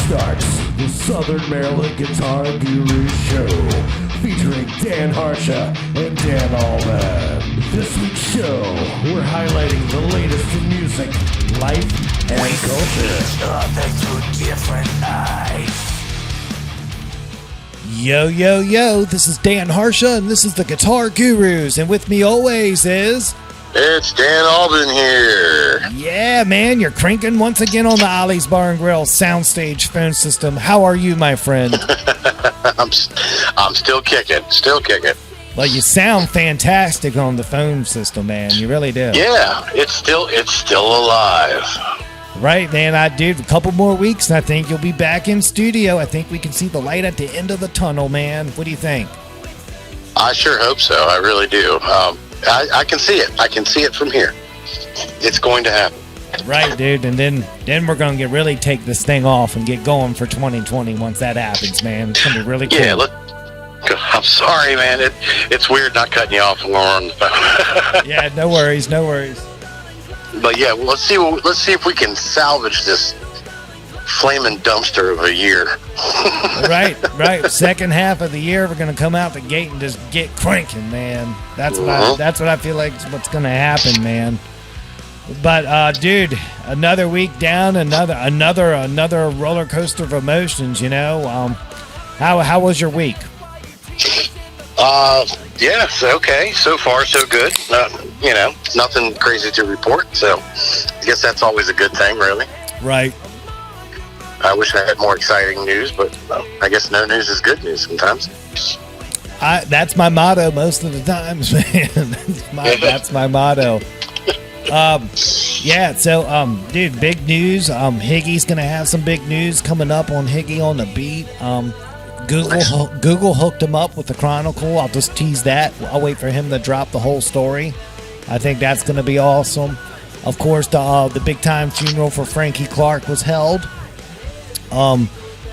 starts the Southern Maryland Guitar Guru Show, featuring Dan Harsha and Dan Allman. This week's show, we're highlighting the latest in music, life, and culture. Through different eyes. Yo, yo, yo, this is Dan Harsha, and this is the Guitar Gurus, and with me always is... It's Dan Alban here. Yeah, man, you're cranking once again on the Ollie's Bar and Grill soundstage phone system. How are you, my friend? I'm still kicking. Well, you sound fantastic on the phone system, man. You really do. Yeah, it's still alive. Right, man. I did a couple more weeks, and I think you'll be back in studio. I think we can see the light at the end of the tunnel, man. What do you think? I sure hope so. I really do. I can see it. I can see it from here. It's going to happen. Right, dude. And then we're going to really take this thing off and get going for 2020 once that happens, man. It's going to be really cool. Yeah, I'm sorry, man. It's weird not cutting you off when we're on the phone. Yeah, no worries. But yeah, let's see if we can salvage this flaming dumpster of a year. Right. Second half of the year, we're gonna come out the gate and just get cranking, man. That's what I feel like is what's gonna happen, man. But dude, another week down, another roller coaster of emotions. You know, how was your week? Yeah, okay. So far, so good. Nothing crazy to report. So, I guess that's always a good thing, really. Right. I wish I had more exciting news, but I guess no news is good news sometimes. That's my motto most of the times, man. That's my motto. Yeah, so, dude, big news. Higgy's going to have some big news coming up on Higgy on the Beat. Google hooked him up with the Chronicle. I'll just tease that. I'll wait for him to drop the whole story. I think that's going to be awesome. Of course, the big-time funeral for Frankie Clarke was held.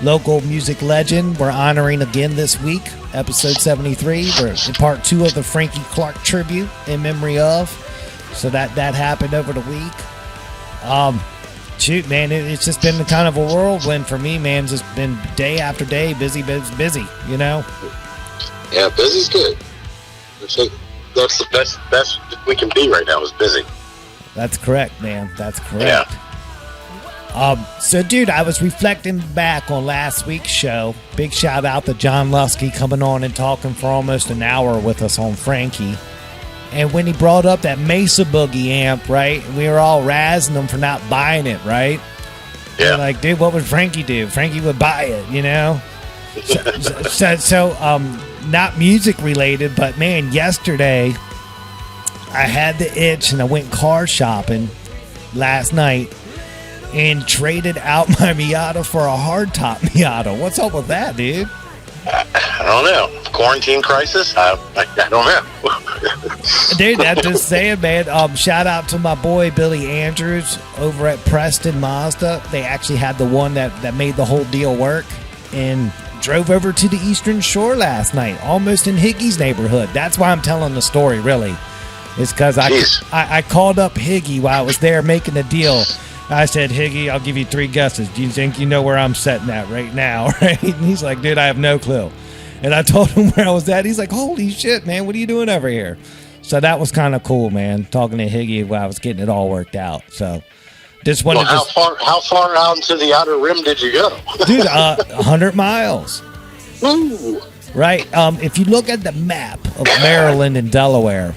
Local music legend we're honoring again this week, episode 73. We're in part 2 of the Frankie Clarke tribute in memory of. So that happened over the week. Shoot, man, it's just been kind of a whirlwind for me, man. Just been day after day, busy, you know? Yeah, busy's good. I think that's the best we can be right now is busy. That's correct, man. That's correct. Yeah. So, dude, I was reflecting back on last week's show. Big shout out to John Luskey coming on and talking for almost an hour with us on Frankie. And when he brought up that Mesa Boogie amp, right, and we were all razzing him for not buying it, right? Yeah. We're like, dude, what would Frankie do? Frankie would buy it, you know? So, not music related, but man, yesterday I had the itch and I went car shopping last night and traded out my Miata for a hardtop Miata. What's up with that, dude? I don't know. Quarantine crisis? I don't know. Dude, I'm just saying, man. Shout out to my boy Billy Andrews over at Preston Mazda. They actually had the one that made the whole deal work and drove over to the Eastern Shore last night, almost in Higgy's neighborhood. That's why I'm telling the story, really. It's because I called up Higgy while I was there making the deal. I said, Higgy, I'll give you 3 guesses. Do you think you know where I'm sitting at right now? Right? And he's like, dude, I have no clue. And I told him where I was at. He's like, holy shit, man, what are you doing over here? So that was kind of cool, man, talking to Higgy while I was getting it all worked out. So just wanted how far out into the outer rim did you go? Dude, 100 miles. Ooh. Right. If you look at the map of Maryland and Delaware,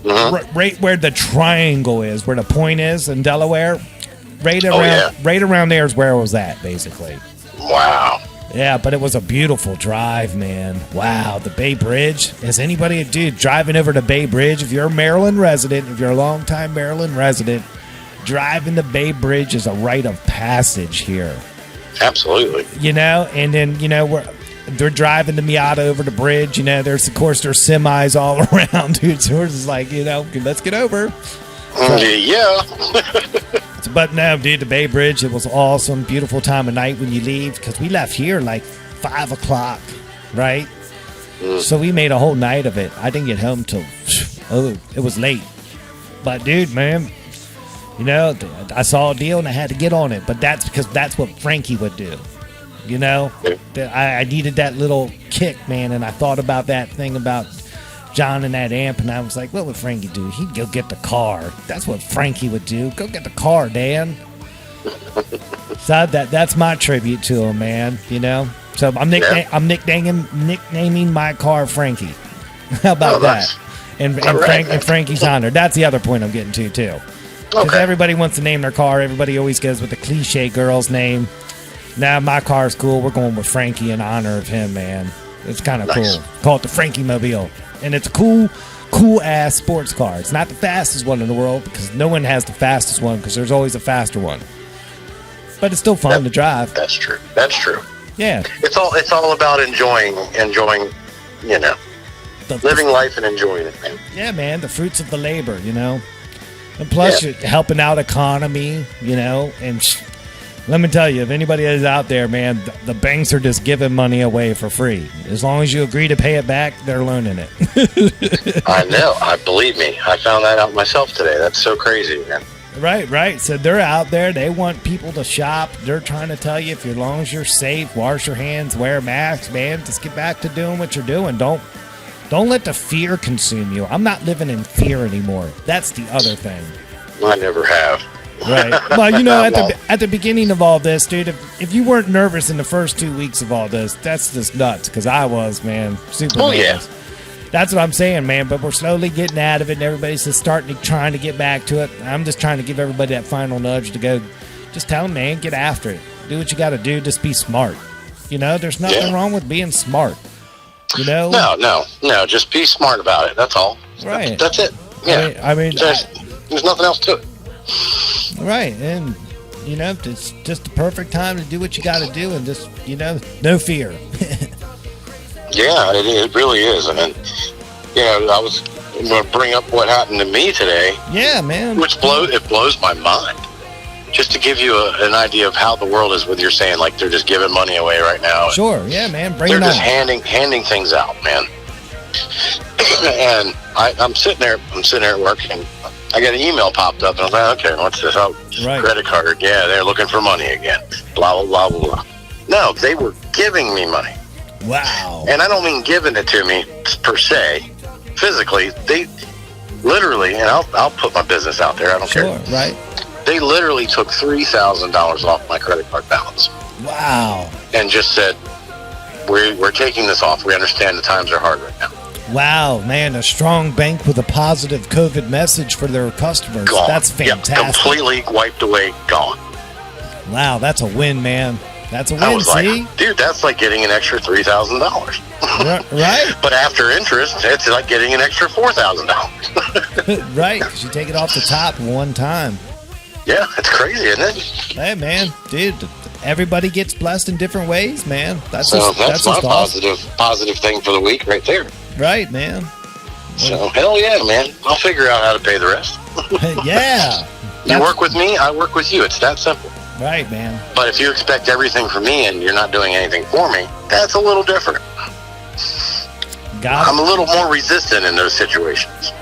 right where the triangle is, where the point is in Delaware, right around there is where I was at, basically. Wow. Yeah, but it was a beautiful drive, man. Wow, the Bay Bridge. Has anybody, dude, driving over the Bay Bridge? If you're a Maryland resident, if you're a longtime Maryland resident, driving the Bay Bridge is a rite of passage here. Absolutely. You know, and then, you know, they're driving the Miata over the bridge. You know, there's semis all around, dude. So we're just like, you know, let's get over. Yeah. But no, dude, the Bay Bridge, it was awesome. Beautiful time of night when you leave, because we left here like 5 o'clock, right? So we made a whole night of it. I didn't get home till, it was late. But, dude, man, You know, I saw a deal and I had to get on it, but that's because that's what Frankie would do. You know, I needed that little kick, man, and I thought about that thing about John and that amp, and I was like, what would Frankie do? He'd go get the car. That's what Frankie would do. Go get the car, Dan. So that's my tribute to him, man. You know, so I'm nicknaming my car Frankie. How about that? And Frankie's honor. That's the other point I'm getting to too. Because everybody wants to name their car. Everybody always goes with the cliche girl's name. Now my car's cool. We're going with Frankie in honor of him, man. It's kind of cool. Call it the Frankie Mobile, and it's a cool ass sports car. It's not the fastest one in the world because no one has the fastest one because there's always a faster one. But it's still fun to drive. That's true. Yeah. It's all about enjoying. You know, living life and enjoying it, man. Yeah, man. The fruits of the labor. You know. And plus, you're helping out economy, you know. And let me tell you, if anybody is out there, man, the banks are just giving money away for free. As long as you agree to pay it back, they're loaning it. I know. Believe me. I found that out myself today. That's so crazy, man. Right. So they're out there. They want people to shop. They're trying to tell you, as long as you're safe, wash your hands, wear a mask, man, just get back to doing what you're doing. Don't let the fear consume you. I'm not living in fear anymore. That's the other thing. I never have. Right. Well, you know, at the beginning of all this, dude, if you weren't nervous in the first 2 weeks of all this, that's just nuts. Because I was, man, super nervous. Yeah. That's what I'm saying, man. But we're slowly getting out of it, and everybody's just trying to get back to it. I'm just trying to give everybody that final nudge to go. Just tell them, man, get after it. Do what you got to do. Just be smart. You know, there's nothing wrong with being smart. You know? No. Just be smart about it. That's all. Right. That's it. Yeah. I mean, there's nothing else to it. Right. And, you know, it's just the perfect time to do what you got to do and just, you know, no fear. Yeah, it really is. I mean, you know, I was going to bring up what happened to me today. Yeah, man. Which blows my mind. Just to give you an idea of how the world is, with you're saying, like, they're just giving money away right now. Sure, yeah, man. They're just handing things out, man. And I'm sitting there at work, and I got an email popped up, and I was like, okay, what's this? Oh, credit card. Yeah, they're looking for money again. Blah, blah, blah, blah, blah. No, they were giving me money. Wow. And I don't mean giving it to me per se, physically. They literally, and I'll put my business out there. I don't care. Sure, right. They literally took $3,000 off my credit card balance. Wow. And just said, we're taking this off. We understand the times are hard right now. Wow, man, a strong bank with a positive COVID message for their customers. Gone. That's fantastic. Yep, completely wiped away, gone. Wow, that's a win, man. That's a win, I was see? like, dude, that's like getting an extra $3,000. Right? But after interest, it's like getting an extra $4,000. Right, because you take it off the top one time. Yeah, it's crazy, isn't it? Hey, man, dude, everybody gets blessed in different ways, man. That's my awesome. positive thing for the week right there. Right, man. So, hell yeah, man. I'll figure out how to pay the rest. Yeah. You work with me, I work with you. It's that simple. Right, man. But if you expect everything from me and you're not doing anything for me, that's a little different. I'm a little more resistant in those situations.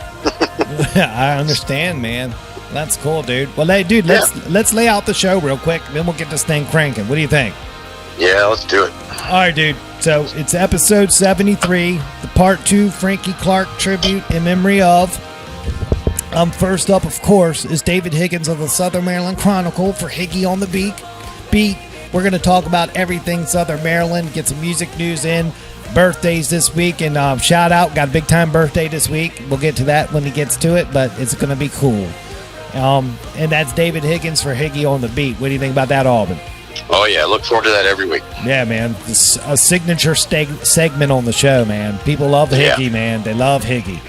I understand, man. That's cool, dude. Well, hey, dude, let's lay out the show real quick, then we'll get this thing cranking. What do you think? Yeah, let's do it. All right, dude. So it's episode 73, the part 2 Frankie Clarke tribute in memory of. First up, of course, is David Higgins of the Southern Maryland Chronicle for Higgy on the Beat. We're going to talk about everything Southern Maryland, get some music news in, birthdays this week, and shout out, got a big time birthday this week. We'll get to that when he gets to it, but it's going to be cool. And that's David Higgins for Higgy on the Beat. What do you think about that, Alvin? Oh, yeah. Look forward to that every week. Yeah, man. It's a signature segment on the show, man. People love Higgy, man. They love Higgy.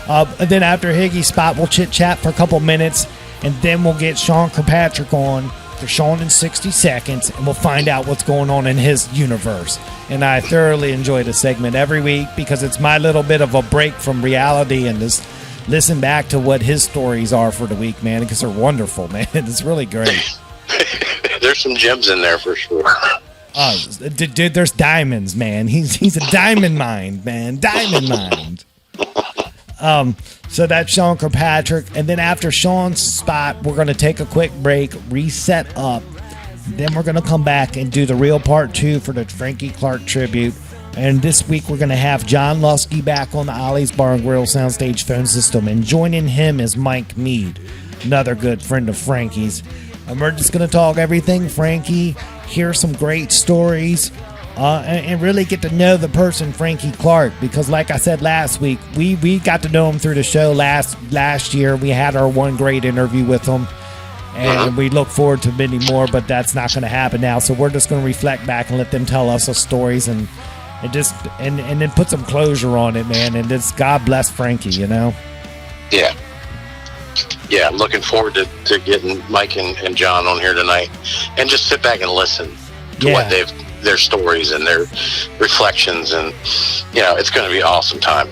And then after Higgy spot, we'll chit-chat for a couple minutes, and then we'll get Sean Kirkpatrick on for Sean in 60 Seconds, and we'll find out what's going on in his universe. And I thoroughly enjoy the segment every week because it's my little bit of a break from reality and just listen back to what his stories are for the week, man, because they're wonderful, man. It's really great. There's some gems in there for sure. Dude, there's diamonds, man. He's a diamond mine, man. Diamond mine. So that's Sean Kirkpatrick. And then after Sean's spot, we're going to take a quick break, reset up. Then we're going to come back and do the real part 2 for the Frankie Clarke tribute. And this week we're going to have John Luskey back on the Ollie's Bar and Grill Soundstage phone system. And joining him is Mike Mead, another good friend of Frankie's. And we're just going to talk everything Frankie, hear some great stories, and really get to know the person Frankie Clarke. Because like I said last week, we got to know him through the show last year. We had our one great interview with him. And we look forward to many more, but that's not going to happen now. So we're just going to reflect back and let them tell us the stories and just and then put some closure on it, man. And just God bless Frankie, you know? Yeah. Yeah, I'm looking forward to getting Mike and John on here tonight and just sit back and listen to what their stories and their reflections, and it's going to be an awesome time.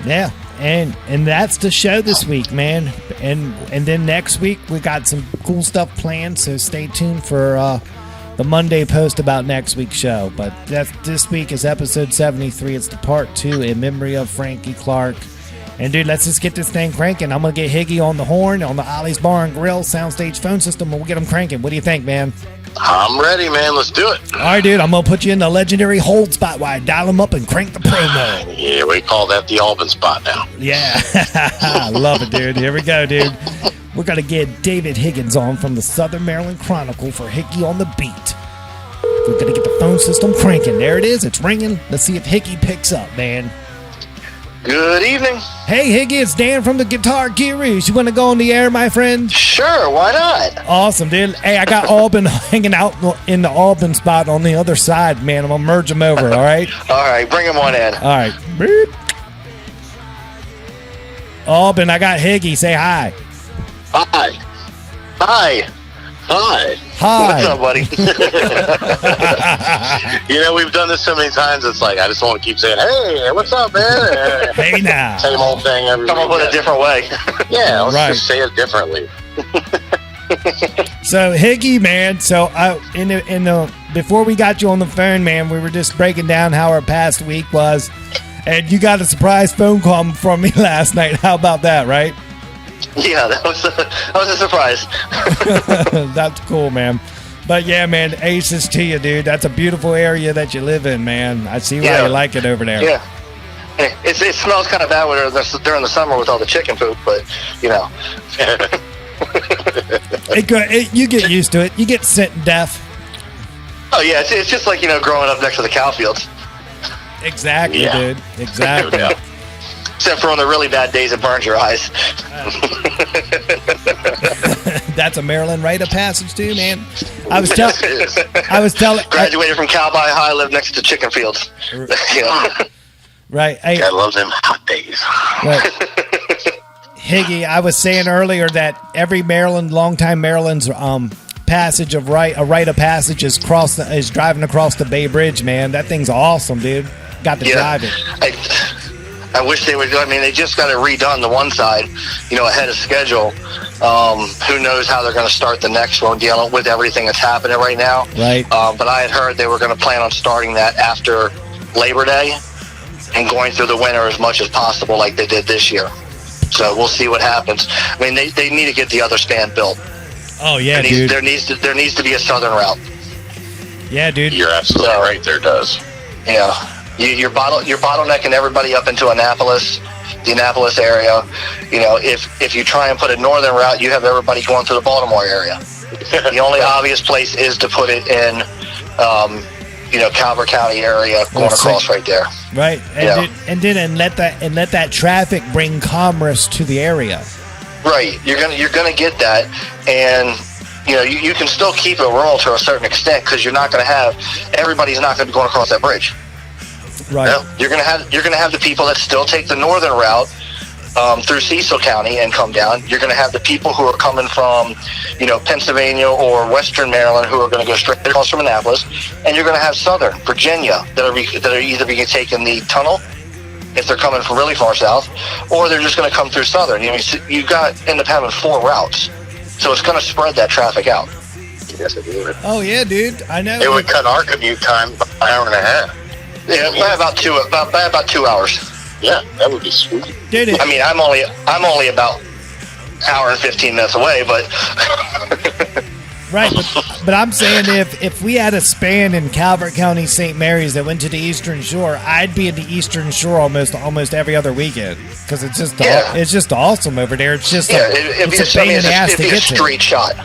Yeah. And that's the show this week, man. And then next week we got some cool stuff planned, so stay tuned for the Monday post about next week's show. But this week is episode 73. It's the part 2 in memory of Frankie Clarke. And dude, let's just get this thing cranking. I'm gonna get Higgy on the horn on the Ollie's Bar and Grill Soundstage phone system, and we'll get them cranking. What do you think, man? I'm ready, man. Let's do it. All right, dude. I'm gonna put you in the legendary hold spot while I dial them up and crank the promo. Yeah, we call that the Albin spot now. Yeah, I love it, dude. Here we go, dude. We're gonna get David Higgins on from the Southern Maryland Chronicle for Higgy on the beat. We're gonna get the phone system cranking. There it is. It's ringing. Let's see if Higgy picks up, man. Good evening. Hey, Higgy, it's Dan from the Guitar Gurus. You want to go on the air, my friend? Sure, why not? Awesome, dude. Hey, I got Albin hanging out in the Albin spot on the other side, man. I'm going to merge them over, all right? All right, bring him on in. All right. Beep. Albin, I got Higgy. Say hi. Hi. Hi. Hi. Hi. What's up, buddy? We've done this so many times, it's like, I just want to keep saying, hey, what's up, man? Hey, now. Same old thing every Come up with a different way. Yeah, let's just say it differently. So, Higgy, man, before we got you on the phone, man, we were just breaking down how our past week was, and you got a surprise phone call from me last night. How about that, right? Yeah, that was a surprise. That's cool, man. But yeah, man, aces to you, dude. That's a beautiful area that you live in, man. I see why you like it over there. Yeah. It smells kind of bad during the summer with all the chicken poop, but you get used to it. You get scent deaf. Oh yeah, it's just like growing up next to the cow fields. Exactly, dude. Exactly. Yeah. Except for on the really bad days, it burns your eyes. That's a Maryland rite of passage too, man. I was telling. Graduated from Cowboy High, lived next to chicken fields. Right. I love them hot days. Right. Higgy, I was saying earlier that every longtime Maryland's passage of a rite of passage is driving across the Bay Bridge, man. That thing's awesome, dude. Got to drive it. I wish they would. I mean, they just got it redone the one side, ahead of schedule. Who knows how they're going to start the next one, dealing with everything that's happening right now. Right. But I had heard they were going to plan on starting that after Labor Day and going through the winter as much as possible, like they did this year. So we'll see what happens. I mean, they need to get the other span built. Oh yeah, dude. There needs to be a southern route. Yeah, dude. You're absolutely right. There does. Yeah. You're bottlenecking everybody up into Annapolis, the Annapolis area. If you try and put a northern route, you have everybody going to the Baltimore area. The only obvious place is to put it in, Calvert County area, going across right there. Right, and let that traffic bring commerce to the area. Right, you're gonna get that, and you can still keep it rural to a certain extent because you're not going to have everybody's not going to be going across that bridge. Right. You're gonna have the people that still take the northern route through Cecil County and come down. You're gonna have the people who are coming from, Pennsylvania or Western Maryland who are gonna go straight across from Annapolis, and you're gonna have Southern Virginia that are either being taking the tunnel if they're coming from really far south, or they're just gonna come through Southern. You end up having 4 routes, so it's gonna spread that traffic out. Yes, it would. Oh yeah, dude. I know. It would cut our commute time by an hour and a half. Yeah, by about 2 hours. Yeah, that would be sweet. Dude, I mean, I'm only about hour and 15 minutes away, but right, but I'm saying if we had a span in Calvert County, St. Mary's that went to the Eastern Shore, I'd be in the Eastern Shore almost every other weekend because it's just awesome over there. It's just it'd be a street shot.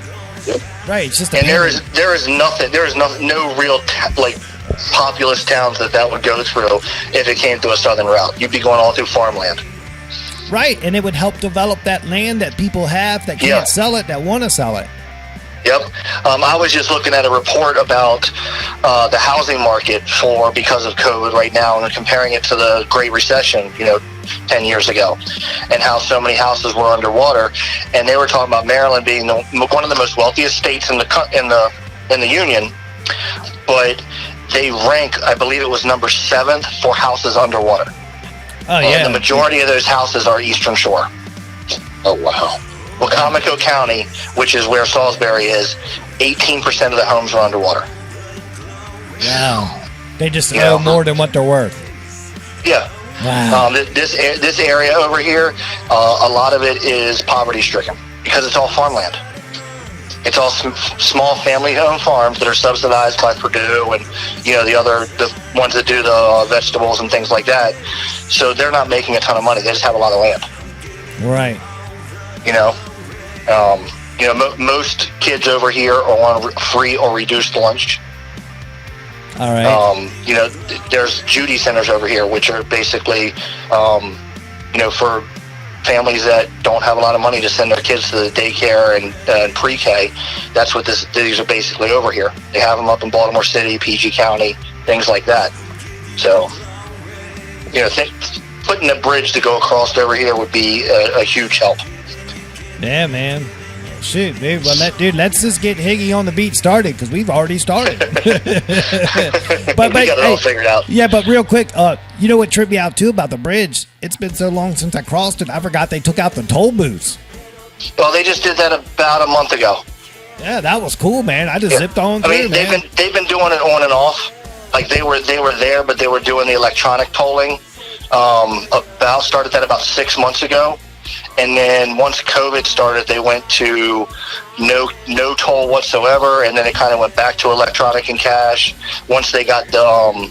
Right, it's just and there is nothing, no real populous towns that would go through if it came through a southern route. You'd be going all through farmland. Right, and it would help develop that land that people have that can't sell it, that want to sell it. Yep. I was just looking at a report about the housing market because of COVID right now and comparing it to the Great Recession, 10 years ago, and how so many houses were underwater. And they were talking about Maryland being one of the most wealthiest states in the Union, but they rank, I believe it was number 7th for houses underwater. Oh, yeah. And the majority of those houses are Eastern Shore. Oh, wow. Wacomico County, which is where Salisbury is, 18% of the homes are underwater. Wow. They just owe more than what they're worth. Yeah. Wow. This area over here, a lot of it is poverty-stricken because it's all farmland. It's all small family-owned farms that are subsidized by Purdue and the ones that do the vegetables and things like that. So they're not making a ton of money. They just have a lot of land. Right. Most kids over here are on free or reduced lunch. All right. There's Judy centers over here, which are basically, for families that don't have a lot of money to send their kids to the daycare and pre-K. That's what these are basically over here. They have them up in Baltimore City, PG County, things like that. So, putting a bridge to go across over here would be a huge help. Yeah, man. Shoot, dude. Well, let's just get Higgy on the beat started because we've already started. but we got it all figured out. Yeah, but real quick, you know what tripped me out too about the bridge? It's been so long since I crossed it. I forgot they took out the toll booths. Well, they just did that about a month ago. Yeah, that was cool, man. I just zipped on through. They've been doing it on and off. Like they were there, but they were doing the electronic tolling. Started that about 6 months ago. And then once COVID started, they went to no toll whatsoever, and then it kind of went back to electronic and cash once they got the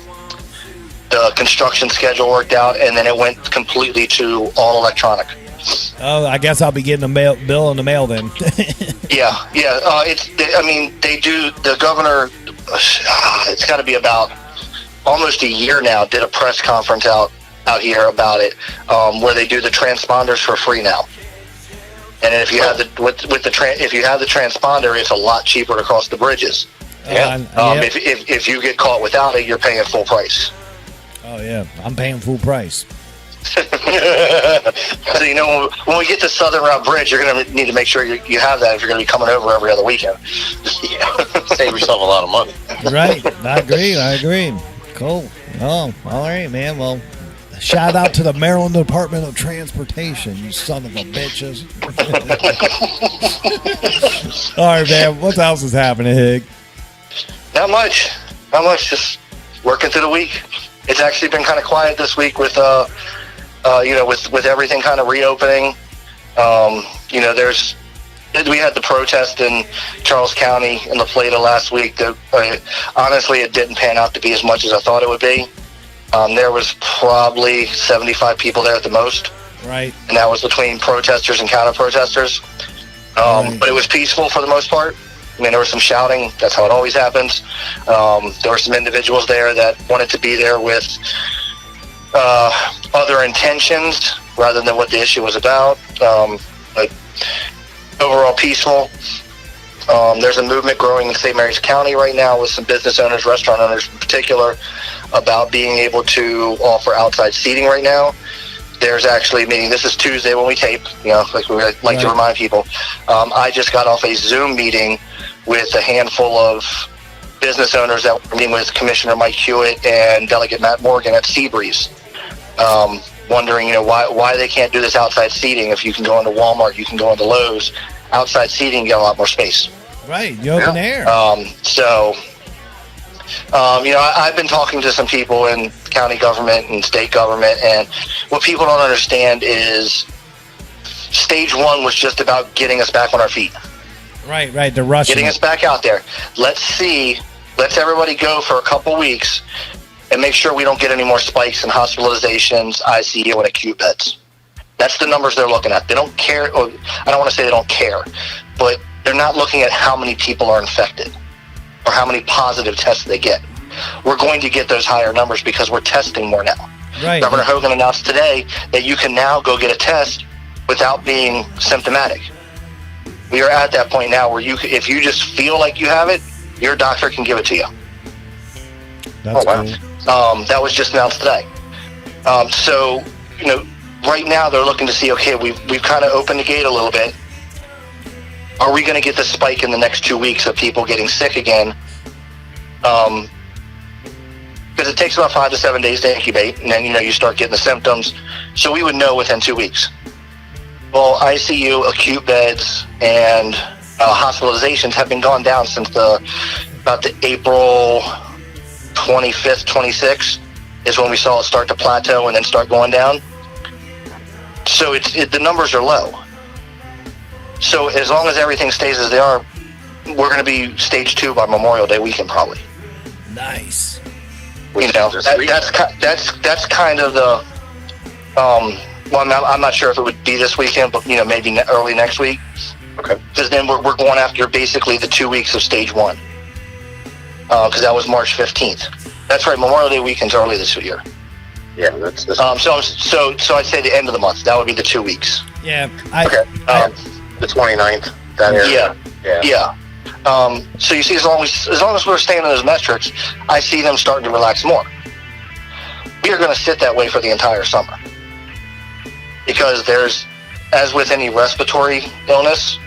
construction schedule worked out, and then it went completely to all electronic. Oh, I guess I'll be getting a bill in the mail then. Yeah. They do. The governor, it's got to be about almost a year now, did a press conference out here about it, where they do the transponders for free now. And if you have if you have the transponder, it's a lot cheaper to cross the bridges. If you get caught without it, you're paying full price. Oh yeah, I'm paying full price. So when we get to Southern Route Bridge, you're going to need to make sure you have that if you're going to be coming over every other weekend. Save yourself a lot of money. Right, I agree. Cool. Oh, all right, man. Well, shout out to the Maryland Department of Transportation, you son of a bitches. All right, man. What else is happening, Hig? Not much. Just working through the week. It's actually been kind of quiet this week with with everything kind of reopening. We had the protest in Charles County in La Plata last week. Honestly, it didn't pan out to be as much as I thought it would be. There was probably 75 people there at the most. Right. And that was between protesters and counter-protesters. But it was peaceful for the most part. I mean, there was some shouting. That's how it always happens. There were some individuals there that wanted to be there with other intentions rather than what the issue was about. But overall peaceful. There's a movement growing in St. Mary's County right now with some business owners, restaurant owners in particular, about being able to offer outside seating right now. There's actually a meeting. This is Tuesday when we tape, like we like to remind people. I just got off a Zoom meeting with a handful of business owners that were meeting with Commissioner Mike Hewitt and Delegate Matt Morgan at Seabreeze, wondering, why they can't do this outside seating. If you can go into Walmart, you can go into Lowe's. Outside seating, you get a lot more space. Right, you open air. So I've been talking to some people in county government and state government, and what people don't understand is stage 1 was just about getting us back on our feet. Right. The rushing. Getting us back out there. Let's everybody go for a couple weeks and make sure we don't get any more spikes in hospitalizations, ICU, and acute beds. That's the numbers they're looking at. They don't care, or I don't want to say they don't care, but they're not looking at how many people are infected or how many positive tests they get. We're going to get those higher numbers because we're testing more now. Right. Governor Hogan announced today that you can now go get a test without being symptomatic. We are at that point now where if you just feel like you have it, your doctor can give it to you. That's cool. That was just announced today. So, right now they're looking to see, okay, we've kind of opened the gate a little bit. Are we going to get the spike in the next 2 weeks of people getting sick again? Because it takes about 5 to 7 days to incubate, and then, you start getting the symptoms. So we would know within 2 weeks. Well, ICU, acute beds, and hospitalizations have been gone down since about the April 25th, 26th is when we saw it start to plateau and then start going down. So the numbers are low. So as long as everything stays as they are, we're going to be stage 2 by Memorial Day weekend probably. Nice. That's kind of the. I'm not sure if it would be this weekend, but maybe early next week. Okay. Because then we're going after basically the 2 weeks of stage 1. Because that was March 15th. That's right. Memorial Day weekend's early this year. Yeah, that's. So I'd say the end of the month. That would be the 2 weeks. Yeah. The 29th. That area. Yeah. So you see, as long as we're staying in those metrics, I see them starting to relax more. We are going to sit that way for the entire summer. Because as with any respiratory illness,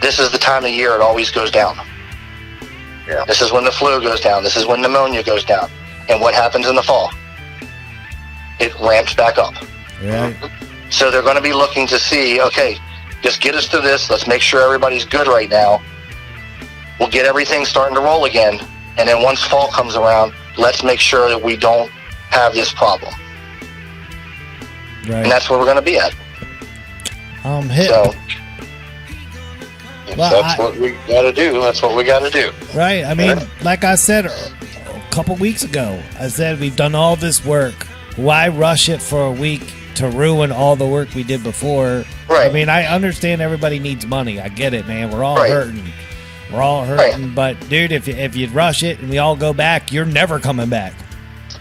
this is the time of year it always goes down. Yeah. This is when the flu goes down. This is when pneumonia goes down. And what happens in the fall? It ramps back up. Right. So they're going to be looking to see, okay, just get us through this. Let's make sure everybody's good right now. We'll get everything starting to roll again. And then once fall comes around, let's make sure that we don't have this problem. Right. And that's where we're going to be at. Hit. So Well, that's what we got to do. That's what we got to do. Right. I mean, like I said a couple weeks ago, I said we've done all this work. Why rush it for a week to ruin all the work we did before? Right. I mean, I understand everybody needs money. I get it, man. We're all Right. hurting. We're all hurting. Right. But, dude, if you rush it and we all go back, you're never coming back.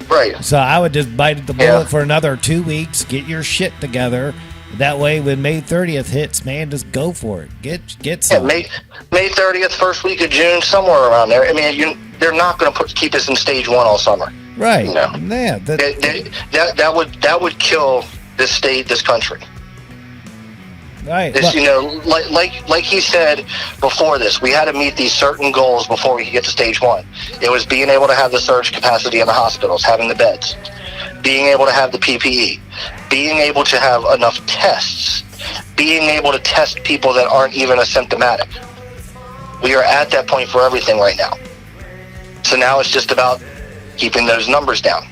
Right. So I would just bite the bullet Yeah. for another 2 weeks, get your shit together. That way, when May 30th hits, man, just go for it. Get some. May 30th, first week of June, somewhere around there. I mean, they're not going to keep us in stage 1 all summer. Right. No. Yeah. That would kill this state, this country. Right. This, like he said before this, we had to meet these certain goals before we could get to stage 1. It was being able to have the surge capacity in the hospitals, having the beds, being able to have the PPE, being able to have enough tests, being able to test people that aren't even asymptomatic. We are at that point for everything right now. So now it's just about keeping those numbers down.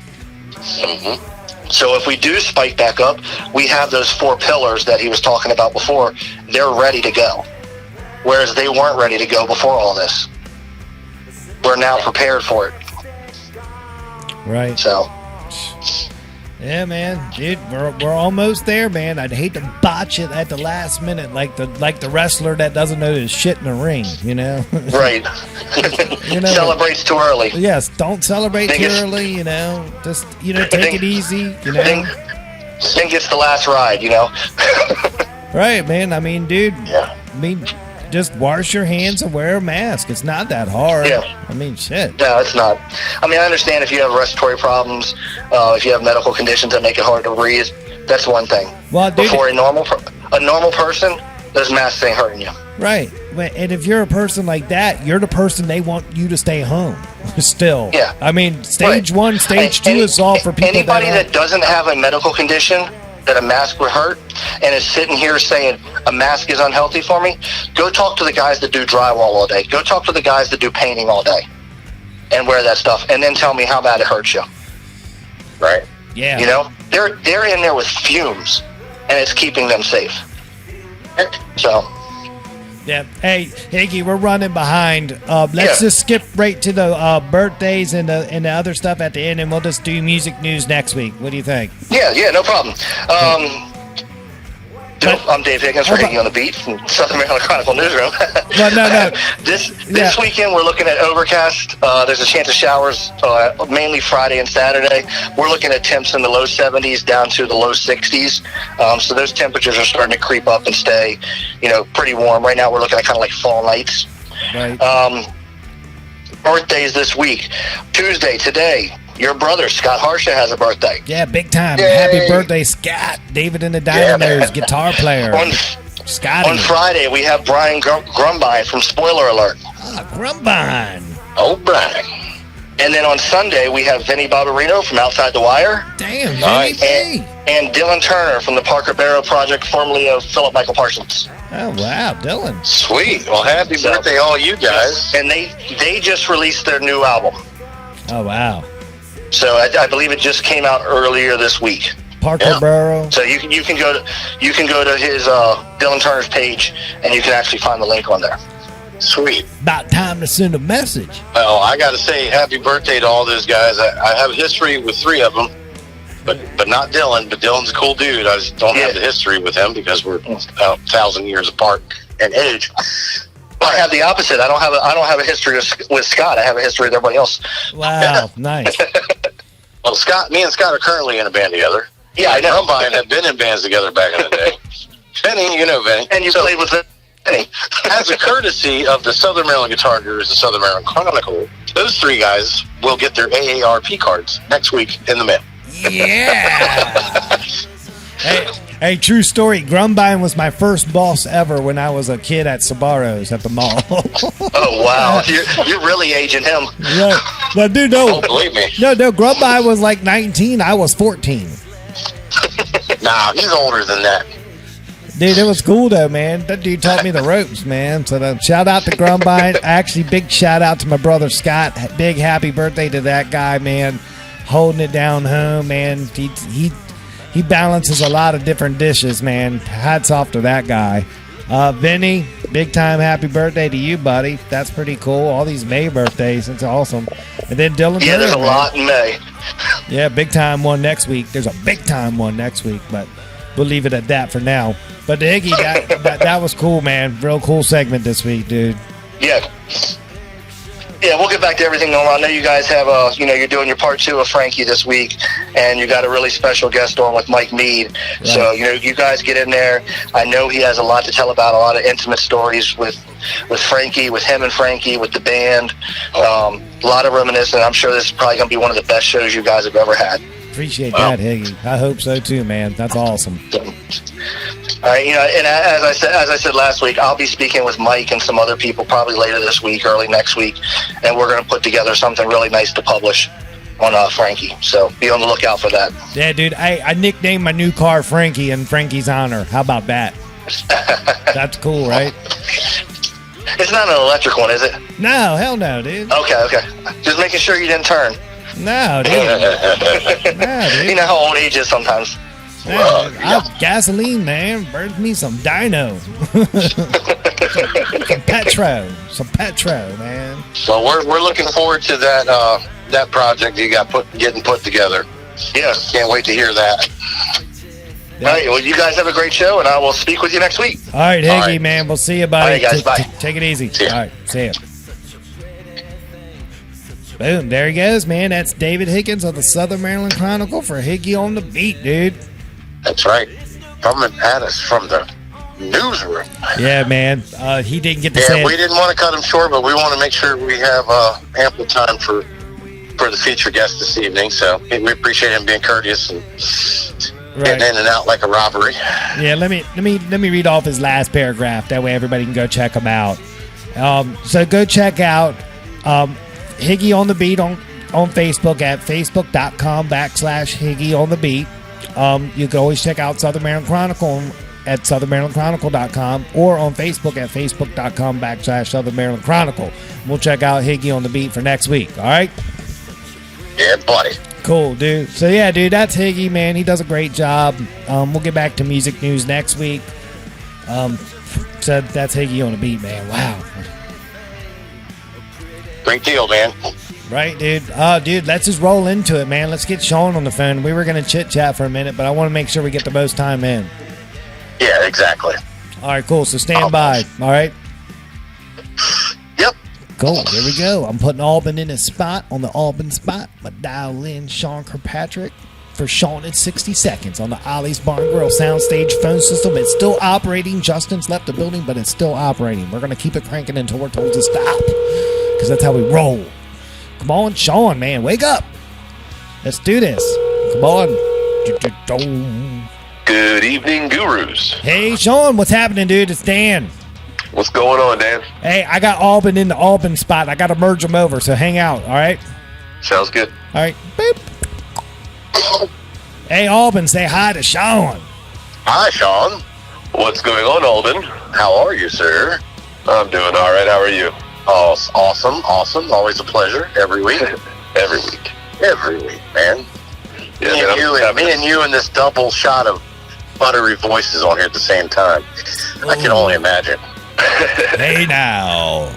Mm-hmm. So if we do spike back up, we have those 4 pillars that he was talking about before. They're ready to go. Whereas they weren't ready to go before all this. We're now prepared for it. Right. So. Yeah, man, dude, we're almost there, man. I'd hate to botch it at the last minute, like the wrestler that doesn't know his shit in the ring, you know. Right. Celebrates too early. Yes, don't celebrate too early, you know. Just take it easy, you know. Then gets the last ride, you know. Right, man. I mean, dude. Yeah. I mean, just wash your hands and wear a mask. It's not that hard. Yeah. I mean, shit. No, it's not. I mean, I understand if you have respiratory problems, if you have medical conditions that make it hard to breathe, that's one thing. Well, dude, before a normal person, those masks ain't hurting you. Right. And if you're a person like that, you're the person they want you to stay home. Still. Yeah. I mean, stage Right. 1, stage 2 is all for people anybody that doesn't have a medical condition that a mask would hurt and is sitting here saying a mask is unhealthy for me, go talk to the guys that do drywall all day. Go talk to the guys that do painting all day. and wear that stuff, and then tell me how bad it hurts you. Right. Yeah. You know, they're in there with fumes, and it's keeping them safe. So. Yeah. Hey, Higgy, we're running behind. Let's just skip right to the birthdays and the other stuff at the end, and we'll just do music news next week. What do you think? Yeah, no problem. I'm Dave Higgins for Higgy on the Beat from Southern Maryland Chronicle Newsroom. No. This weekend we're looking at overcast. There's a chance of showers, mainly Friday and Saturday. We're looking at temps in the low 70s down to the low 60s. So those temperatures are starting to creep up and stay, pretty warm. Right now we're looking at kind of like fall nights. Right. Birthdays this week. Tuesday, today. Your brother, Scott Harsha, has a birthday. Yeah, big time. Yay. Happy birthday, Scott. David and the Dynamos, guitar player. Scotty. On Friday, we have Brian Grumbine from Spoiler Alert. Grumbine. Oh, Brian. And then on Sunday, we have Vinny Barbarino from Outside the Wire. Damn, nice. And Dylan Turner from the Parker Barrow Project, formerly of Philip Michael Parsons. Oh, wow, Dylan. Sweet. Well, happy birthday, all you guys. And they just released their new album. Oh, wow. So I believe it just came out earlier this week. Parker Barrow. So you can go to his Dylan Turner's page, and you can actually find the link on there. Sweet. About time to send a message. Well, I got to say happy birthday to all those guys. I have a history with 3 of them, but not Dylan. But Dylan's a cool dude. I just don't have the history with him because we're 1,000 years apart in age. I have the opposite. I don't have a history with Scott. I have a history with everybody else. Wow, nice. Well, me and Scott are currently in a band together. Yeah, I know. Grumbine have been in bands together back in the day. Vinny, you know Vinny. And you played with Vinny. As a courtesy of the Southern Maryland Guitar Gurus, the Southern Maryland Chronicle, those 3 guys will get their AARP cards next week in the mail. Yeah. Hey, true story. Grumbine was my first boss ever when I was a kid at Sabaro's at the mall. Oh, wow. You're really aging him. Yeah. But dude, no. Oh, believe me. No, Grumbine was like 19. I was 14. Nah, he's older than that. Dude, it was cool though, man. That dude taught me the ropes, man. So shout out to Grumbine. Actually, big shout out to my brother Scott. Big happy birthday to that guy, man. Holding it down home, man. He balances a lot of different dishes, man. Hats off to that guy. Vinny, big time happy birthday to you, buddy. That's pretty cool. All these May birthdays. It's awesome. And then Dylan. Yeah, there's a lot in May. Yeah, big time one next week. There's a big time one next week, but we'll leave it at that for now. But the Higgy, that was cool, man. Real cool segment this week, dude. Yeah. Yeah, we'll get back to everything going on. I know you guys have, you're doing your part 2 of Frankie this week, and you got a really special guest on with Mike Mead. Right. So, you guys get in there. I know he has a lot to tell about, a lot of intimate stories with Frankie, with him and Frankie, with the band. A lot of reminiscing. I'm sure this is probably going to be one of the best shows you guys have ever had. Appreciate that, Higgy. I hope so too, man. That's awesome. All right, and as I said last week, I'll be speaking with Mike and some other people probably later this week, early next week, and we're going to put together something really nice to publish on Frankie. So be on the lookout for that. Yeah, dude. I nicknamed my new car Frankie in Frankie's honor. How about that? That's cool, right? It's not an electric one, is it? No, hell no, dude. Okay. Just making sure you didn't turn. No, dude. No, dude. You know how old age is sometimes. Gasoline, man. Burns me some dyno. some petro, man. So we're looking forward to that project you got getting put together. Yeah, can't wait to hear that. Yeah. All right, well, you guys have a great show, and I will speak with you next week. All right, Higgy, man. We'll see you, buddy. All right, guys, bye. Take it easy. See ya. All right, see ya. Boom, there he goes, man. That's David Higgins of the Southern Maryland Chronicle for Higgy on the Beat, dude. That's right. Coming at us from the newsroom. Yeah, man. He didn't get to say it. We didn't want to cut him short, but we want to make sure we have ample time for the featured guest this evening. So we appreciate him being courteous and getting in and out like a robbery. Yeah, let me read off his last paragraph. That way everybody can go check him out. So go check out Higgy on the Beat on Facebook at facebook.com/Higgy on the Beat. You can always check out Southern Maryland Chronicle at southernmarylandchronicle.com or on Facebook at facebook.com/Southern Maryland Chronicle. We'll check out Higgy on the beat for next week. All right? Yeah, buddy. Cool, dude. So, yeah, dude, that's Higgy, man. He does a great job. We'll get back to music news next week. So that's Higgy on the beat, man. Wow. Great deal, man. Right, dude. Dude, let's just roll into it, man. Let's get Sean on the phone. We were going to chit-chat for a minute, but I want to make sure we get the most time in. Yeah, exactly. All right, cool. So stand by. All right? Yep. Cool. There we go. I'm putting Auburn in a spot on the Auburn spot. But dial in Sean Kirkpatrick for Sean in 60 seconds on the Ollie's Barn Grill soundstage phone system. It's still operating. Justin's left the building, but it's still operating. We're going to keep it cranking until we're told to stop because that's how we roll. Come on, Sean, man. Wake up. Let's do this. Come on. Good evening, gurus. Hey, Sean. What's happening, dude? It's Dan. What's going on, Dan? Hey, I got Auburn in the Auburn spot. I got to merge them over, so hang out, all right? Sounds good. All right. Boop. Hey, Auburn, say hi to Sean. Hi, Sean. What's going on, Alden? How are you, sir? I'm doing all right. How are you? Oh, awesome. Always a pleasure. Every week. Every week. Every week, man. Yeah, Me and you and this double shot of buttery voices on here at the same time. I can only imagine. Hey, now.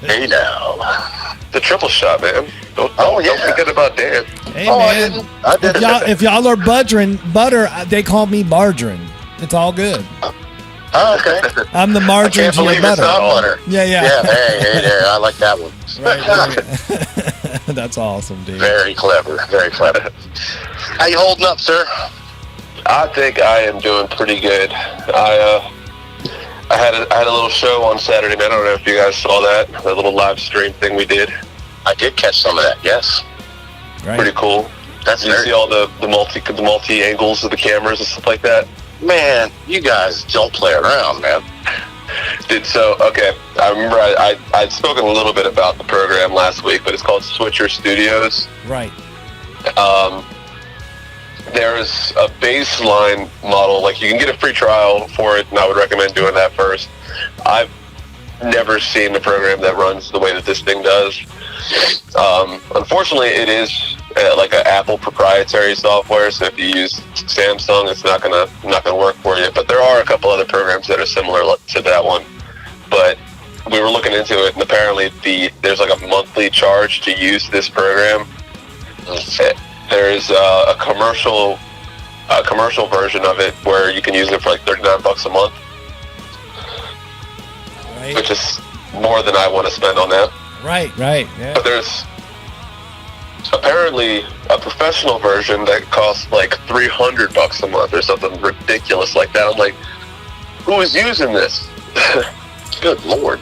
Hey, now. The triple shot, man. Don't forget about Dan. Hey, Oh, man. I didn't. If y'all are butter, they call me margarine. It's all good. Oh, okay. I'm the I margarine can't to your believe it's butter. not butter. Yeah. Yeah, hey, there. I like that one. Right. That's awesome, dude. Very clever. Very clever. How you holding up, sir? I think I am doing pretty good. I had a little show on Saturday night. I don't know if you guys saw that little live stream thing we did. I did catch some of that. Yes. Right. Pretty cool. That's Did you see all the multi angles of the cameras and stuff like that? Man, you guys don't play around, man. Okay. I remember I'd spoken a little bit about the program last week, but it's called Switcher Studios. Right. There's a baseline model, like you can get a free trial for it, and I would recommend doing that first. I've never seen a program that runs the way that this thing does. Unfortunately, it is like an Apple proprietary software, so if you use Samsung, it's not gonna work for you. But there are a couple other programs that are similar to that one. But we were looking into it, and apparently there's like a monthly charge to use this program. There's a commercial version of it where you can use it for like $39 a month, Right. which is more than I want to spend on that. Right. Yeah. But there's apparently a professional version that costs like $300 a month or something ridiculous like that. I'm like, who is using this? Good Lord.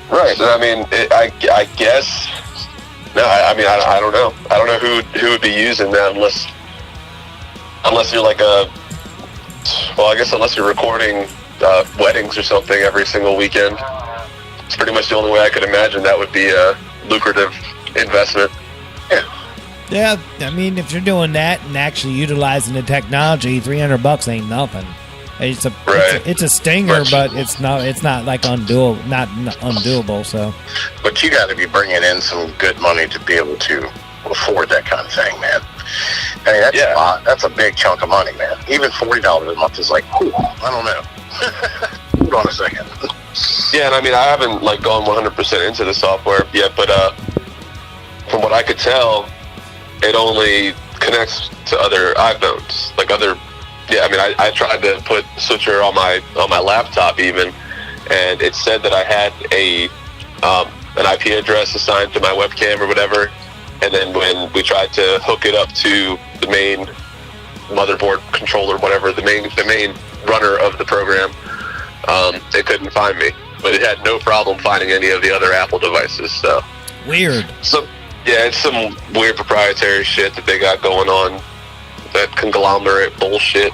Right. And I mean, I guess. No, I mean, I don't know. I don't know who would be using that unless you're like unless you're recording weddings or something every single weekend. It's pretty much the only way I could imagine that would be a lucrative investment. Yeah, I mean, if you're doing that and actually utilizing the technology, $300 ain't nothing. It's a stinger, but it's not like undoable. So, But you got to be bringing in some good money to be able to afford that kind of thing, man. I mean, that's a big chunk of money, man. Even $40 a month is like, whew, I don't know. Hold on a second. Yeah, and I mean, I haven't like gone 100% into the software yet, but from what I could tell, it only connects to other iPhones, like other. Yeah, I mean, I tried to put Switcher on my laptop even, and it said that I had an IP address assigned to my webcam or whatever, and then when we tried to hook it up to the main motherboard controller, whatever, the main runner of the program, it couldn't find me, but it had no problem finding any of the other Apple devices. So weird. So yeah, it's some weird proprietary shit that they got going on. That conglomerate bullshit.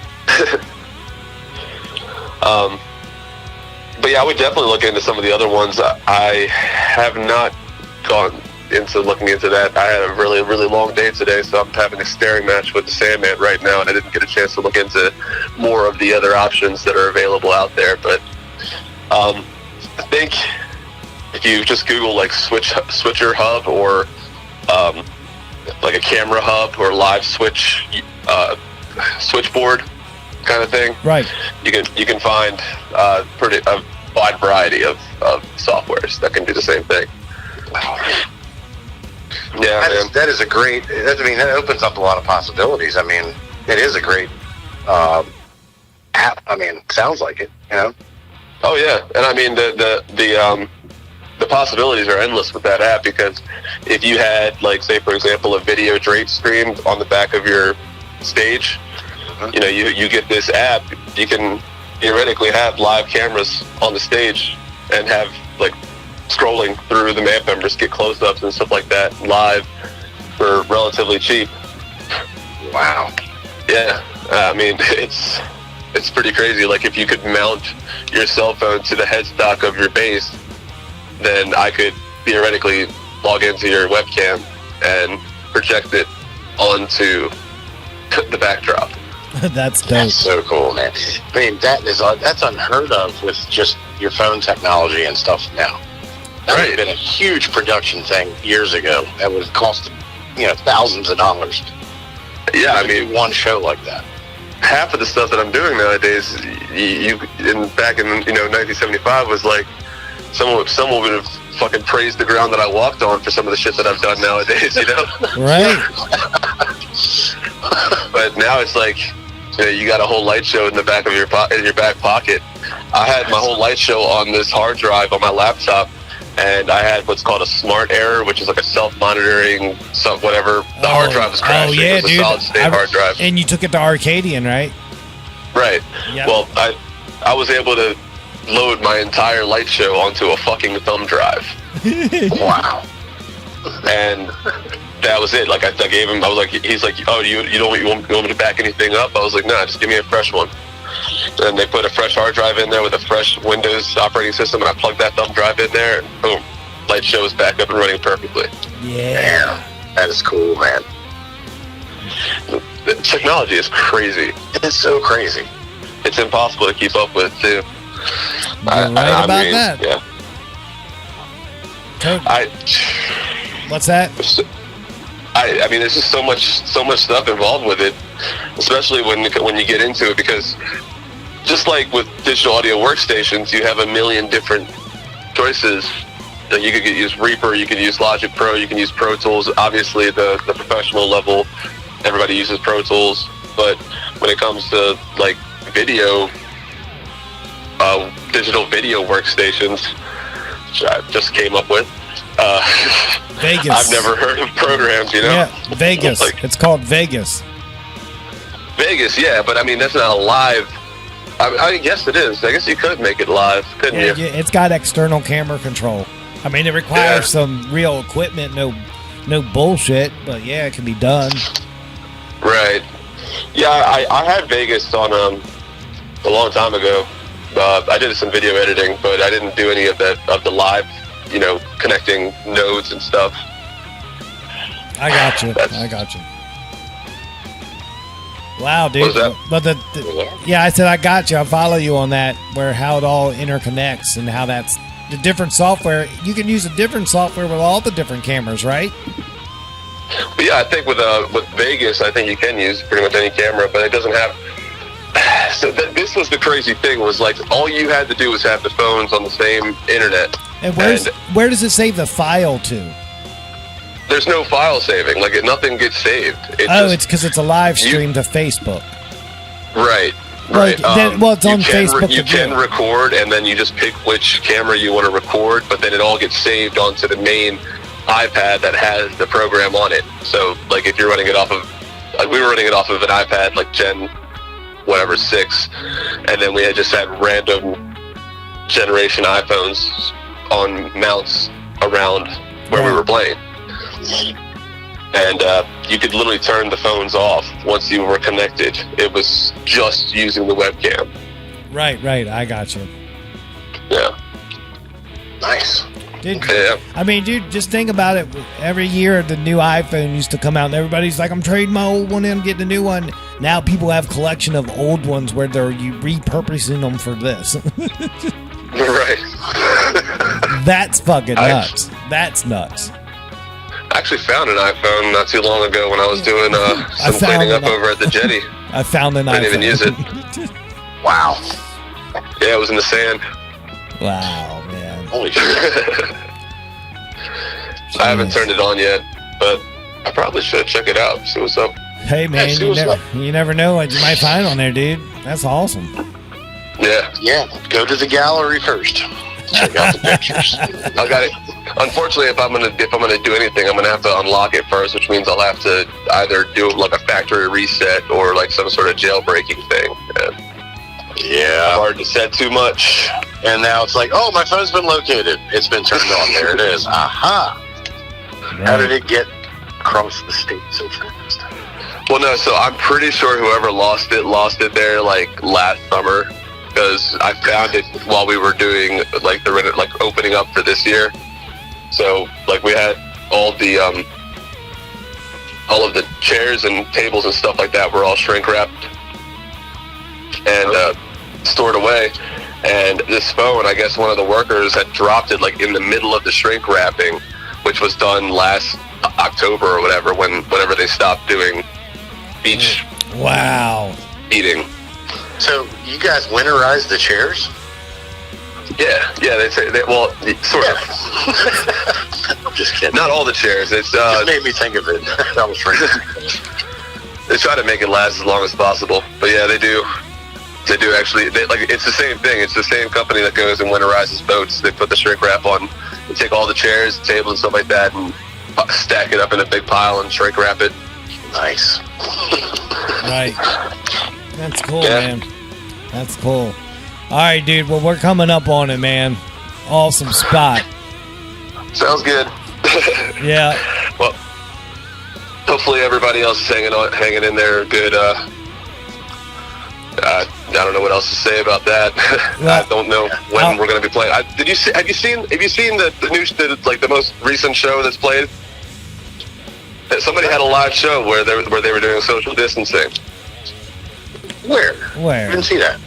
But yeah, I would definitely look into some of the other ones. I have not gone into looking into that. I had a really, really long day today, so I'm having a staring match with the Sandman right now, and I didn't get a chance to look into more of the other options that are available out there. But I think if you just Google like switcher hub or like a camera hub or live switchboard kind of thing, right? You can find a wide variety of softwares that can do the same thing. Wow. Yeah, that is a great. I mean, that opens up a lot of possibilities. I mean, it is a great app. I mean, sounds like it. You know. Oh yeah, and I mean the possibilities are endless with that app, because if you had, like, say for example, a video Drake stream on the back of your stage, you know, you get this app, you can theoretically have live cameras on the stage and have, like, scrolling through the band members, get close-ups and stuff like that live for relatively cheap. Wow. Yeah, I mean, it's pretty crazy. Like, if you could mount your cell phone to the headstock of your bass, then I could theoretically log into your webcam and project it onto the backdrop. That's dope. That's so cool, man. I mean, that's unheard of with just your phone technology and stuff now. That would have been a huge production thing years ago. That would have cost, thousands of dollars. Yeah, I mean, one show like that. Half of the stuff that I'm doing nowadays, back in 1975 was like someone would have fucking praised the ground that I walked on for some of the shit that I've done nowadays, Right. But now it's like, you got a whole light show in the back of your back pocket. I had my whole light show on this hard drive on my laptop, and I had what's called a smart error, which is like a self-monitoring whatever. The hard drive was crashing. Oh yeah, it was dude. a solid-state hard drive. And you took it to Arcadian, right? Right. Yep. Well, I was able to load my entire light show onto a fucking thumb drive. Wow. And that was it. Like, I gave him, I was like, he's like, oh, you want me to back anything up? I was like, nah, just give me a fresh one. And they put a fresh hard drive in there with a fresh Windows operating system, and I plugged that thumb drive in there, and boom, light show is back up and running perfectly. Yeah. Damn. That is cool, man. The technology is crazy. It's so crazy. It's impossible to keep up with, too. You're right about that. Yeah. What's that? I mean, there's just so much stuff involved with it, especially when you get into it, because just like with digital audio workstations, you have a million different choices. You could use Reaper, you could use Logic Pro, you can use Pro Tools. Obviously, the professional level, everybody uses Pro Tools, but when it comes to like video, digital video workstations, which I just came up with. Vegas. I've never heard of programs, Yeah, Vegas. It's called Vegas. Vegas, yeah, but I mean, that's not a live. I guess it is. I guess you could make it live, couldn't you? It's got external camera control. I mean, it requires some real equipment, no bullshit, but yeah, it can be done. Right. Yeah, I had Vegas on a long time ago. I did some video editing, but I didn't do any of the live, connecting nodes and stuff. I got you. Wow, dude. What was But I said I got you. I follow you on that, where how it all interconnects and how that's the different software. You can use a different software with all the different cameras, right? But yeah, I think with Vegas, I think you can use pretty much any camera, but it doesn't have. So this was the crazy thing, was like all you had to do was have the phones on the same internet. And where does it save the file to? There's no file saving. Like, nothing gets saved. It's because it's a live stream to Facebook. Right. It's on Facebook. You can record, and then you just pick which camera you want to record, but then it all gets saved onto the main iPad that has the program on it. So, like, if you're running it off of, we were running it off of an iPad, like Gen 6, and then we had just had random generation iPhones on mounts around where we were playing. And you could literally turn the phones off once you were connected. It was just using the webcam. Right. I got you. Yeah. Nice. Dude, Yeah. I mean, dude, just think about it. Every year, the new iPhone used to come out, and everybody's like, I'm trading my old one in, I'm getting a new one. Now people have collection of old ones where they're repurposing them for this. Right. That's fucking nuts. That's nuts. I actually found an iPhone not too long ago when I was doing some cleaning up over at the jetty. I found an Didn't iPhone. even use it. Wow. Yeah, it was in the sand. Wow, man. Holy shit. I haven't turned it on yet, but I probably should check it out. See what's up. Hey, man, see you what's never, up. you never know what you might find on there, dude. That's awesome. Yeah. Yeah, go to the gallery first. Check out the pictures. I got it. Unfortunately, if I'm gonna do anything, I'm gonna have to unlock it first, which means I'll have to either do like a factory reset or like some sort of jailbreaking thing. And Yeah. hard to set too much. And now it's like, oh, my phone's been located. It's been turned on. There it is. Aha. How did it get across the state so fast? Well, no. So I'm pretty sure whoever lost it there like last summer, because I found it while we were doing like the opening up for this year. So like we had all of the chairs and tables and stuff like that were all shrink wrapped and stored away. And this phone, I guess one of the workers had dropped it like in the middle of the shrink wrapping, which was done last October or whatever, whenever they stopped doing beach Wow. eating. So you guys winterized the chairs? Yeah, they say sort of. I'm just kidding. Not all the chairs. It's It made me think of it. That was right. they try to make it last as long as possible. But yeah, they do. They do actually. It's the same thing. It's the same company that goes and winterizes boats. They put the shrink wrap on. They take all the chairs, tables, and stuff like that, and stack it up in a big pile and shrink wrap it. Nice. Right. That's cool, Yeah. man. That's cool. All right, dude. Well, we're coming up on it, man. Awesome spot. Sounds good. Yeah. Well, hopefully everybody else is hanging in there good. I don't know what else to say about that. Well, I don't know when we're going to be playing. Have you seen the most recent show that's played? Somebody had a live show where they were doing social distancing. Where? Where? I didn't see that.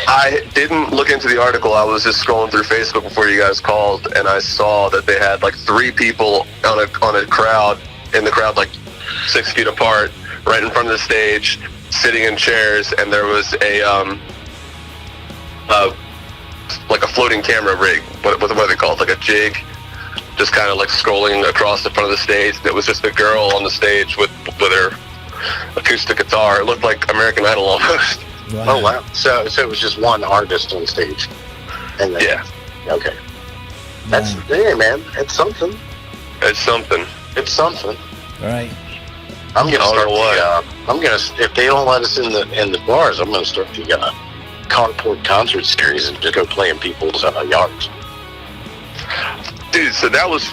I didn't look into the article. I was just scrolling through Facebook before you guys called, and I saw that they had like 3 people on a crowd, like 6 feet apart, right in front of the stage, sitting in chairs, and there was like a floating camera rig. What are they called? Like a jig, just kind of like scrolling across the front of the stage. It was just a girl on the stage with her acoustic guitar. It looked like American Idol almost. Wow. Oh, wow. So it was just one artist on stage. And then, Yeah, okay. That's, hey, man, it's something. it's something. It's something. Right. I'm gonna Oh, start what? if they don't let us in the bars, I'm gonna start the carport concert series and just go play in people's yards. Dude, so that was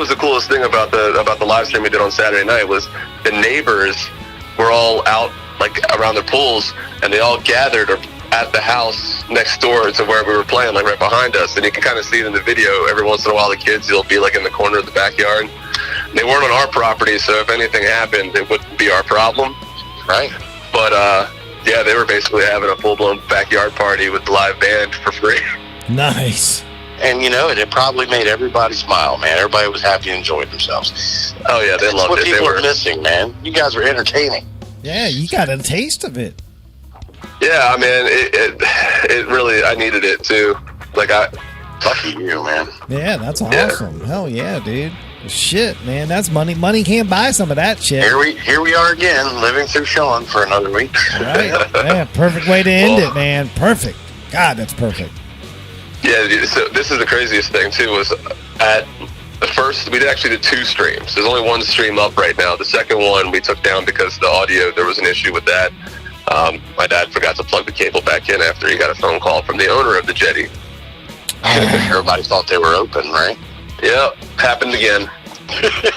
the coolest thing about the live stream we did on Saturday night was the neighbors were all out like around their pools, and they all gathered at the house next door to where we were playing, like right behind us. And you can kind of see it in the video. Every once in a while, the kids will be like in the corner of the backyard. They weren't on our property, so if anything happened, it wouldn't be our problem, Right. But yeah, they were basically having a full-blown backyard party with the live band for free. Nice. And it probably made everybody smile, man. Everybody was happy and enjoyed themselves. Oh yeah, they That's loved what it. They people were. are missing, man. You guys were entertaining. Yeah, you got a taste of it. Yeah, I mean, it really, I needed it too. Like Lucky you, man. Yeah, that's Yeah. awesome. Hell yeah, dude. Shit, man, that's money. Money can't buy some of that shit. Here we are again, living through Sean for another week. Right? Yeah, perfect way to end Well- it, man. Perfect. God, that's perfect. Yeah, dude, so this is the craziest thing too, was at the first, we actually did 2 streams. There's only 1 stream up right now. The second one we took down because the audio, there was an issue with that. My dad forgot to plug the cable back in after he got a phone call from the owner of the jetty. Everybody thought they were open, right? Yeah, happened again.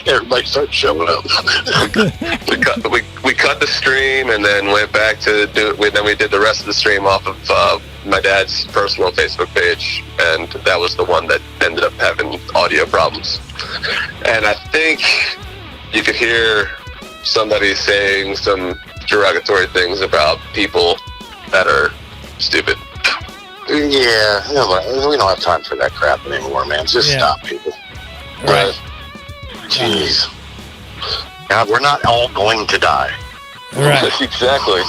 Everybody started showing up. We cut the stream and then went back to then we did the rest of the stream off of my dad's personal Facebook page, and that was the one that ended up having audio problems. And I think you could hear somebody saying some derogatory things about people that are stupid. Yeah, we don't have time for that crap anymore, man. Just stop, people. Right. Jeez. God, we're not all going to die. Right. Exactly.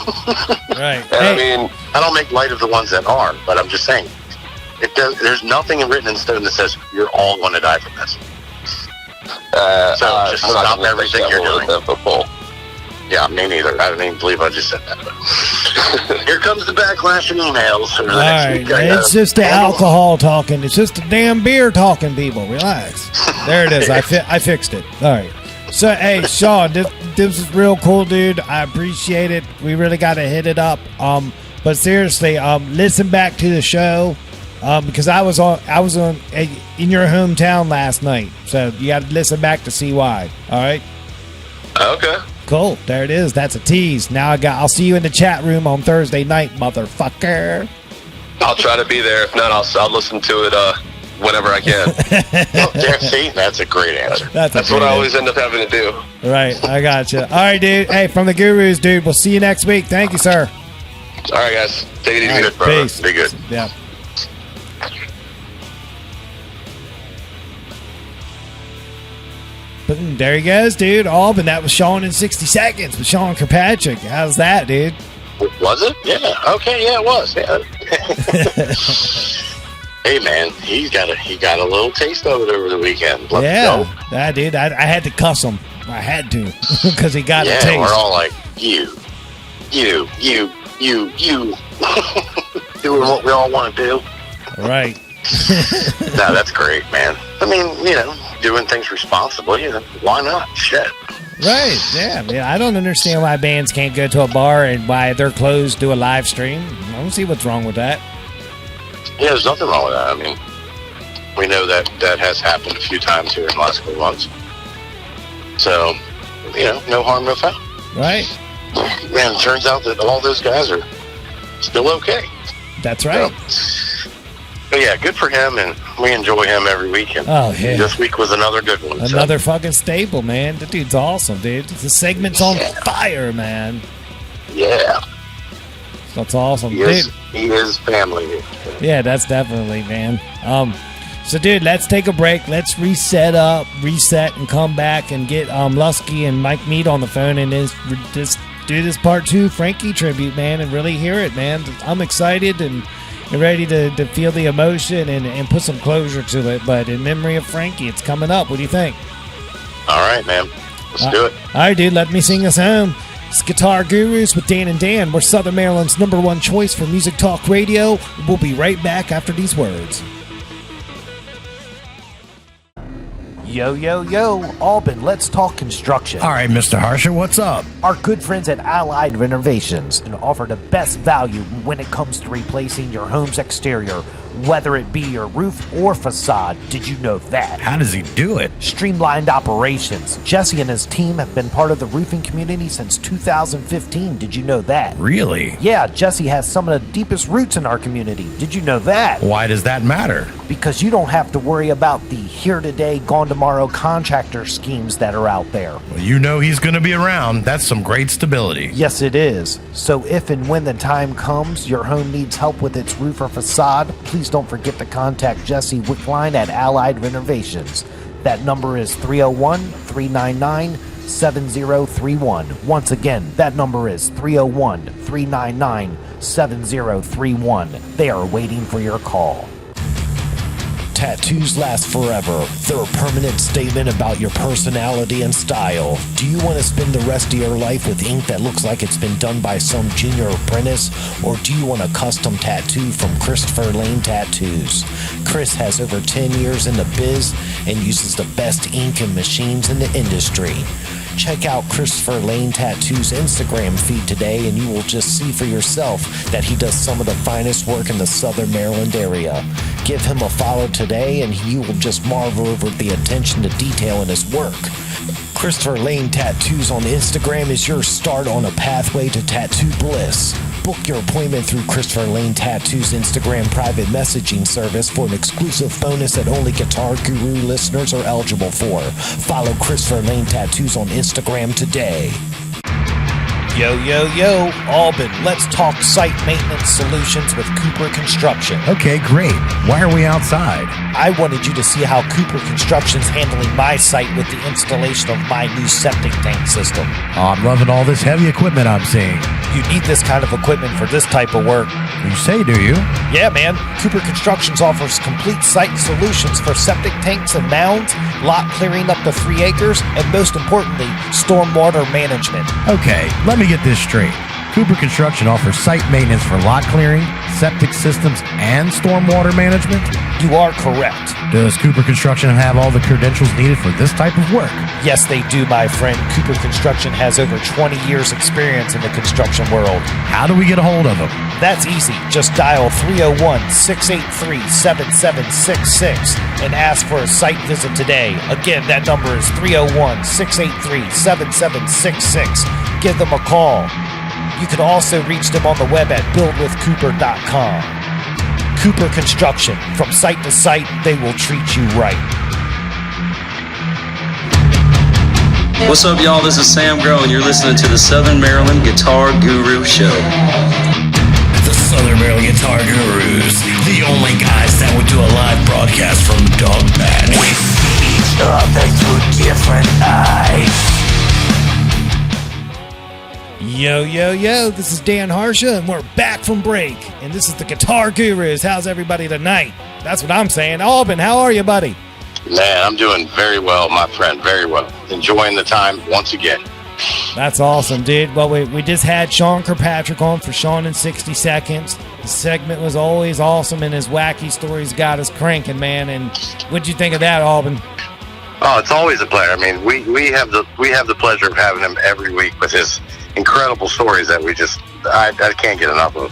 Right. And I mean, I don't make light of the ones that are, but I'm just saying, there's nothing written in stone that says you're all going to die from this. So just stop everything you're doing. Yeah, me neither. I didn't even believe I just said that. But here comes the backlash and emails. All right, it's just the alcohol talking. It's just the damn beer talking, people. Relax. There it is. I fixed it. All right. So, hey, Sean, this is real cool, dude. I appreciate it. We really got to hit it up. But seriously, listen back to the show because I was on in your hometown last night. So you got to listen back to see why. All right. Okay. Cool. There it is. That's a tease. Now I'll see you in the chat room on Thursday night, motherfucker. I'll try to be there. If not, I'll listen to it whenever I can. See, that's a great answer. That's what I always end up having to do. Right. I got you. All right, dude. Hey, from the Gurus, dude. We'll see you next week. Thank you, sir. All right, guys. Take it easy. Good, brother. Peace. Be good. Yeah. But there he goes, dude. But that was Sean in 60 seconds with Sean Kirkpatrick. How's that, dude? Was it? Yeah. Okay. Yeah, it was. Yeah. Hey, man, he got a little taste of it over the weekend. Yeah, dude. I had to cuss him. I had to because he got a taste. Yeah, we're all like, you. Doing what we all want to do. Right. No, that's great, man. I mean, doing things responsibly, why not? Shit. Right, yeah. I don't understand why bands can't go to a bar and why they're closed do a live stream. I don't see what's wrong with that. Yeah, there's nothing wrong with that. I mean, we know that has happened a few times here in the last couple months. So, no harm, no foul. Right. Man, it turns out that all those guys are still okay. That's right. But yeah, good for him, and we enjoy him every weekend. Oh, yeah. This week was another good one. Another fucking staple, man. The dude's awesome, dude. The segment's on fire, man. Yeah. That's awesome, He is family. Yeah, that's definitely, man. So, dude, let's take a break. Let's reset, and come back and get Luskey and Mike Mead on the phone and just do this part 2 Frankie tribute, man, and really hear it, man. I'm excited and ready to feel the emotion and put some closure to it. But in memory of Frankie, it's coming up. What do you think? All right, man. Let's do it. All right, dude. Let me sing us home. It's Guitar Gurus with Dan and Dan. We're Southern Maryland's #1 choice for music talk radio. We'll be right back after these words. Yo, yo, yo, Albin, let's talk construction. All right, Mr. Harsher, what's up? Our good friends at Allied Renovations and offer the best value when it comes to replacing your home's exterior, whether it be your roof or facade. Did you know that? How does he do it? Streamlined operations. Jesse and his team have been part of the roofing community since 2015. Did you know that? Really? Yeah, Jesse has some of the deepest roots in our community. Did you know that? Why does that matter? Because you don't have to worry about the here today, gone tomorrow contractor schemes that are out there. Well, you know he's going to be around. That's some great stability. Yes, it is. So if and when the time comes your home needs help with its roof or facade, please don't forget to contact Jesse Wickline at Allied Renovations. That number is 301-399-7031. Once again, that number is 301-399-7031. They are waiting for your call. Tattoos last forever. They're a permanent statement about your personality and style. Do you want to spend the rest of your life with ink that looks like it's been done by some junior apprentice? Or do you want a custom tattoo from Christopher Lane Tattoos? Chris has over 10 years in the biz and uses the best ink and machines in the industry. Check out Christopher Lane Tattoo's Instagram feed today and you will just see for yourself that he does some of the finest work in the Southern Maryland area. Give him a follow today and you will just marvel over the attention to detail in his work. Christopher Lane Tattoos on Instagram is your start on a pathway to tattoo bliss. Book your appointment through Christopher Lane Tattoo's Instagram private messaging service for an exclusive bonus that only Guitar Guru listeners are eligible for. Follow Christopher Lane Tattoos on Instagram today. Yo, yo, yo, Albin, let's talk site maintenance solutions with Cooper Construction. Okay, great. Why are we outside? I wanted you to see how Cooper Construction's handling my site with the installation of my new septic tank system. Oh, I'm loving all this heavy equipment I'm seeing. You need this kind of equipment for this type of work. You say, do you? Yeah, man. Cooper Constructions offers complete site solutions for septic tanks and mounds, lot clearing up to 3 acres, and most importantly, stormwater management. Okay, let me get this straight. Cooper Construction offers site maintenance for lot clearing, septic systems, and stormwater management? You are correct. Does Cooper Construction have all the credentials needed for this type of work? Yes, they do, my friend. Cooper Construction has over 20 years experience in the construction world. How do we get a hold of them? That's easy. Just dial 301-683-7766 and ask for a site visit today. Again, that number is 301-683-7766. Give them a call. You can also reach them on the web at buildwithcooper.com. Cooper Construction. From site to site, they will treat you right. What's up, y'all? This is Sam Grow, and you're listening to the Southern Maryland Guitar Guru Show. The Southern Maryland Guitar Gurus, the only guys that would do a live broadcast from Dog Patch. We see each other through different eyes. Yo, yo, yo, this is Dan Harsha, and we're back from break. And this is the Guitar Gurus. How's everybody tonight? That's what I'm saying. Albin, how are you, buddy? Man, I'm doing very well, my friend, very well. Enjoying the time once again. That's awesome, dude. Well, we just had Sean Kirkpatrick on for Sean in 60 Seconds. The segment was always awesome, and his wacky stories got us cranking, man. And what'd you think of that, Albin? Oh, it's always a pleasure. I mean, we have the pleasure of having him every week with his incredible stories that I can't get enough of.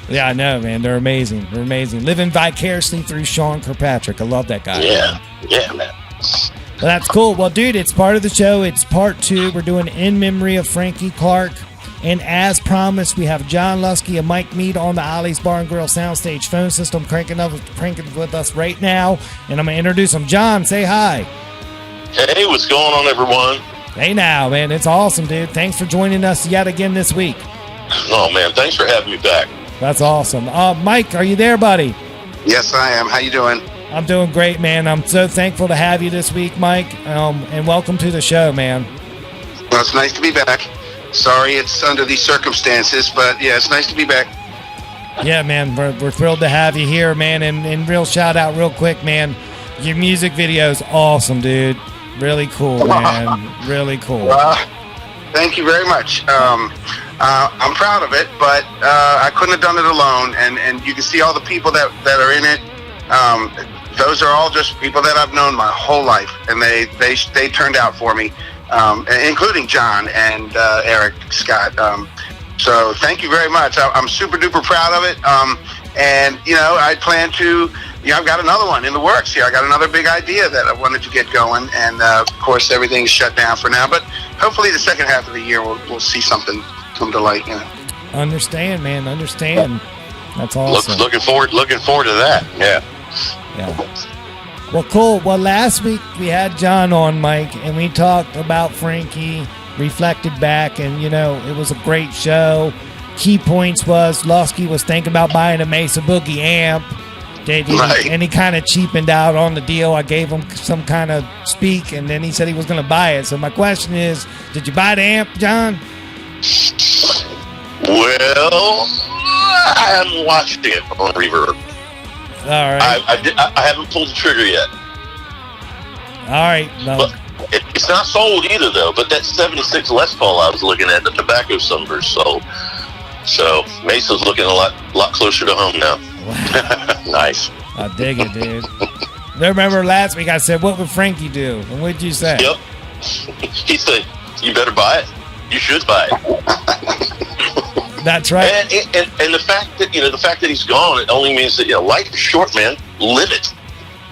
Yeah, I know, man. They're amazing. They're amazing. Living vicariously through Sean Kirkpatrick. I love that guy. Yeah, man. Well, that's cool. Well, dude, it's part of the show. It's part 2. We're doing In Memory of Frankie Clarke. And as promised, we have John Luskey and Mike Mead on the Ollie's Bar and Grill soundstage phone system cranking with us right now. And I'm going to introduce them. John, say hi. Hey, what's going on, everyone? Hey now, man. It's awesome, dude. Thanks for joining us yet again this week. Oh, man, thanks for having me back. That's awesome. Mike, are you there, buddy? Yes, I am. How you doing? I'm doing great, man. I'm so thankful to have you this week, Mike. And welcome to the show, man. Well, it's nice to be back. Sorry it's under these circumstances, but yeah, it's nice to be back. Yeah, man. We're thrilled to have you here, man. And real shout out real quick, man. Your music video is awesome, dude. Really cool, man. Really cool. Thank you very much. I'm proud of it, but I couldn't have done it alone. And you can see all the people that are in it. Those are all just people that I've known my whole life, and they turned out for me, including John and Eric Scott. So thank you very much. I'm super duper proud of it. And I plan to. I've got another one in the works here. I got another big idea that I wanted to get going, and of course everything's shut down for now. But hopefully the second half of the year we'll see something come to light. Understand, man. Understand. That's awesome. Looking forward to that. Yeah. Well, cool. Well, last week we had John on, Mike, and we talked about Frankie, reflected back, and it was a great show. Key points was Luskey was thinking about buying a Mesa Boogie amp. Right. And he kind of cheapened out on the deal. I gave him some kind of speak, and then he said he was going to buy it. So my question is, did you buy the amp, John? Well, I haven't watched it on Reverb. All right. I haven't pulled the trigger yet. All right. No. But it's not sold either, though. But that 76 Les Paul I was looking at, the tobacco sunburst sold. So Mesa's looking a lot closer to home now. Wow. Nice. I dig it, dude. Remember last week I said, what would Frankie do? And what did you say? Yep. He said, you better buy it. You should buy it. That's right. And the fact that he's gone, it only means that life is short, man. Live it.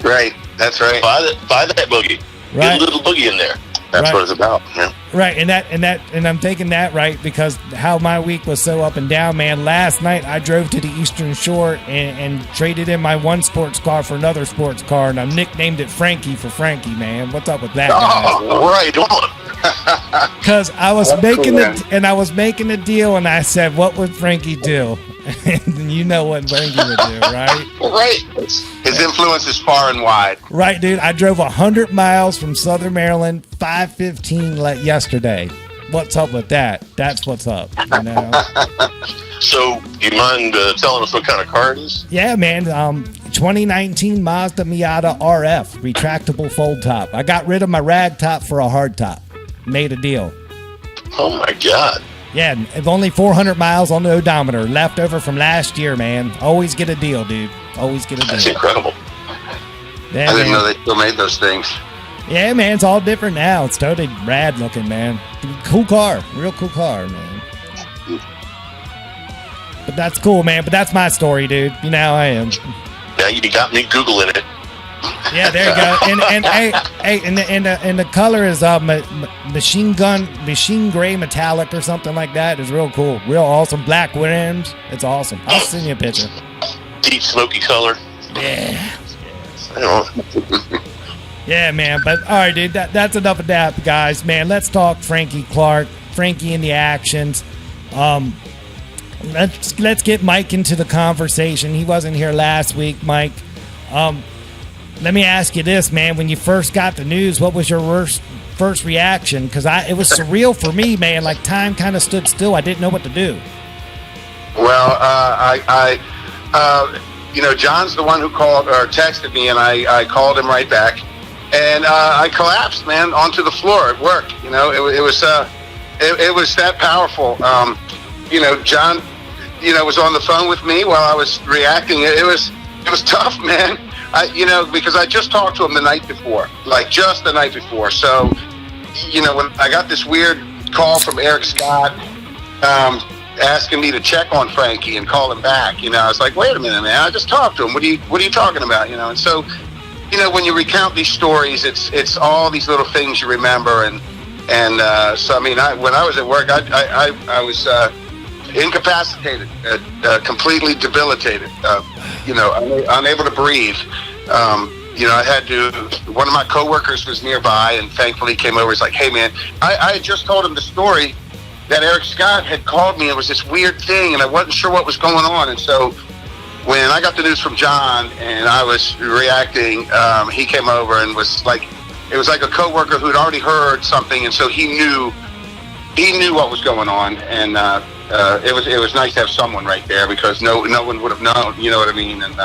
Right. That's right. Buy that boogie. Right. Get a little boogie in there. That's what it's about. Yeah. Right, and I'm thinking that right because how my week was so up and down, man. Last night I drove to the Eastern Shore and traded in my one sports car for another sports car, and I nicknamed it Frankie for Frankie, man. What's up with that, guys? Oh, right on. Because I was making a deal, and I said, "What would Frankie do?" And you know what Frankie would do, right? Right. His influence is far and wide. Right, dude. I drove 100 miles from Southern Maryland, 5:15 yesterday. What's up with that? That's what's up, you know? So, you mind telling us what kind of car it is? Yeah, man. 2019 Mazda Miata RF, retractable fold top. I got rid of my rag top for a hard top. Made a deal. Oh, my God. Yeah, only 400 miles on the odometer. Left over from last year, man. Always get a deal, dude. Always get a deal. That's incredible. Yeah, I didn't man. know they still made those things. Yeah, man. It's all different now. It's totally rad looking, man. Cool car. Real cool car, man. But that's cool, man. But that's my story, dude. You know how I am. Yeah, you got me Googling it. Yeah, there you go. And the color is machine gray metallic or something like that. It's real cool, real awesome. Black rims. It's awesome. I'll send you a picture. Deep smoky color. Yeah. I don't know. Yeah, man. But all right, dude. That's enough of that, guys. Man, let's talk Frankie Clarke. Frankie in the actions. Let's get Mike into the conversation. He wasn't here last week, Mike. Let me ask you this, man. When you first got the news, what was your first reaction? Because it was surreal for me, man. Like time kind of stood still. I didn't know what to do. Well, John's the one who called or texted me, and I called him right back, and I collapsed, man, onto the floor at work. You know, it was that powerful. John, was on the phone with me while I was reacting. It was tough, man. Because I just talked to him the night before, just the night before. So, when I got this weird call from Eric Scott asking me to check on Frankie and call him back, I was like, wait a minute, man, I just talked to him. What are you talking about? And so, when you recount these stories, it's all these little things you remember. And so, I mean, when I was at work, I was incapacitated, completely debilitated, unable to breathe. I had to, one of my coworkers was nearby and thankfully came over. He's like, hey man, I had just told him the story that Eric Scott had called me. It was this weird thing and I wasn't sure what was going on. And so when I got the news from John and I was reacting, he came over and was like, it was like a coworker who'd already heard something. And so he knew what was going on. And, it was nice to have someone right there because no one would have known, you know what I mean? And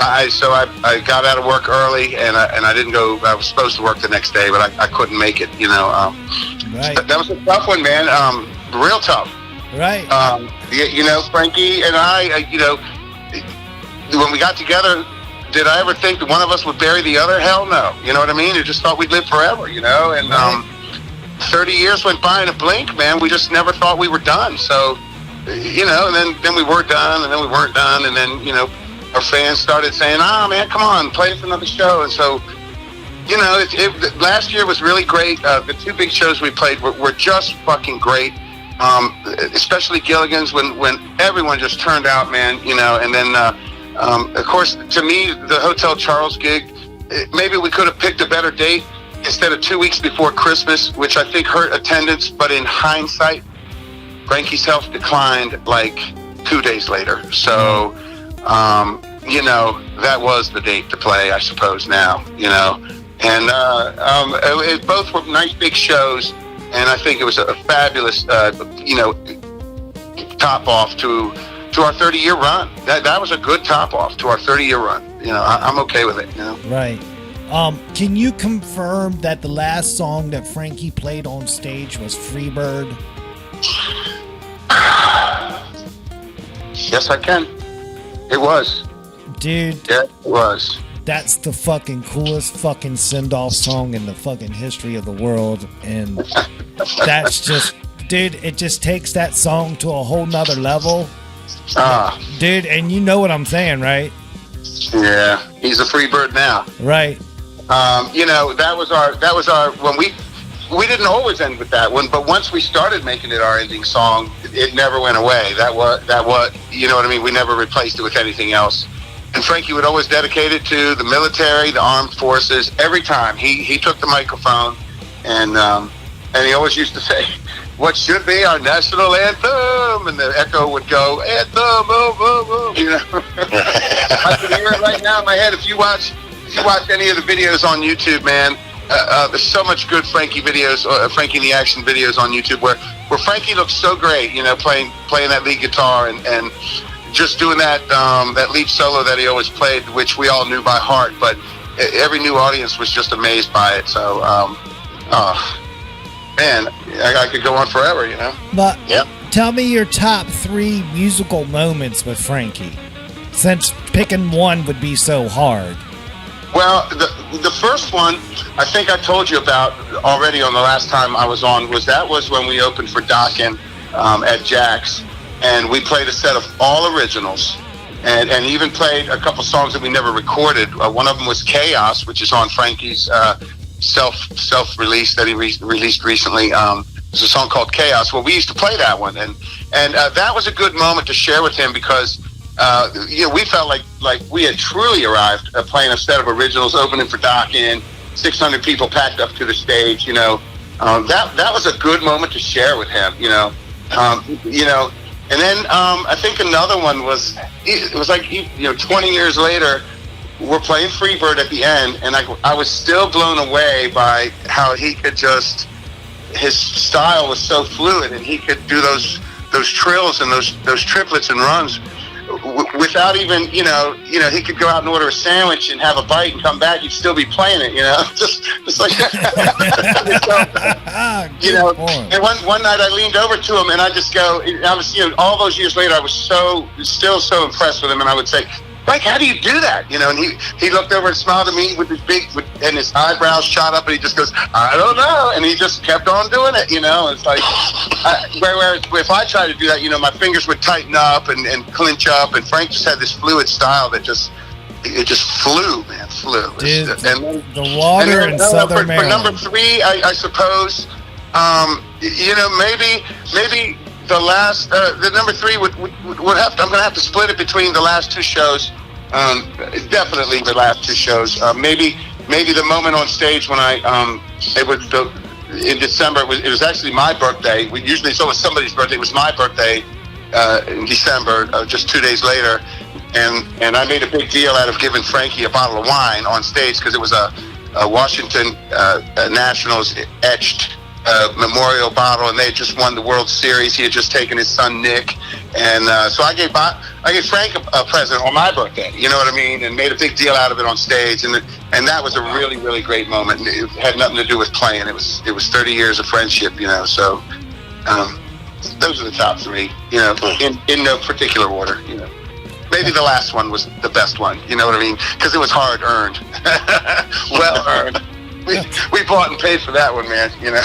I got out of work early and I didn't go. I was supposed to work the next day, but I couldn't make it. Right. That was a tough one, man. Real tough. Right. Frankie and I, when we got together, did I ever think that one of us would bury the other? Hell no. You know what I mean? I just thought we'd live forever. And. Right. 30 years went by in a blink, man. We just never thought we were done. So, and then we were done, and then we weren't done, and then, our fans started saying, man, come on, play us another show. And so, last year was really great. The two big shows we played were just fucking great, especially Gilligan's when everyone just turned out, man, and then, of course, to me, the Hotel Charles gig, maybe we could have picked a better date. Instead of 2 weeks before Christmas, which I think hurt attendance, but in hindsight, Frankie's health declined 2 days later. So, that was the date to play, I suppose, now, And it both were nice big shows, and I think it was a fabulous, top off to our 30-year run. That was a good top off to our 30-year run. I'm okay with it. Right. Can you confirm that the last song that Frankie played on stage was Freebird? Yes, I can. It was. Dude. Yeah, it was. That's the fucking coolest fucking send-off song in the fucking history of the world. And that's just, dude, it just takes that song to a whole nother level. Dude, and you know what I'm saying, right? Yeah, he's a free bird now. Right. That was our when we we didn't always end with that one, but once we started making it our ending song, it never went away. That was, you know what I mean? We never replaced it with anything else. And Frankie would always dedicate it to the military, the armed forces. Every time he took the microphone, and he always used to say, "What should be our national anthem?" And the echo would go, "Anthem, oh, oh, oh," you know. I can hear it right now in my head. If you watch any of the videos on YouTube, man, there's so much good Frankie videos, Frankie in the Action videos on YouTube where Frankie looks so great, you know, playing that lead guitar and just doing that lead solo that he always played, which we all knew by heart, but every new audience was just amazed by it. So, man, I could go on forever, you know. But tell me your top 3 musical moments with Frankie, since picking one would be so hard. Well, the first one, I think I told you about already on the last time I was on, was when we opened for Dokken at Jack's, and we played a set of all originals, and even played a couple songs that we never recorded. One of them was Chaos, which is on Frankie's self-release that he released recently. There's a song called Chaos. Well, we used to play that one, and that was a good moment to share with him because you know, we felt like we had truly arrived playing a set of originals, opening for Dokken, 600 people packed up to the stage. You know, that was a good moment to share with him. You know, and then I think another one was, it was like, you know, 20 years later, we're playing Freebird at the end, and I was still blown away by how he could just, his style was so fluid, and he could do those trills and those triplets and runs without even, you know, he could go out and order a sandwich and have a bite and come back, he'd still be playing it, you know, just like, you know. And one night I leaned over to him and I just go, I was, you know, all those years later, I was still so impressed with him, and I would say, Mike, how do you do that? You know, and he looked over and smiled at me with his and his eyebrows shot up, and he just goes, I don't know, and he just kept on doing it, you know. It's like, whereas if I tried to do that, you know, my fingers would tighten up and clinch up, and Frank just had this fluid style that just flew, man, flew. Dude, and the water in Southern Maryland. For number 3, I suppose, you know, maybe the last, the number 3 would have to, I'm going to have to split it between the last 2 shows. Definitely the last 2 shows. Maybe the moment on stage when in December, it was actually my birthday. Usually it's always somebody's birthday. It was my birthday in December, just 2 days later. And I made a big deal out of giving Frankie a bottle of wine on stage because it was a Washington Nationals etched memorial bottle, and they had just won the World Series. He had just taken his son Nick, and so I gave Frank a present on my birthday. You know what I mean? And made a big deal out of it on stage, and that was a really, really great moment. It had nothing to do with playing. It was 30 years of friendship. You know, so those are the top 3. You know, in no particular order. You know. Maybe the last one was the best one, you know what I mean? Because it was hard earned, well earned. We bought and paid for that one, man. You know.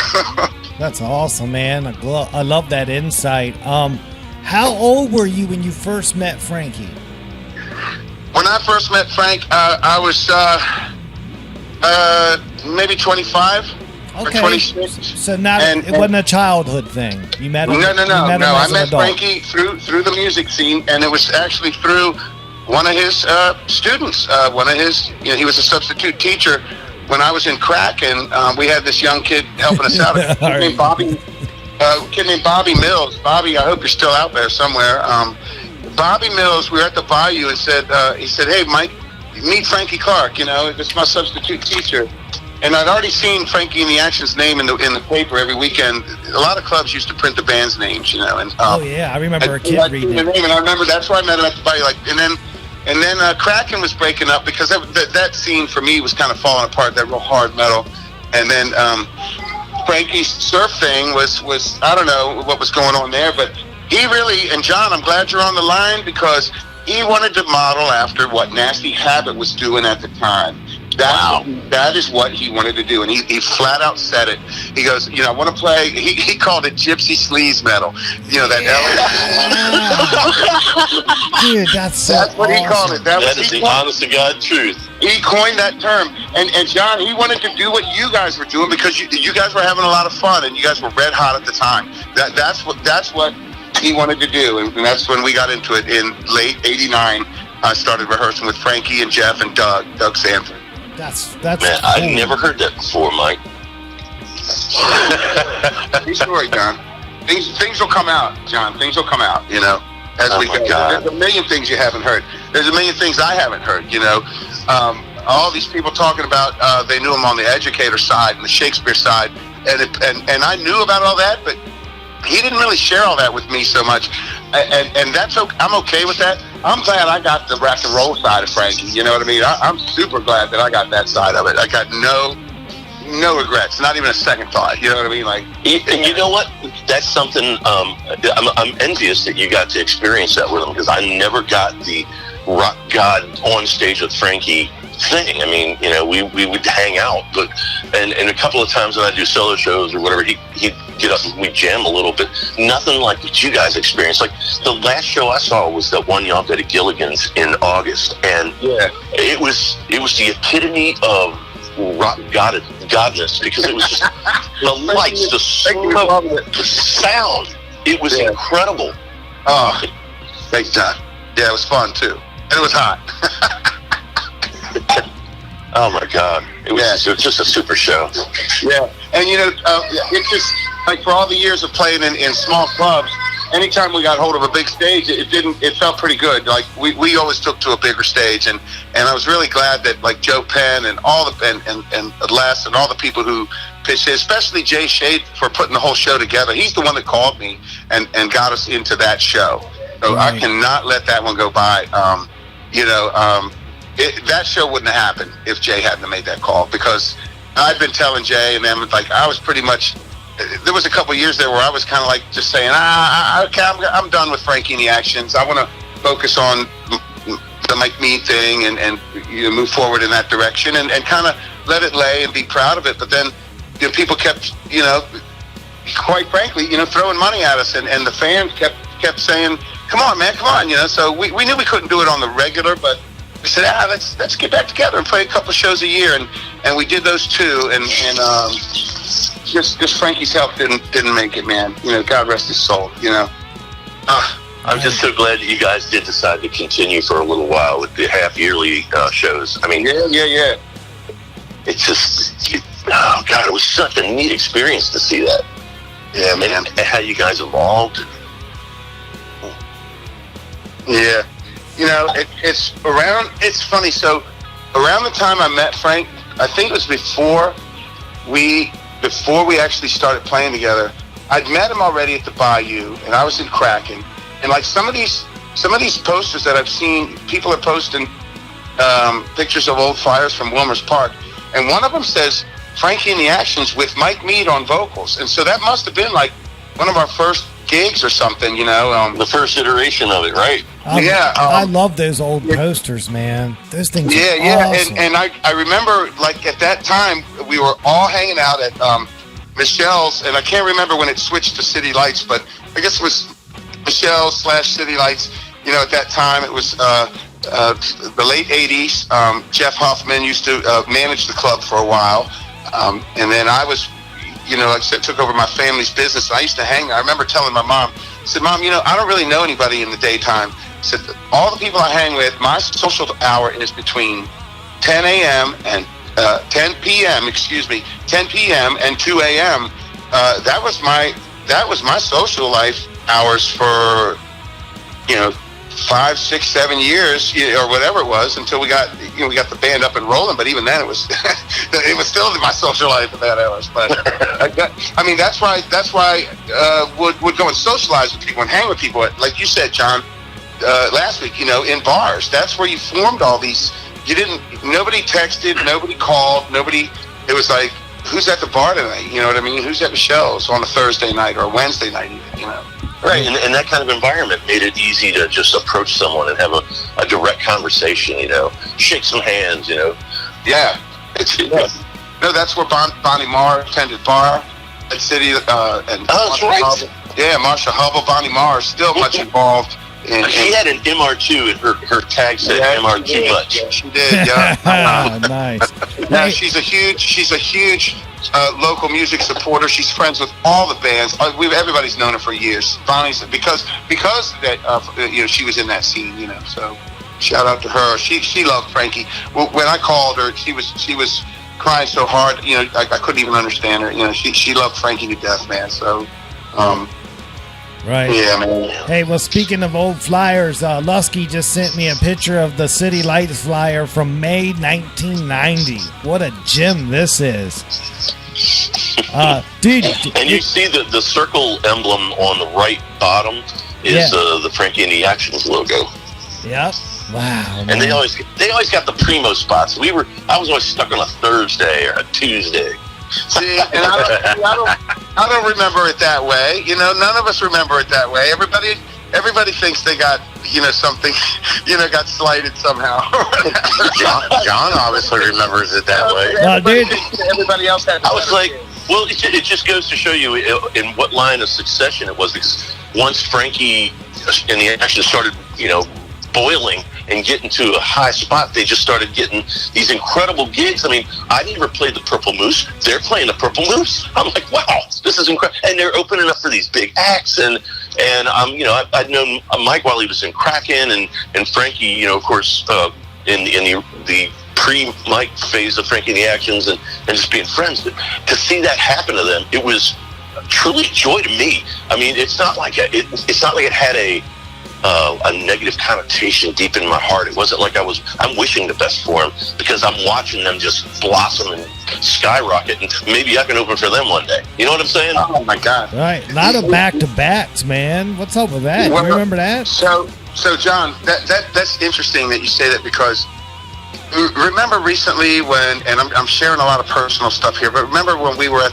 That's awesome, man. I love that insight. How old were you when you first met Frankie? When I first met Frank, I was maybe 25. Okay. Or 26. So it wasn't a childhood thing. You met him. No. I met adult. Frankie through the music scene, and it was actually through one of his students. He was a substitute teacher when I was in crack, and we had this young kid helping us out. A kid named Bobby Mills. Bobby, I hope you're still out there somewhere. Bobby Mills, we were at the Bayou, and he said, hey, Mike, meet Frankie Clarke. You know, this is my substitute teacher. And I'd already seen Frankie in the Action's name in the paper every weekend. A lot of clubs used to print the band's names, you know. And oh yeah, I remember a kid reading it. And I remember that's why I met him at the Bayou. And then Kraken was breaking up because that scene for me was kind of falling apart. That real hard metal. And then Frankie's surf thing was I don't know what was going on there, but he really, and John, I'm glad you're on the line because he wanted to model after what Nasty Habit was doing at the time. That is what he wanted to do, and he flat out said it. He goes, I want to play. He called it Gypsy Sleaze Metal. That Dude, that's what he called it. That is the honest to God truth. He coined that term, and John, he wanted to do what you guys were doing because you guys were having a lot of fun, and you guys were red hot at the time. That's what he wanted to do, and that's when we got into it in late '89. I started rehearsing with Frankie and Jeff and Doug Sanford. That's man, cool. I've never heard that before, Mike. True story, John. Things will come out, John. Things will come out, as we go. God. There's a million things you haven't heard. There's a million things I haven't heard, all these people talking about they knew him on the educator side and the Shakespeare side, and I knew about all that, but he didn't really share all that with me so much, and that's okay. I'm okay with that. I'm glad I got the rock and roll side of Frankie. You know what I mean? I'm super glad that I got that side of it. I got no regrets, not even a second thought. You know what I mean? Like, and you know what? That's something I'm envious that you got to experience that with him, because I never got the rock god on stage with Frankie thing. I mean, we would hang out, but and a couple of times when I do solo shows or whatever, he'd get up and we'd jam a little bit. Nothing like what you guys experienced. Like the last show I saw was that one y'all did at Gilligan's in August, and it was the epitome of rock godness, because it was just the lights, the smoke, the sound. It was incredible. Oh, thanks, John. Yeah, it was fun too, and it was hot. Oh my God! It was just a super show. Yeah, and it's just like for all the years of playing in small clubs, anytime we got hold of a big stage, it felt pretty good. Like we always took to a bigger stage, and I was really glad that like Joe Penn and all the and Les and all the people who pitched it, especially Jay Shade for putting the whole show together. He's the one that called me and got us into that show. So I cannot let that one go by. That show wouldn't have happened if Jay hadn't made that call, because I'd been telling Jay and them, like, I was pretty much, there was a couple of years there where I was kind of like just saying, okay, I'm done with Frankie and the Actions. I want to focus on the Mike Mead thing and move forward in that direction and kind of let it lay and be proud of it. But then people kept, quite frankly, throwing money at us, and the fans kept saying, come on, man, come on, So we knew we couldn't do it on the regular, but we said, let's get back together and play a couple of shows a year, and we did those two, and just Frankie's help didn't make it, man. God rest his soul. I'm just so glad that you guys did decide to continue for a little while with the half-yearly shows. I mean, yeah. It's just, oh God, it was such a neat experience to see that. Yeah, man, and how you guys evolved. Yeah. It's funny. So around the time I met Frank, I think it was before we actually started playing together. I'd met him already at the Bayou, and I was in Kraken. And like some of these posters that I've seen, people are posting pictures of old flyers from Wilmer's Park, and one of them says Frankie and the Actions with Mike Mead on vocals. And so that must have been like one of our first gigs or something, the first iteration of it, right? I love those old posters, man. Those things are awesome. And I remember, like, at that time, we were all hanging out at Michelle's, and I can't remember when it switched to City Lights, but I guess it was Michelle's / City Lights. At that time, it was the late 80s. Jeff Hoffman used to manage the club for a while, and then I was, like I said, took over my family's business. And I used to hang there. I remember telling my mom, I said, Mom, I don't really know anybody in the daytime. I said, all the people I hang with, my social hour is between 10 a.m. and 10 p.m. and 2 a.m. That was my social life hours for 5, 6, 7 years, or whatever it was, until we got the band up and rolling. But even then, it was it was still my social life at that hours. But that's why would go and socialize with people and hang with people. Like you said, John, last week, in bars. That's where you formed all these. Nobody texted, nobody called, nobody. It was like, who's at the bar tonight? You know what I mean? Who's at Michelle's on a Thursday night or a Wednesday night even? Right, and that kind of environment made it easy to just approach someone and have a direct conversation, shake some hands, Yeah, No, that's where Bonnie Marr attended bar at City. And that's right. Yeah, Marsha Hubble, Bonnie Marr, still much involved. She had an MR2 and her tag said MR2 much. Yeah, she did. Yeah. Nice. Now she's a huge local music supporter. She's friends with all the bands. Everybody's known her for years. Bonnie's because that she was in that scene. So shout out to her. She loved Frankie. When I called her, she was crying so hard. I couldn't even understand her. She loved Frankie to death, man. So. Right. Yeah, man. Hey, well, speaking of old flyers, Luskey just sent me a picture of the City Lights flyer from May 1990. What a gem this is. Dude. And you see the circle emblem on the right bottom is the Frankie and the Actions logo. Yep. Wow. And man. they always got the primo spots. I was always stuck on a Thursday or a Tuesday. See, and I don't remember it that way. None of us remember it that way. Everybody thinks they got, something, got slighted somehow. John obviously remembers it that way. Dude. Everybody else had. I was like, well, it just goes to show you in what line of succession it was, because once Frankie and the Action started, boiling and getting to a high spot, they just started getting these incredible gigs. I mean, I never played the Purple Moose. They're playing the Purple Moose. I'm like, wow, this is incredible. And they're opening up for these big acts. And I'd known Mike while he was in Kraken, and Frankie, of course, in the pre-Mike phase of Frankie and the Actions, and just being friends. But to see that happen to them, it was truly joy to me. I mean, it's not like it had a negative connotation deep in my heart. It wasn't like I'm wishing the best for them, because I'm watching them just blossom and skyrocket, and maybe I can open for them one day. You know what I'm saying? Oh my God! Right, a lot of back-to-backs, man. What's up with that? You remember that? So John, that's interesting that you say that, because remember recently and I'm sharing a lot of personal stuff here, but remember when we were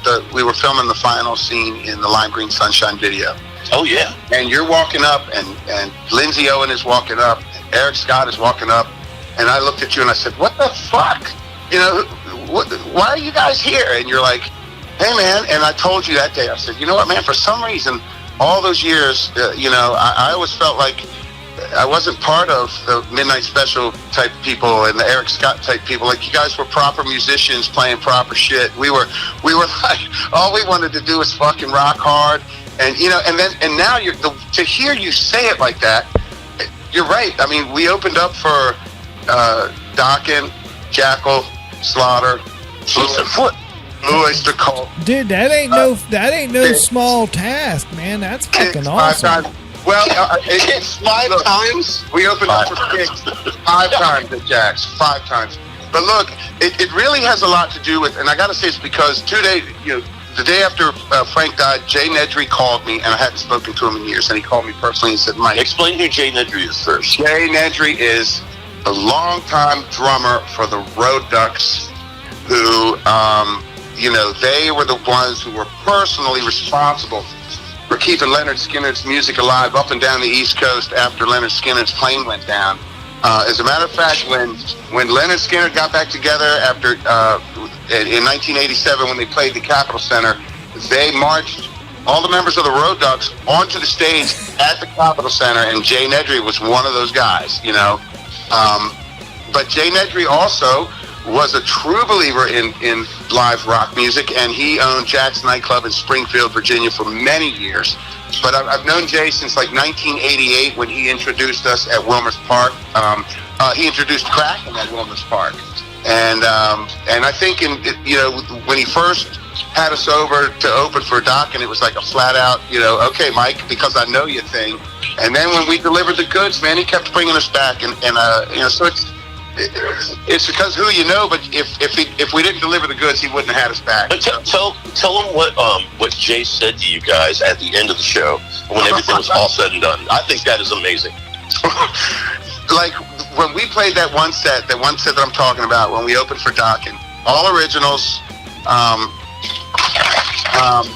filming the final scene in the Lime Green Sunshine video. Oh, yeah. And you're walking up, and Lindsay Owen is walking up, and Eric Scott is walking up, and I looked at you and I said, what the fuck? Why are you guys here? And you're like, hey, man. And I told you that day, I said, you know what, man, for some reason, all those years, I always felt like I wasn't part of the Midnight Special type people and the Eric Scott type people. Like, you guys were proper musicians playing proper shit. We were like, all we wanted to do was fucking rock hard. And and now to hear you say it like that, you're right. I mean, we opened up for Dokken, Jackal, Slaughter, Blue Oyster Cult. Dude, that ain't no small task, man. That's fucking awesome. 5 times. Well, it's 5 times. We opened up for Kicks 5 times at Jack's, 5 times. But look, it really has a lot to do with, and I got to say, it's because 2 days, the day after Frank died, Jay Nedry called me, and I hadn't spoken to him in years, and he called me personally and said, Mike. Explain who Jay Nedry is first. Jay Nedry is a longtime drummer for the Road Ducks, who, they were the ones who were personally responsible for keeping Leonard Skinner's music alive up and down the East Coast after Leonard Skinner's plane went down. As a matter of fact, when Leonard Skinner got back together after in 1987 when they played the Capitol Center, they marched all the members of the Road Ducks onto the stage at the Capitol Center, and Jay Nedry was one of those guys, But Jay Nedry also was a true believer in live rock music, and he owned Jack's nightclub in Springfield, Virginia for many years. But I've known Jay since like 1988 when he introduced us at Wilmer's Park. He introduced Kraken at Wilmer's Park, and I think when he first had us over to open for Dokken, it was like a flat out, okay, Mike, because I know you thing. And then when we delivered the goods, man, he kept bringing us back, and so it's because who you know. But if we didn't deliver the goods, he wouldn't have had us back. But tell him what Jay said to you guys at the end of the show when everything was all said and done. I think that is amazing. Like when we played that one set that I'm talking about, when we opened for Dokken, all originals,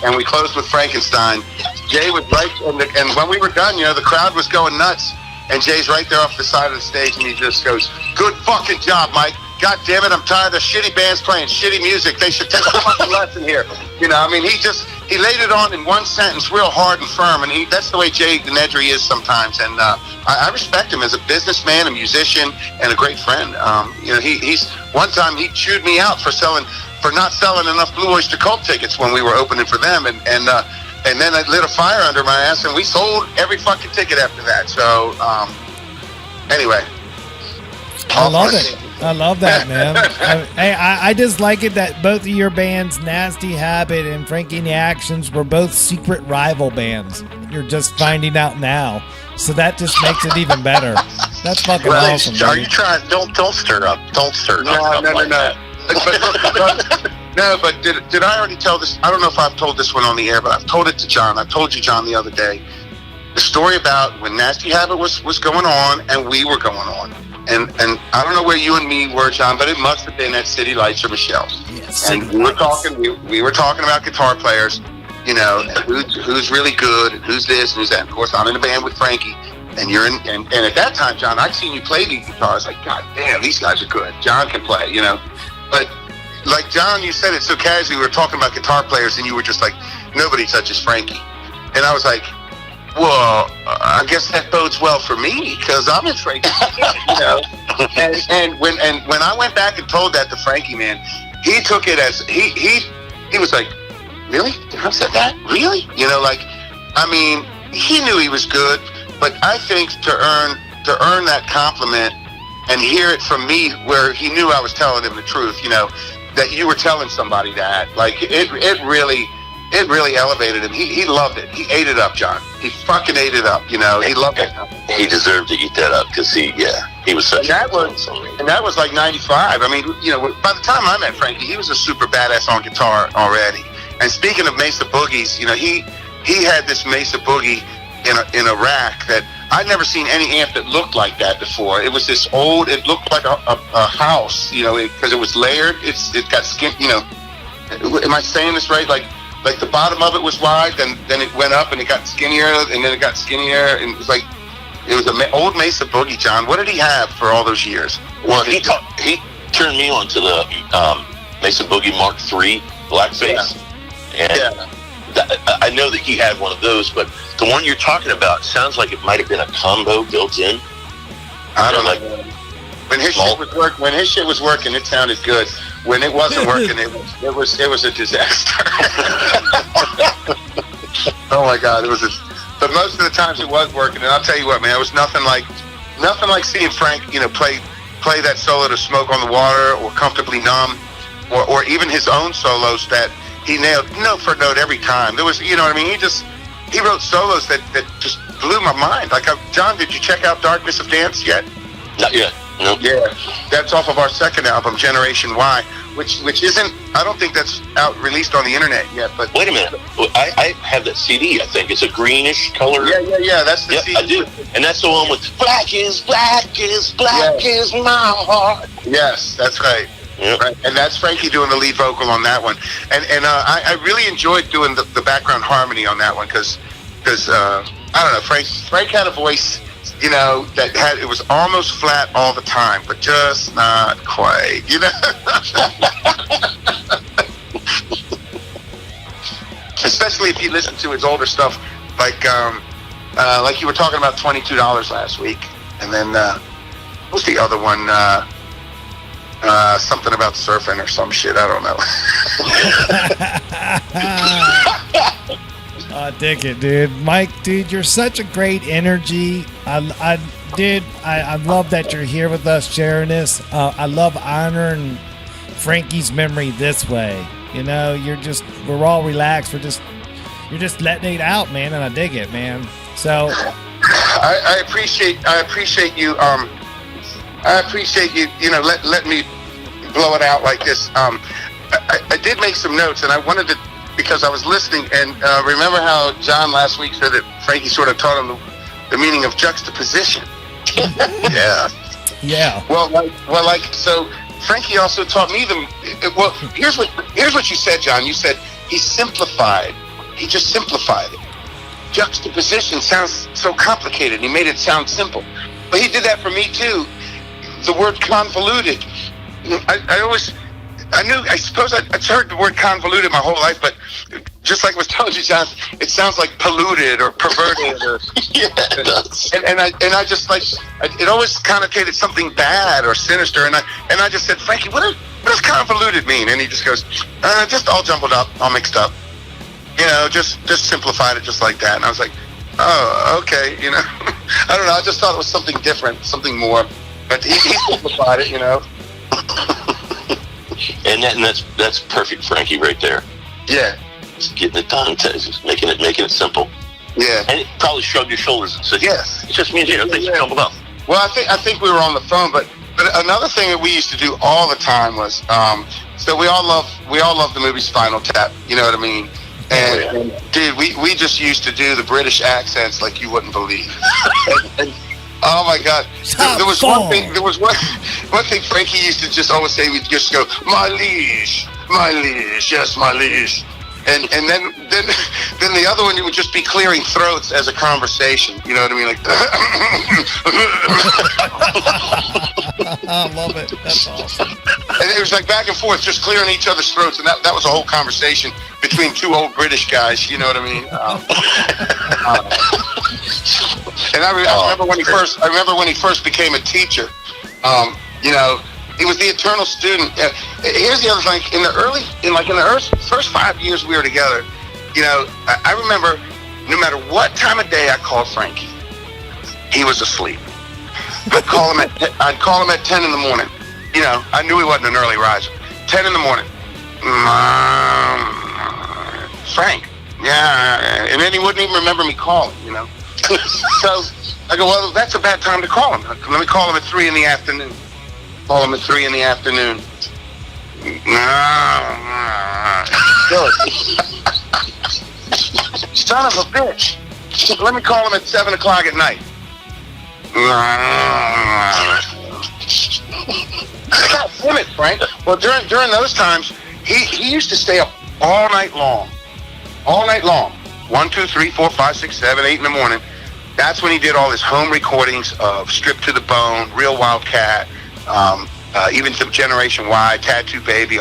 and we closed with Frankenstein. Jay was right, and when we were done, the crowd was going nuts. And Jay's right there off the side of the stage, and he just goes, "Good fucking job, Mike. God damn it, I'm tired of shitty bands playing shitty music. They should take a fucking lesson here. You know, I mean, he laid it on in one sentence real hard and firm, and that's the way Jay Nedry is sometimes. And I respect him as a businessman, a musician, and a great friend. You know, he's one time he chewed me out for not selling enough Blue Oyster Cult tickets when we were opening for them, and then I lit a fire under my ass, and we sold every fucking ticket after that. So, anyway. I love it. I love that, man. I just like it that both of your bands, Nasty Habit and Frankie and the Actions, were both secret rival bands. You're just finding out now. So that just makes it even better. That's fucking awesome. Are you trying? Don't stir up. Don't stir up. No. No, but did I already tell this? I don't know if I've told this one on the air, but I've told it to John. I told you, John, the other day, the story about when Nasty Habit was going on and we were going on. And I don't know where you and me were, John, but it must have been at City Lights or Michelle's. Yes. And we were talking about guitar players, you know, who's really good and who's this and who's that. Of course, I'm in a band with Frankie, and you're in. And at that time, John, I'd seen you play these guitars. Like, God damn, these guys are good. John can play, you know. But like John, you said it so casually. We were talking about guitar players, and you were just like, nobody touches Frankie. And I was like, well, I guess that bodes well for me because I'm in Frankie, you know. And when I went back and told that to Frankie, man, he took it as he was like, really? I said that? Really? You know, like, I mean, he knew he was good, but I think to earn that compliment and hear it from me, where he knew I was telling him the truth, you know, that you were telling somebody that, like, it really elevated him. He loved it. He ate it up, John. He fucking ate it up, you know. He loved it. He deserved to eat that up because he was such and that was like 95. I mean, you know, by the time I met Frankie, he was a super badass on guitar already. And speaking of Mesa Boogies, you know, he had this Mesa Boogie in a rack that I'd never seen any amp that looked like that before. It was this old, it looked like a house, you know, because it was layered. It got skin, you know. Am I saying this right? Like the bottom of it was wide, then it went up and it got skinnier, and then it got skinnier, and it was like, it was an old Mesa Boogie, John. What did he have for all those years? Well, he turned me on to the Mesa Boogie Mark III blackface, and I know that he had one of those, but the one you're talking about sounds like it might have been a combo built in. I don't know. When his shit was working, it sounded good. When it wasn't working, it was a disaster. Oh my God, but most of the times it was working, and I'll tell you what, man, it was nothing like seeing Frank, you know, play that solo to Smoke on the Water or Comfortably Numb, or even his own solos that he nailed note for note every time. There was, you know what I mean? He wrote solos that just blew my mind. Like, John, did you check out Darkness of Dance yet? Not yet. Nope. Yeah, that's off of our second album, Generation Y, which isn't. I don't think that's out released on the internet yet. But wait a minute, I have that CD. I think it's a greenish color. Yeah. That's the CD. I do, and that's the one with black is my heart. Yes, that's right. Yep. Right. And that's Frankie doing the lead vocal on that one. And I really enjoyed doing the background harmony on that one because I don't know, Frank had a voice, you know, it was almost flat all the time, but just not quite, you know. Especially if you listen to his older stuff, like you were talking about $22 last week, and then what was the other one? Something about surfing or some shit. I don't know. I dig it, dude. Mike, dude, you're such a great energy. I love that you're here with us sharing this. I love honoring Frankie's memory this way. You know, we're all relaxed. You're just letting it out, man, and I dig it, man. So I appreciate you. I appreciate you. You know, let me blow it out like this. I did make some notes, and I wanted to, because I was listening, and remember how John last week said that Frankie sort of taught him the meaning of juxtaposition. Yeah. Well, so Frankie also taught me here's what you said, John. You said he just simplified it. Juxtaposition sounds so complicated. He made it sound simple, but he did that for me too. The word convoluted, I suppose I'd heard the word convoluted my whole life, but just like I was telling you, John, it sounds like polluted or perverted, or Yeah, it does. and I just like it always connotated something bad or sinister, and I just said, Frankie, what does convoluted mean? And he just goes, just all jumbled up, all mixed up, just simplified it just like that. And I was like, oh, okay, I don't know, I just thought it was something different, something more, but he simplified it, And that's perfect, Frankie, right there. Yeah. Just getting it done, just making it simple. Yeah. And it probably shrugged your shoulders and said, Yes. It just means, things are jumbled up. Well, I think we were on the phone, but another thing that we used to do all the time was, so we all love the movie Spinal Tap, you know what I mean? And dude, we just used to do the British accents like you wouldn't believe. and oh my God! There was one thing. There was one thing Frankie used to just always say. We'd just go, "My liege, yes, my liege," and then the other one, you would just be clearing throats as a conversation. You know what I mean? Like, I love it. That's awesome. and it was like back and forth, just clearing each other's throats, and that was a whole conversation between two old British guys. You know what I mean? And I remember when he first became a teacher. He was the eternal student. Here's the other thing: in the first 5 years we were together, I remember no matter what time of day I called Frankie, he was asleep. I'd call him at 10 in the morning. I knew he wasn't an early riser. 10 in the morning. Frank. Yeah, and then he wouldn't even remember me calling. So I go, well, that's a bad time to call him. Let me call him at 3 in the afternoon. Call him at 3 in the afternoon. Son of a bitch. Let me call him at 7 o'clock at night. God damn it, Frank. Well, during those times, he used to stay up all night long. All night long. 1, 2, 3, 4, 5, 6, 7, 8 in the morning. That's when he did all his home recordings of Stripped to the Bone, Real Wildcat, even some Generation Y, Tattoo Baby.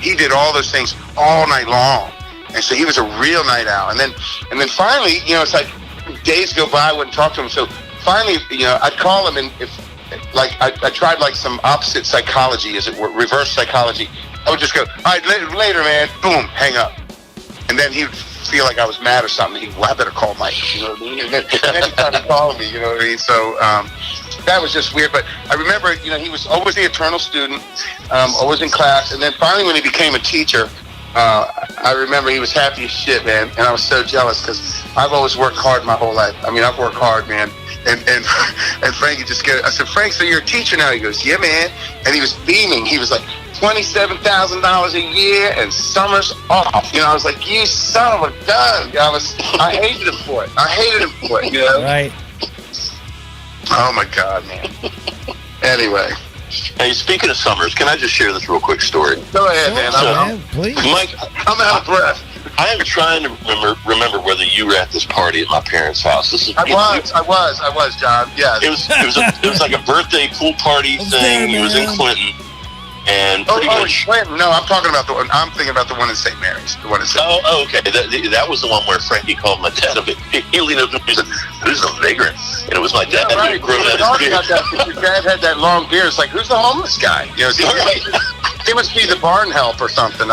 He did all those things all night long, and so he was a real night owl. And then finally, it's like days go by, I wouldn't talk to him. So finally, I'd call him, and I tried like some opposite psychology, as it were, reverse psychology. I would just go, all right, later, man. Boom, hang up, and then he would feel like I was mad or something. He'd, well, I better call Mike, you know what I mean? And then he started calling me, you know what I mean? So that was just weird. But I remember, he was always the eternal student, always in class. And then finally when he became a teacher, I remember he was happy as shit, man. And I was so jealous because I've always worked hard my whole life. I mean, I've worked hard, man. And Frankie just I said, Frank, so you're a teacher now? He goes, yeah, man. And he was beaming. He was like, $27,000 a year and summers off. I was like, you son of a gun. I hated him for it. Right. Oh my God, man. Anyway. Hey, speaking of summers, can I just share this real quick story? Go ahead, man. Please. Mike, I'm out of breath. I am trying to remember whether you were at this party at my parents' house. I was, John. Yes. It was like a birthday pool party thing. It was in Clinton. And pretty much. Clinton. No, I'm talking about the one. I'm thinking about the one in St. Mary's. The one in St. Mary's. Oh, okay. That was the one where Frankie called my dad a bit. He leaned up to me and said, "Who's a vagrant?" And it was my dad. Yeah, right. Your dad had that long beard. It's like, who's the homeless guy? He must be the barn help or something.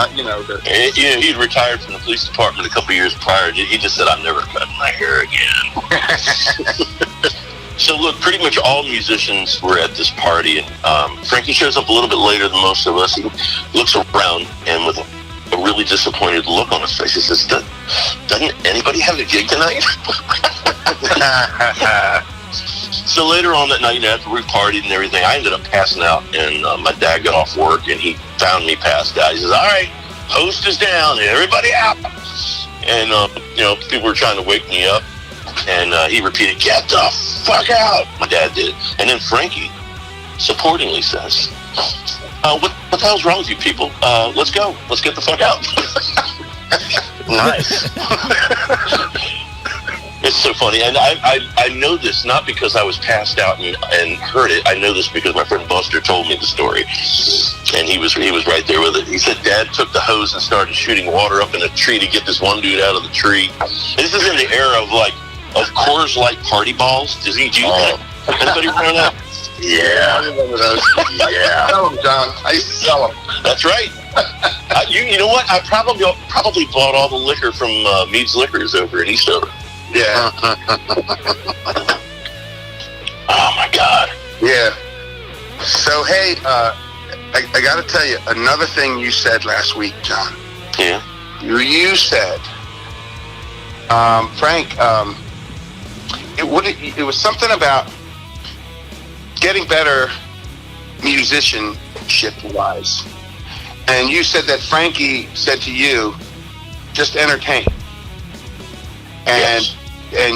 He'd retired from the police department a couple years prior. He just said, "I'm never cutting my hair again." So look, pretty much all musicians were at this party, and Frankie shows up a little bit later than most of us. He looks around, and with a really disappointed look on his face, he says, "Doesn't anybody have a gig tonight?" So later on that night, after we partied and everything, I ended up passing out, and my dad got off work, and he found me passed out. He says, "All right, host is down, everybody out." And people were trying to wake me up. And he repeated, "Get the fuck out!" My dad did. And then Frankie supportingly says, what the hell's wrong with you people? Let's go. Let's get the fuck out. Nice. It's so funny, and I know this not because I was passed out and heard it. I know this because my friend Buster told me the story, and he was right there with it. He said Dad took the hose and started shooting water up in a tree to get this one dude out of the tree. And this is in the era of Coors Light party balls. Do you anybody remember that? Yeah, I remember those. Yeah, sell them, John. I used to sell them. That's right. You know what? I probably bought all the liquor from Mead's Liquors over in Eastover. Yeah. Oh my God. Yeah. So hey, I got to tell you another thing you said last week, John. Yeah. You said, Frank, it was something about getting better musicianship-wise. And you said that Frankie said to you, just entertain. And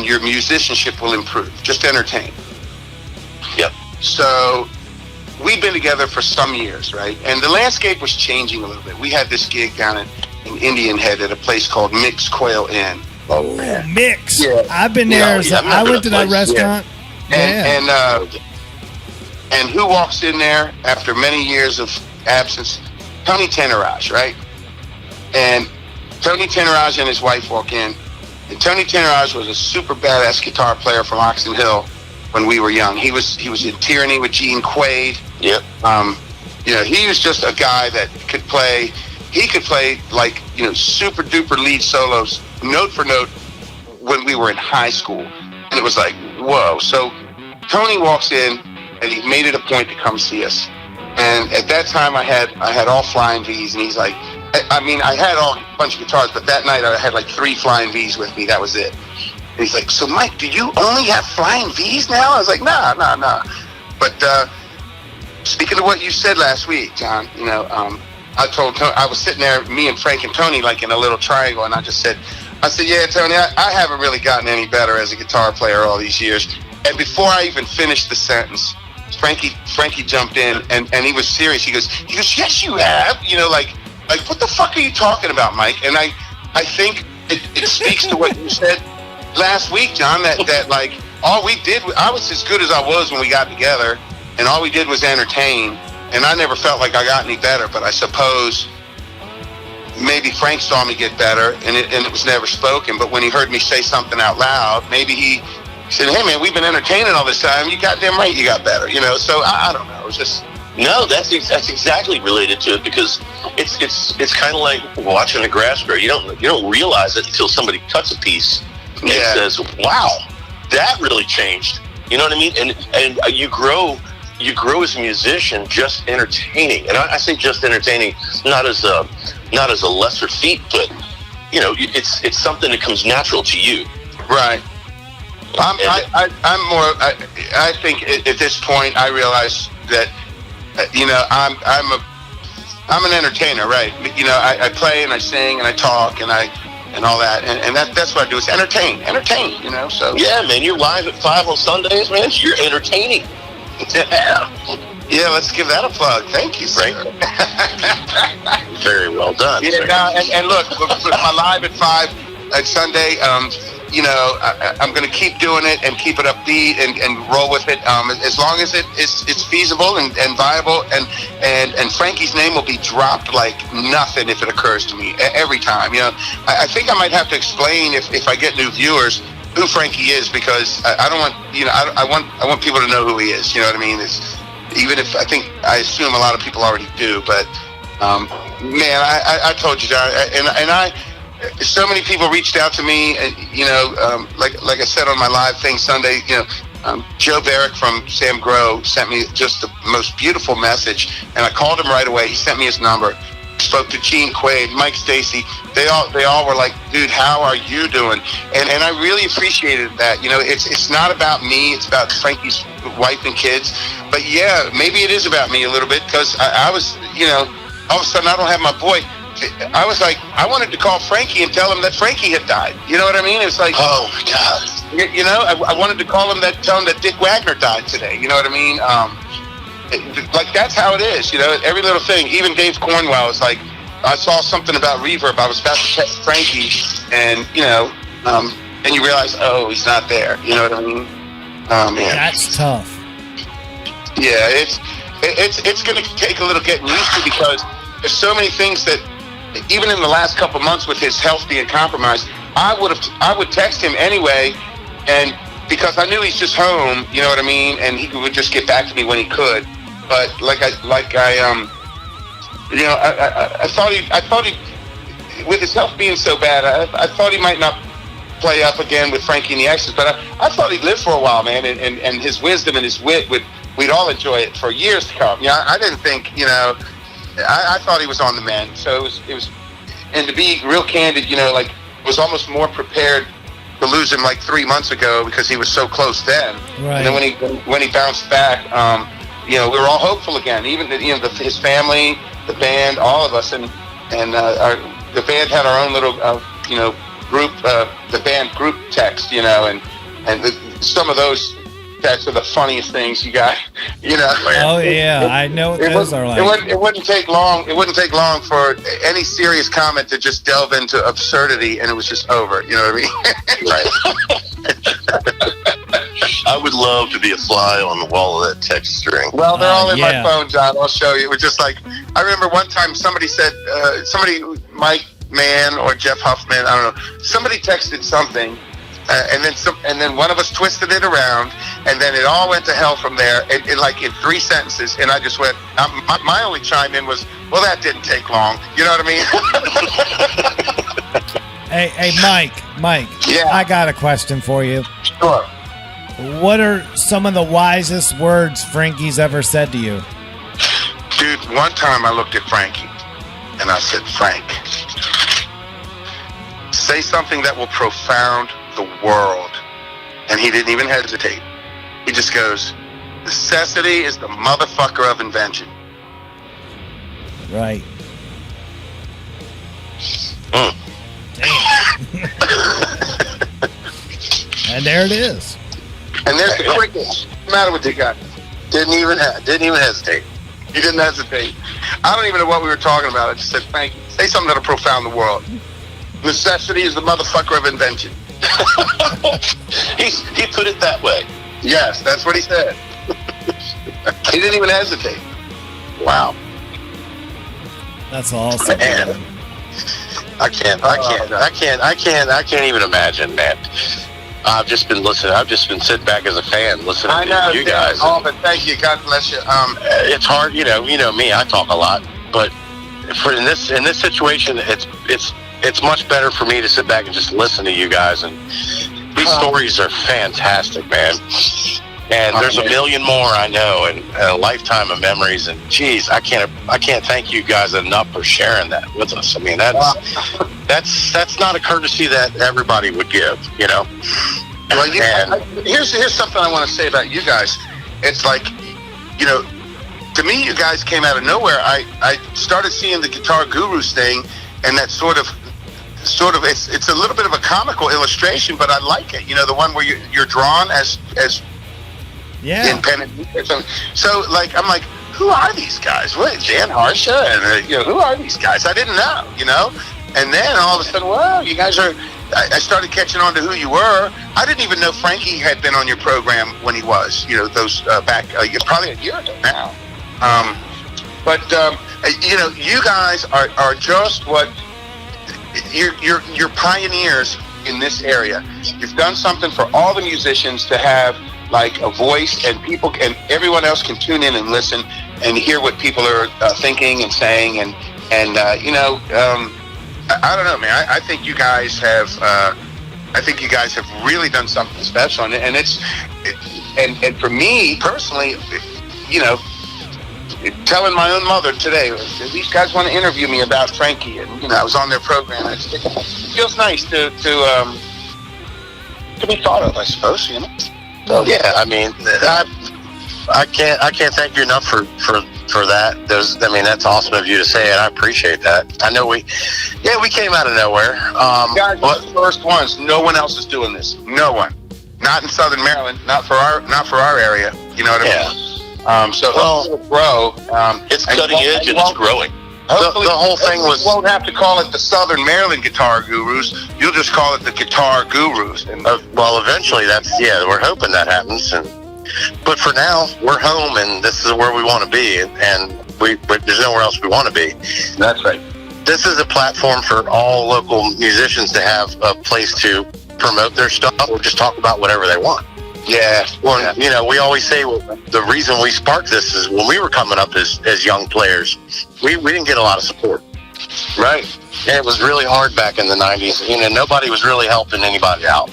your musicianship will improve. Just entertain. Yep. So we've been together for some years, right? And the landscape was changing a little bit. We had this gig down in Indian Head at a place called Mix Quail Inn. Oh, Mix. Yeah. I've been there. I went to that restaurant. Yeah. And who walks in there after many years of absence? Tony Tenerage, right? And Tony Tenerage and his wife walk in. And Tony Tenerage was a super badass guitar player from Oxon Hill when we were young. He was in Tyranny with Gene Quaid. Yep. He was just a guy that could play. He could play super duper lead solos, note for note, when we were in high school, and it was like, whoa. So Tony walks in, and he made it a point to come see us. And at that time, I had all Flying V's, and he's like, I had a bunch of guitars, but that night I had like 3 Flying V's with me. That was it. And he's like, so Mike, do you only have Flying V's now? I was like, nah. But speaking of what you said last week, John, I told Tony, I was sitting there, me and Frank and Tony, like in a little triangle, and I said, yeah, Tony, I haven't really gotten any better as a guitar player all these years. And before I even finished the sentence, Frankie jumped in, and he was serious. He goes, yes, you have. Like, what the fuck are you talking about, Mike? And I think it speaks to what you said last week, John, that like, all we did, I was as good as I was when we got together, and all we did was entertain, and I never felt like I got any better, but I suppose maybe Frank saw me get better, and it was never spoken, but when he heard me say something out loud, maybe he said, hey, man, we've been entertaining all this time, you goddamn right you got better, so I don't know, it was just... No, that's exactly related to it, because it's kind of like watching the grass grow. You don't realize it until somebody cuts a piece and says, "Wow, that really changed." You know what I mean? And you grow as a musician just entertaining. And I say just entertaining, not as a lesser feat, but it's something that comes natural to you. Right. I'm more. I think at this point I realize that. I'm an entertainer, right? I play and I sing and I talk and all that, and that's what I do is entertain. So yeah, man, you're live at 5 on Sundays, man. You're entertaining. Yeah, let's give that a plug. Thank you, Frank. Very well done. Yeah, and look, my live at 5 at Sunday. I'm going to keep doing it and keep it upbeat and roll with it as long as it's feasible and viable. And Frankie's name will be dropped like nothing if it occurs to me every time. I think I might have to explain if I get new viewers who Frankie is, because I don't want I want people to know who he is. You know what I mean? Even if I assume a lot of people already do, but man, I told you, John, and so many people reached out to me, like I said on my live thing Sunday, Joe Barrick from Sam Grow sent me just the most beautiful message, and I called him right away. He sent me his number, spoke to Gene Quaid, Mike Stacy. They all were like, dude, how are you doing? And I really appreciated that. It's not about me, it's about Frankie's wife and kids. But yeah, maybe it is about me a little bit, because I was, all of a sudden I don't have my boy. I was like, I wanted to call Frankie and tell him that Frankie had died. You know what I mean? It's like, oh my God. I wanted to call him tell him that Dick Wagner died today. You know what I mean? Like that's how it is. Every little thing. Even Dave Cornwell is like, I saw something about reverb. I was about to text Frankie, and and you realize, oh, he's not there. You know what I mean? Man. That's tough. Yeah, it's going to take a little getting used to, because there's so many things that, even in the last couple months with his health being compromised, I would text him anyway, and because I knew he's just home, you know what I mean, and he would just get back to me when he could. But I thought he, with his health being so bad, I thought he might not play up again with Frankie and the X's, but I thought he'd live for a while, man, and his wisdom and his wit we'd all enjoy it for years to come. Yeah, I didn't think, you know, I thought he was on the mend. So it was, and to be real candid, you know, like, was almost more prepared to lose him like 3 months ago, because he was so close then. Right. And then when he bounced back, you know, we were all hopeful again. Even his family, the band, all of us, and the band had our own little you know, group, the band group text, you know, and some of those texts are the funniest things you got, you know. Oh yeah, I know what those are like. It wouldn't take long. It wouldn't take long for any serious comment to just delve into absurdity, and it was just over. You know what I mean? Right. I would love to be a fly on the wall of that text string. Well, they're all in yeah. my phone, John. I'll show you. It was just like, I remember one time somebody said, Mike Mann or Jeff Huffman, I don't know, somebody texted something. And then one of us twisted it around, and then it all went to hell from there. Like in 3 sentences, and I just went. My only chime in was, "Well, that didn't take long." You know what I mean? Hey, Mike. Yeah. I got a question for you. Sure. What are some of the wisest words Frankie's ever said to you? Dude, one time I looked at Frankie, and I said, "Frank, say something that will profound the world." And he didn't even hesitate. He just goes, "Necessity is the motherfucker of invention." Right. And there it is. And there's the quickness. What's the matter with the guy? Didn't even hesitate. He didn't hesitate. I don't even know what we were talking about. I just said, "Frank, say something that'll profound the world. Necessity is the motherfucker of invention." He put it that way. Yes, that's what he said. He didn't even hesitate. Wow. That's awesome. Man. I can't even imagine, man. I've just been listening. I've just been sitting back as a fan listening to you guys. Oh, but thank you. God bless you. It's hard, you know me. I talk a lot, but in this situation, it's much better for me to sit back and just listen to you guys. And these stories are fantastic, man. And there's a million more I know, and a lifetime of memories. And geez, I can't thank you guys enough for sharing that with us. I mean, that's not a courtesy that everybody would give, you know. Well, here's something I want to say about you guys. It's like, you know, to me, you guys came out of nowhere. I started seeing the Guitar Gurus thing, and that sort of it's a little bit of a comical illustration, but I like it. You know, the one where you're drawn as yeah. in pen and so like I'm like, who are these guys? What, Dan Harsha? And you know, who are these guys? I didn't know, you know. And then all of a sudden, well, you guys are. I started catching on to who you were. I didn't even know Frankie had been on your program when he was, you know, those back probably a year ago now. But you know, you guys are just what you're pioneers in this area. You've done something for all the musicians to have like a voice, and people and everyone else can tune in and listen and hear what people are thinking and saying, and you know. I don't know, man. I think you guys have. I think you guys have really done something special, and and for me personally, you know, telling my own mother today, these guys want to interview me about Frankie, and you know, I was on their program. It feels nice to be thought of, I suppose. You know. So yeah, I mean, I can't thank you enough for that. I mean, that's awesome of you to say it. I appreciate that. I know we came out of nowhere. Guys, we're the first ones. No one else is doing this. No one. Not in Southern Maryland. Not for our area. You know what I mean? So well, it'll grow. It's cutting edge and it's growing. Hopefully, the whole thing was. You won't have to call it the Southern Maryland Guitar Gurus. You'll just call it the Guitar Gurus. And Well, eventually, we're hoping that happens. But for now, we're home, and this is where we want to be, and there's nowhere else we want to be. that's right. This is a platform for all local musicians to have a place to promote their stuff or just talk about whatever they want. Yeah. Well, we always say the reason we sparked this is when we were coming up as young players, we didn't get a lot of support. Right. And it was really hard back in the 90s. Nobody was really helping anybody out.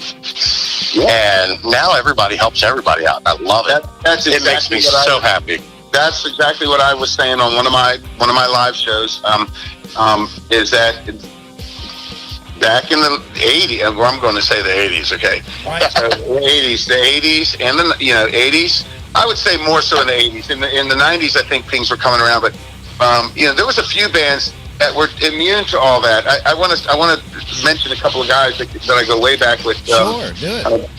Yeah. And now everybody helps everybody out. I love it. That's exactly it makes me so happy. That's exactly what I was saying on one of my live shows. Is that back in the 80s? I'm going to say the 80s. Okay. Right. The 80s, and the 80s. I would say more so in the 80s. In the 90s, I think things were coming around, but there was a few bands that were immune to all that. I want to mention a couple of guys that I go way back with. Sure, do it.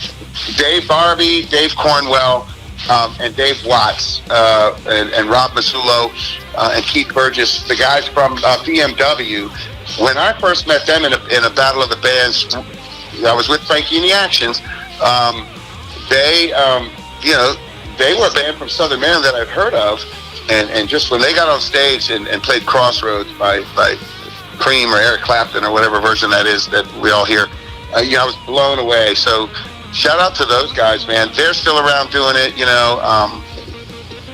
Dave Barbie, Dave Cornwell, and Dave Watts, and Rob Mazzullo, and Keith Burgess, the guys from BMW. When I first met them in a battle of the bands, I was with Frankie and the Actions. They were a band from Southern Maryland that I'd heard of. And just when they got on stage and played Crossroads by Cream or Eric Clapton or whatever version that is that we all hear, I was blown away. So shout out to those guys, man. They're still around doing it.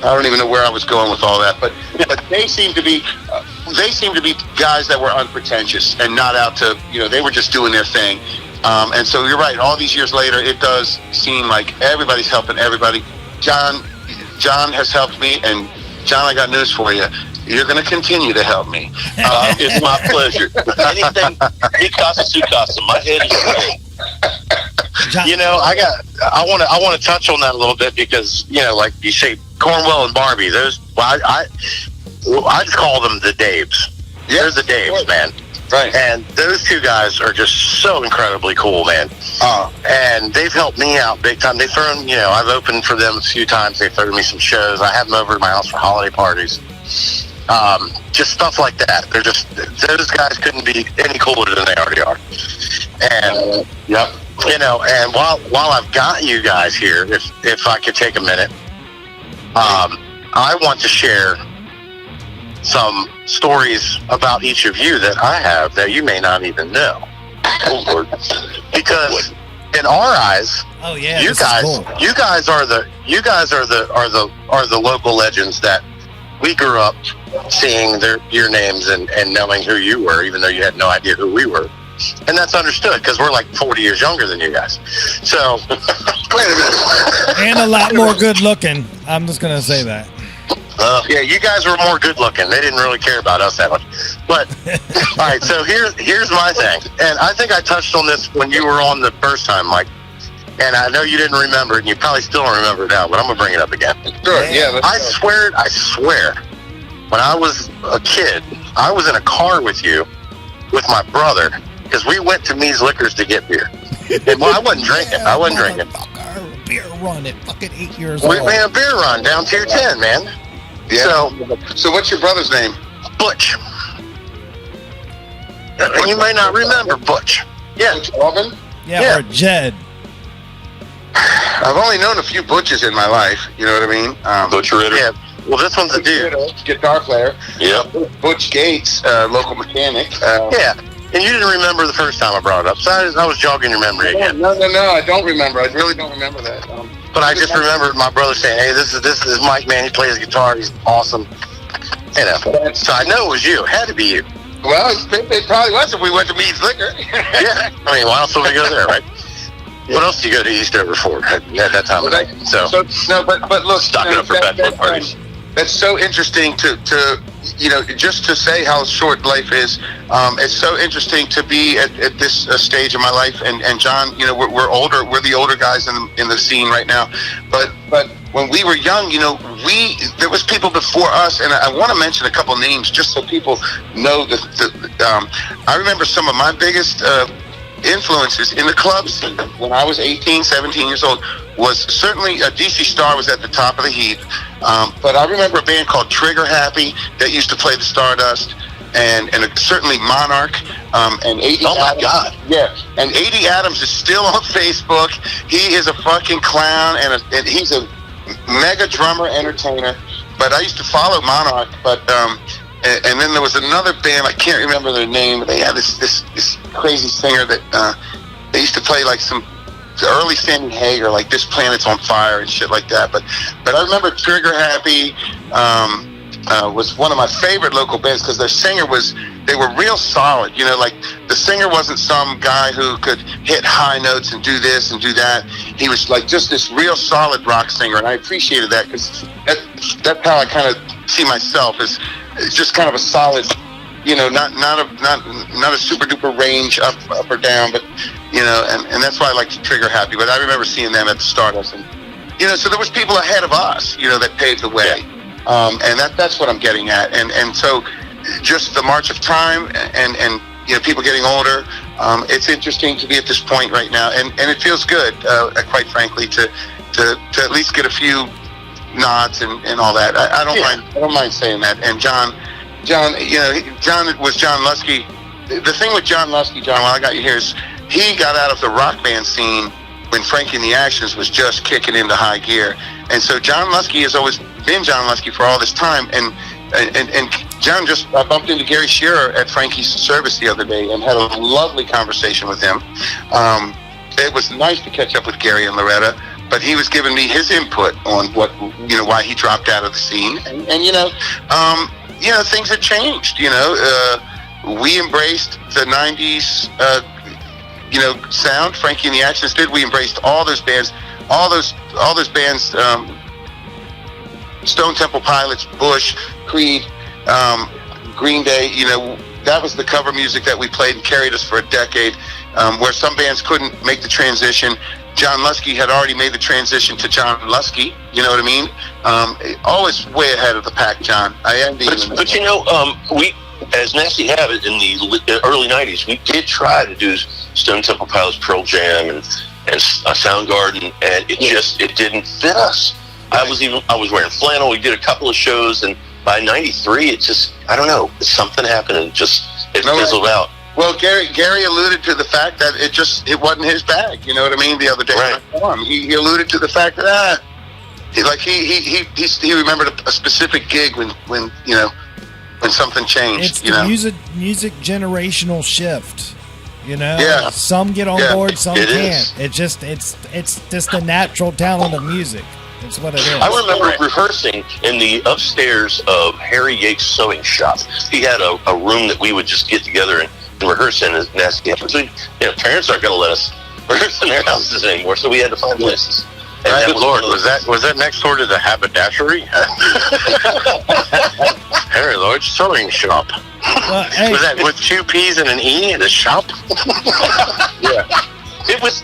I don't even know where I was going with all that, but they seem to be guys that were unpretentious and not out to they were just doing their thing. And so you're right. All these years later, it does seem like everybody's helping everybody. John has helped me, and John, I got news for you. You're going to continue to help me. It's my pleasure. Anything, me casa su casa. My head is full. I want to touch on that a little bit because like you say, Cornwell and Barbie. Those, I just call them the Daves. Yeah, they're the Daves, man. Right. And those two guys are just so incredibly cool, man. And they've helped me out big time. They've thrown, I've opened for them a few times. They've thrown me some shows. I have them over to my house for holiday parties. Just stuff like that. They're just, those guys couldn't be any cooler than they already are. And, yep. And while I've got you guys here, if I could take a minute, I want to share some stories about each of you that I have that you may not even know. Oh, Lord. Because in our eyes, you guys are the local legends that we grew up seeing your names and knowing who you were, even though you had no idea who we were. And that's understood because we're like 40 years younger than you guys. So, wait a minute. And a lot more good looking. I'm just going to say that. Yeah, you guys were more good looking. They didn't really care about us that much. But, all right, so here's my thing. And I think I touched on this when you were on the first time, Mike. And I know you didn't remember it, and you probably still don't remember it now, but I'm going to bring it up again. Sure, yeah. I swear, when I was a kid, I was in a car with you, with my brother, because we went to Mead's Liquors to get beer. And I wasn't drinking. Beer run at fucking 8 years old. We made a beer run down 210, man. Yeah. So what's your brother's name? Butch. And you may not remember Butch. Yeah. Butch Alvin? Yeah, or Jed. I've only known a few Butches in my life. You know what I mean? Butch Ritter. Yeah. Well, this one's a dude. Guitar player. Yep. Butch Gates, local mechanic. Yeah. And you didn't remember the first time I brought it up, so I was jogging your memory again. No, I don't remember. I really don't remember that. But I just remember my brother saying, "Hey, this is Mike, man. He plays guitar. He's awesome." So I know it was you. It had to be you. Well, it probably was if we went to Mead's Liquor. Yeah. I mean, why else would we go there, right? Yeah. What else do you go to Eastover for at that time of night? But look, stocking up for bachelor parties. That's so interesting to just to say how short life is. It's so interesting to be at this stage of my life. And John, we're older. We're the older guys in the scene right now. But when we were young, there was people before us, and I want to mention a couple names just so people know that. I remember some of my biggest influences in the club scene when I was 18, 17 years old was certainly DC Star was at the top of the heap. But I remember a band called Trigger Happy that used to play the Stardust. and certainly Monarch, and 80 Oh my Adams. God. Yeah, and 80 Adams is still on Facebook. He is a fucking clown, and he's a mega drummer, entertainer. But I used to follow Monarch, but and then there was another band, I can't remember their name. They had this crazy singer that they used to play like some early Sammy Hagar, like This Planet's on Fire and shit like that. But I remember Trigger Happy was one of my favorite local bands because their singer they were real solid. You know, like the singer wasn't some guy who could hit high notes and do this and do that. He was like just this real solid rock singer, and I appreciated that because that's how I kind of see myself as just kind of a solid, you know, not a super duper range up or down, but you know, and that's why I like to Trigger Happy. But I remember seeing them at the Stardust, and you know, so there was people ahead of us, you know, that paved the way, and that's what I'm getting at, and so just the march of time, and you know, people getting older. It's interesting to be at this point right now, and it feels good, quite frankly, to at least get a few nods and all that. I don't mind saying that. And John, you know, John was John Luskey. The thing with John Luskey, John, while I got you here, is he got out of the rock band scene when Frankie and the Actions was just kicking into high gear. And so John Luskey has always been John Luskey for all this time. And John I bumped into Gary Shearer at Frankie's service the other day and had a lovely conversation with him. It was nice to catch up with Gary and Loretta, but he was giving me his input on what, you know, why he dropped out of the scene. And you know, things had changed. You know, we embraced the 90s, you know, sound. Frankie and the Actions did. We embraced all those bands, all those bands, Stone Temple Pilots, Bush, Creed, Green Day. You know, that was the cover music that we played and carried us for a decade, where some bands couldn't make the transition. John Luskey had already made the transition to John Luskey. You know what I mean? Always way ahead of the pack, John. But you know, we, as Nasty Habit in the early 90s, we did try to do Stone Temple Pilots, Pearl Jam, and Soundgarden, and it didn't fit us. I was wearing flannel. We did a couple of shows, and by 93, it just, I don't know, something happened, and it fizzled out. Well, Gary alluded to the fact that it wasn't his bag. You know what I mean? The other day, right. He alluded to the fact that he remembered a specific gig when you know, when something changed. It's you the know, music generational shift. You know, yeah. Some get on board, some it can't. is. It's just the natural talent of music. It's what it is. I remember rehearsing in the upstairs of Harry Yates' sewing shop. He had a room that we would just get together and rehearse in. Nasty. So, you know, parents aren't going to let us rehearse in their houses anymore, so we had to find places. And good Lord, was that next door to the haberdashery? Harry Lloyd's sewing shop. Well, hey, Was that with 2 P's and an E in a shop? Yeah. It was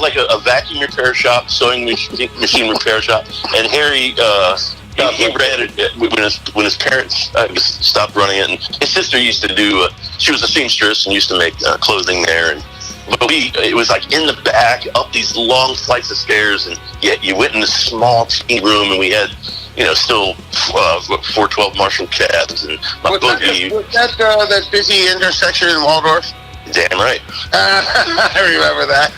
like a vacuum repair shop, sewing machine repair shop, and Harry he ran it when his parents stopped running it, and his sister used to do. She was a seamstress and used to make clothing there, but it was like in the back, up these long flights of stairs, and yet you went in this small teeny room, and we had, you know, still 412 Marshall cabs and my boogie. Was that busy intersection in Waldorf? Damn right. I remember that.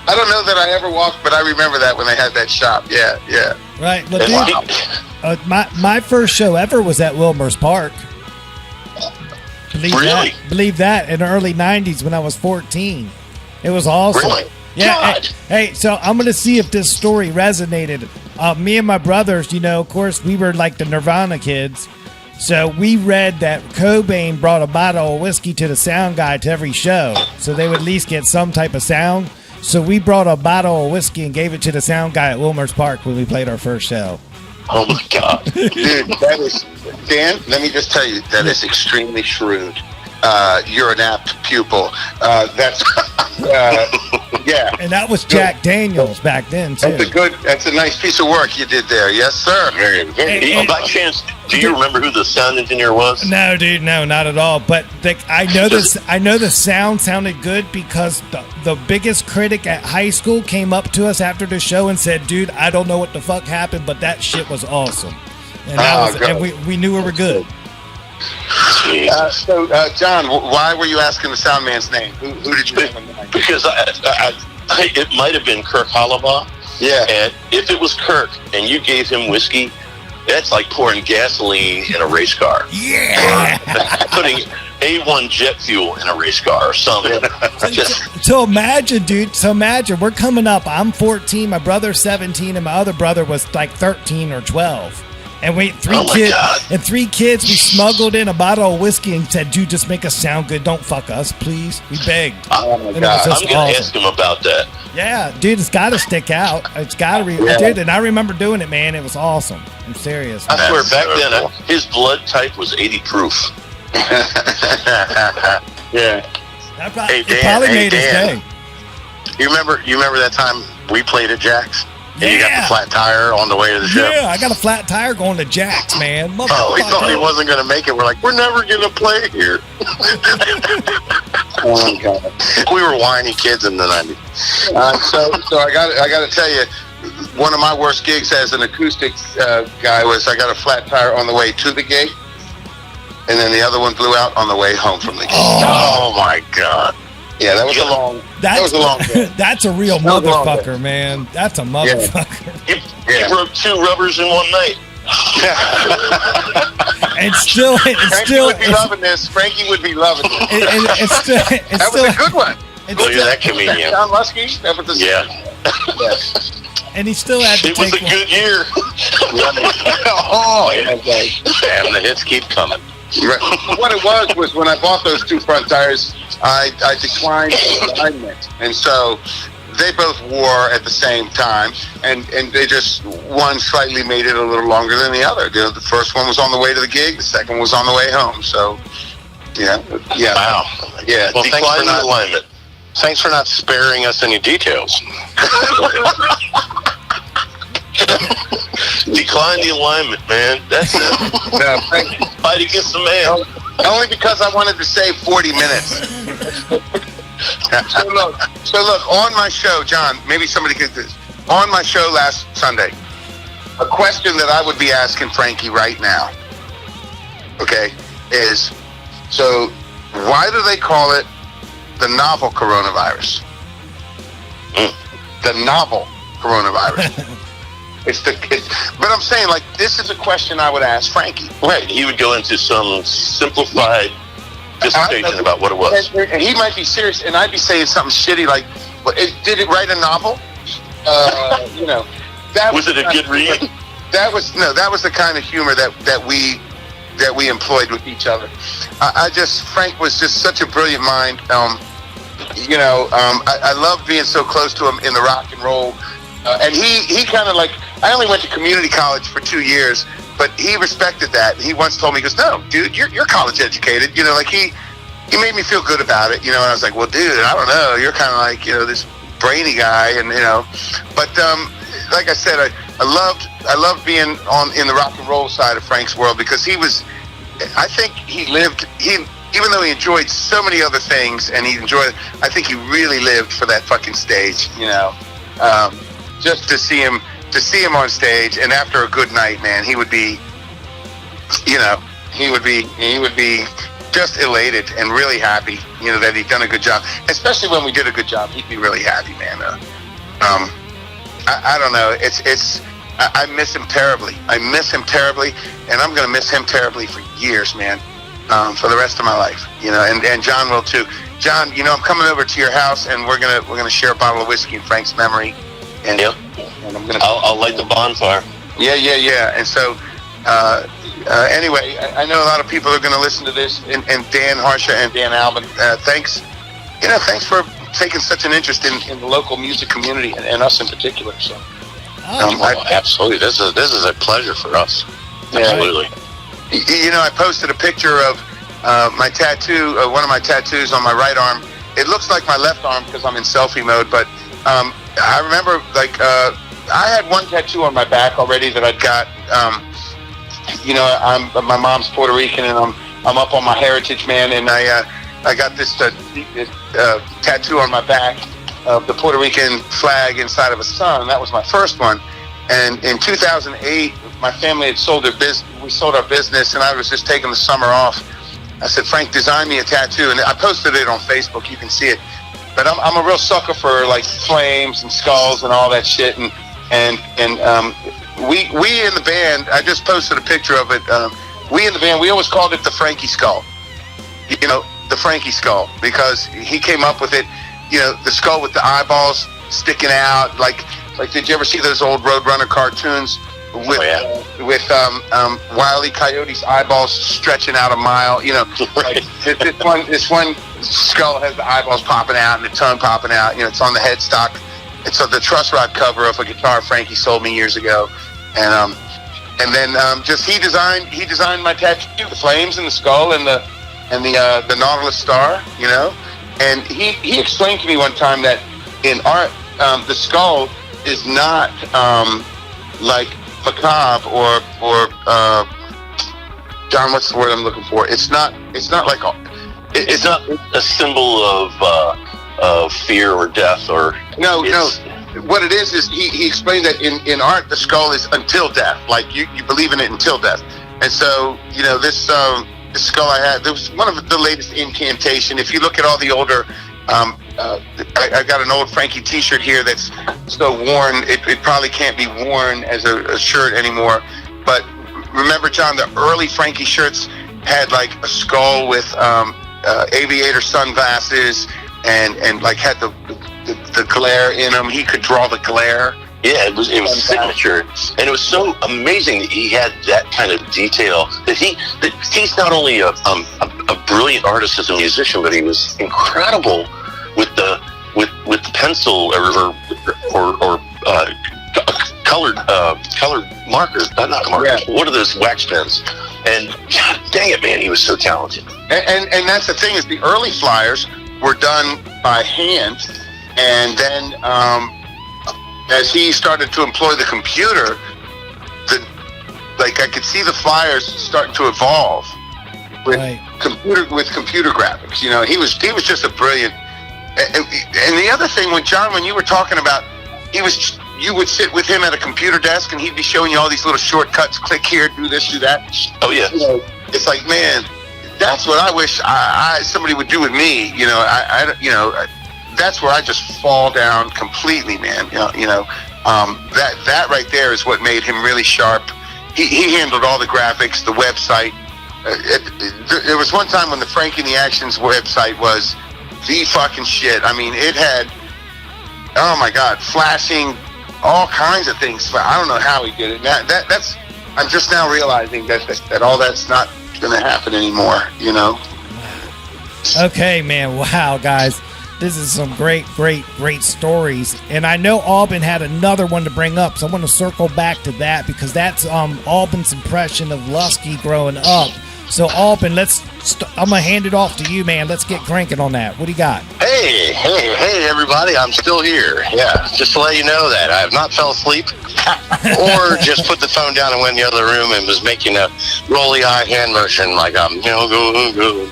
I don't know that I ever walked, but I remember that when they had that shop. Yeah. right. Look, dude, my first show ever was at Wilmer's Park. Believe that in the early 90s when I was 14. It was awesome. Really? Yeah. God. Hey, so I'm going to see if this story resonated. Me and my brothers, you know, of course, we were like the Nirvana kids. So we read that Cobain brought a bottle of whiskey to the sound guy to every show, so they would at least get some type of sound. So we brought a bottle of whiskey and gave it to the sound guy at Wilmer's Park when we played our first show. Oh my God. Dude, that is, Dan, let me just tell you, that is extremely shrewd. You're an apt pupil. Yeah. And that was Jack Daniels back then, too. That's a nice piece of work you did there. Yes, sir. Very, very. By chance, do you remember who the sound engineer was? No, dude, no, not at all. But I know the sound sounded good because the biggest critic at high school came up to us after the show and said, dude, I don't know what the fuck happened, but that shit was awesome. And, and we knew we were good. John, why were you asking the sound man's name? Who did you have in mind? Because it might have been Kirk Hollabaugh. Yeah. And if it was Kirk and you gave him whiskey, that's like pouring gasoline in a race car. Yeah. Putting A1 jet fuel in a race car or something. So imagine, dude. We're coming up. I'm 14. My brother's 17, and my other brother was like 13 or 12. And we three kids. We smuggled in a bottle of whiskey and said, "Dude, just make us sound good. Don't fuck us, please." We begged. Oh my God! I'm gonna ask him about that. Yeah, dude, it's got to stick out. It's got to dude. And I remember doing it, man. It was awesome. I'm serious. I swear, back then, his blood type was 80 proof. Yeah. It probably made his day. You remember that time we played at Jack's? And you got the flat tire on the way to the show? Yeah, I got a flat tire going to Jack's, man. Oh, we thought he wasn't going to make it. We're like, we're never going to play here. Oh my God. We were whiny kids in the 90s. So I got to tell you, one of my worst gigs as an acoustic guy was I got a flat tire on the way to the gig, and then the other one blew out on the way home from the gig. Oh my God. Yeah, that was a long day. That's a real motherfucker, man. That's a motherfucker. You broke 2 rubbers in one night. And still, Frankie would be loving this. Frankie would be loving this. That was a good one. Look at that comedian. John Luskey. That was the And he still had to It was a good year. Oh, yeah. Damn, the hits keep coming. Right. What it was when I bought those 2 front tires, I declined alignment, and so they both wore at the same time, and they just, one slightly made it a little longer than the other. The first one was on the way to the gig, the second was on the way home. So, yeah. Wow. Yeah. Well, thanks for not sparing us any details. Decline the alignment, man. That's it. No, Fight against the man. Only because I wanted to save 40 minutes. So look, on my show, John, maybe somebody could do this. On my show last Sunday, a question that I would be asking Frankie right now, okay, is, so why do they call it the novel coronavirus? The novel coronavirus. But I'm saying, like, this is a question I would ask Frankie. Right. He would go into some simplified dissertation about what it was. And he might be serious, and I'd be saying something shitty like, did it write a novel? Was it a good read? That was the kind of humor that we employed with each other. Frank was just such a brilliant mind. I love being so close to him in the rock and roll. And he kind of like, I only went to community college for 2 years, but he respected that. He once told me, he goes, "No, dude, you're college educated." He made me feel good about it, and I was like, "Well, dude, I don't know. You're kind of like, this brainy guy," and but like I said, I loved being in the rock and roll side of Frank's world, because even though he enjoyed so many other things, and I think he really lived for that fucking stage, just to see him on stage, and after a good night, man, he would be just elated and really happy, that he'd done a good job. Especially when we did a good job, he'd be really happy, man. I don't know. I miss him terribly. And I'm gonna miss him terribly for years, man. For the rest of my life, and John will too. John, I'm coming over to your house, and we're gonna share a bottle of whiskey in Frank's memory. And, yep. And I'll light the bonfire. Yeah. And so, anyway, I know a lot of people are going to listen to this, and Dan Harsha and Dan Albin. Thanks for taking such an interest in the local music community and us in particular. So, absolutely, this is a pleasure for us. Absolutely. I posted a picture of my tattoo, one of my tattoos on my right arm. It looks like my left arm because I'm in selfie mode, but I remember, I had one tattoo on my back already that I'd got. My mom's Puerto Rican, and I'm up on my heritage, man, and I got this tattoo on my back of the Puerto Rican flag inside of a sun. That was my first one. And in 2008, my family had sold their business. We sold our business, and I was just taking the summer off. I said, Frank, design me a tattoo. And I posted it on Facebook. You can see it. But I'm a real sucker for like flames and skulls and all that shit. And we in the band, I just posted a picture of it. We in the band, we always called it the Frankie skull. You know, the Frankie skull, because he came up with it. You know, the skull with the eyeballs sticking out. Like did you ever see those old Roadrunner cartoons with Wile E. Coyote's eyeballs stretching out a mile? You know, like this one skull has the eyeballs popping out and the tongue popping out. You know, it's on the headstock. It's on the truss rod cover of a guitar Frankie sold me years ago, and then just he designed my tattoo, the flames and the skull and the Nautilus star. You know, and he explained to me one time that in art, the skull is not like macabre or John, what's the word I'm looking for? It's not like it's not a symbol of fear or death or no. What it is he explained that in art the skull is until death. Like you believe in it until death. And so you know this skull I had. There was one of the latest incantation. If you look at all the older. I got an old Frankie T-shirt here that's so worn. It probably can't be worn as a shirt anymore. But remember, John, the early Frankie shirts had like a skull with aviator sunglasses and like had the glare in them. He could draw the glare. Yeah, it was signature, and it was so amazing that he had that kind of detail. That he's not only a brilliant artist as a musician, but he was incredible with the pencil or colored markers. Not markers. Yeah. What are those wax pens? And God dang it, man, he was so talented. And that's the thing is the early flyers were done by hand, and then as he started to employ the computer, I could see the flyers starting to evolve with computer graphics. You know, he was just a brilliant. And the other thing, when you were talking about, you would sit with him at a computer desk and he'd be showing you all these little shortcuts. Click here, do this, do that. Oh yeah. You know, it's like, man, that's what I wish somebody would do with me. You know, that's where I just fall down completely, man. You know, that right there is what made him really sharp. He handled all the graphics, the website. There was one time when the Frankie and the Actions website was the fucking shit. I mean, it had, oh my God, flashing, all kinds of things. I don't know how he did it. That's I'm just now realizing that all that's not going to happen anymore. You know. Okay, man. Wow, guys. This is some great stories. And I know Alban had another one to bring up, so I want to circle back to that because that's Alban's impression of Luskey growing up. So, Alban, I'm going to hand it off to you, man. Let's get cranking on that. What do you got? Hey, everybody. I'm still here. Yeah, just to let you know that I have not fell asleep or just put the phone down and went in the other room and was making a rolly eye hand motion like I'm, go.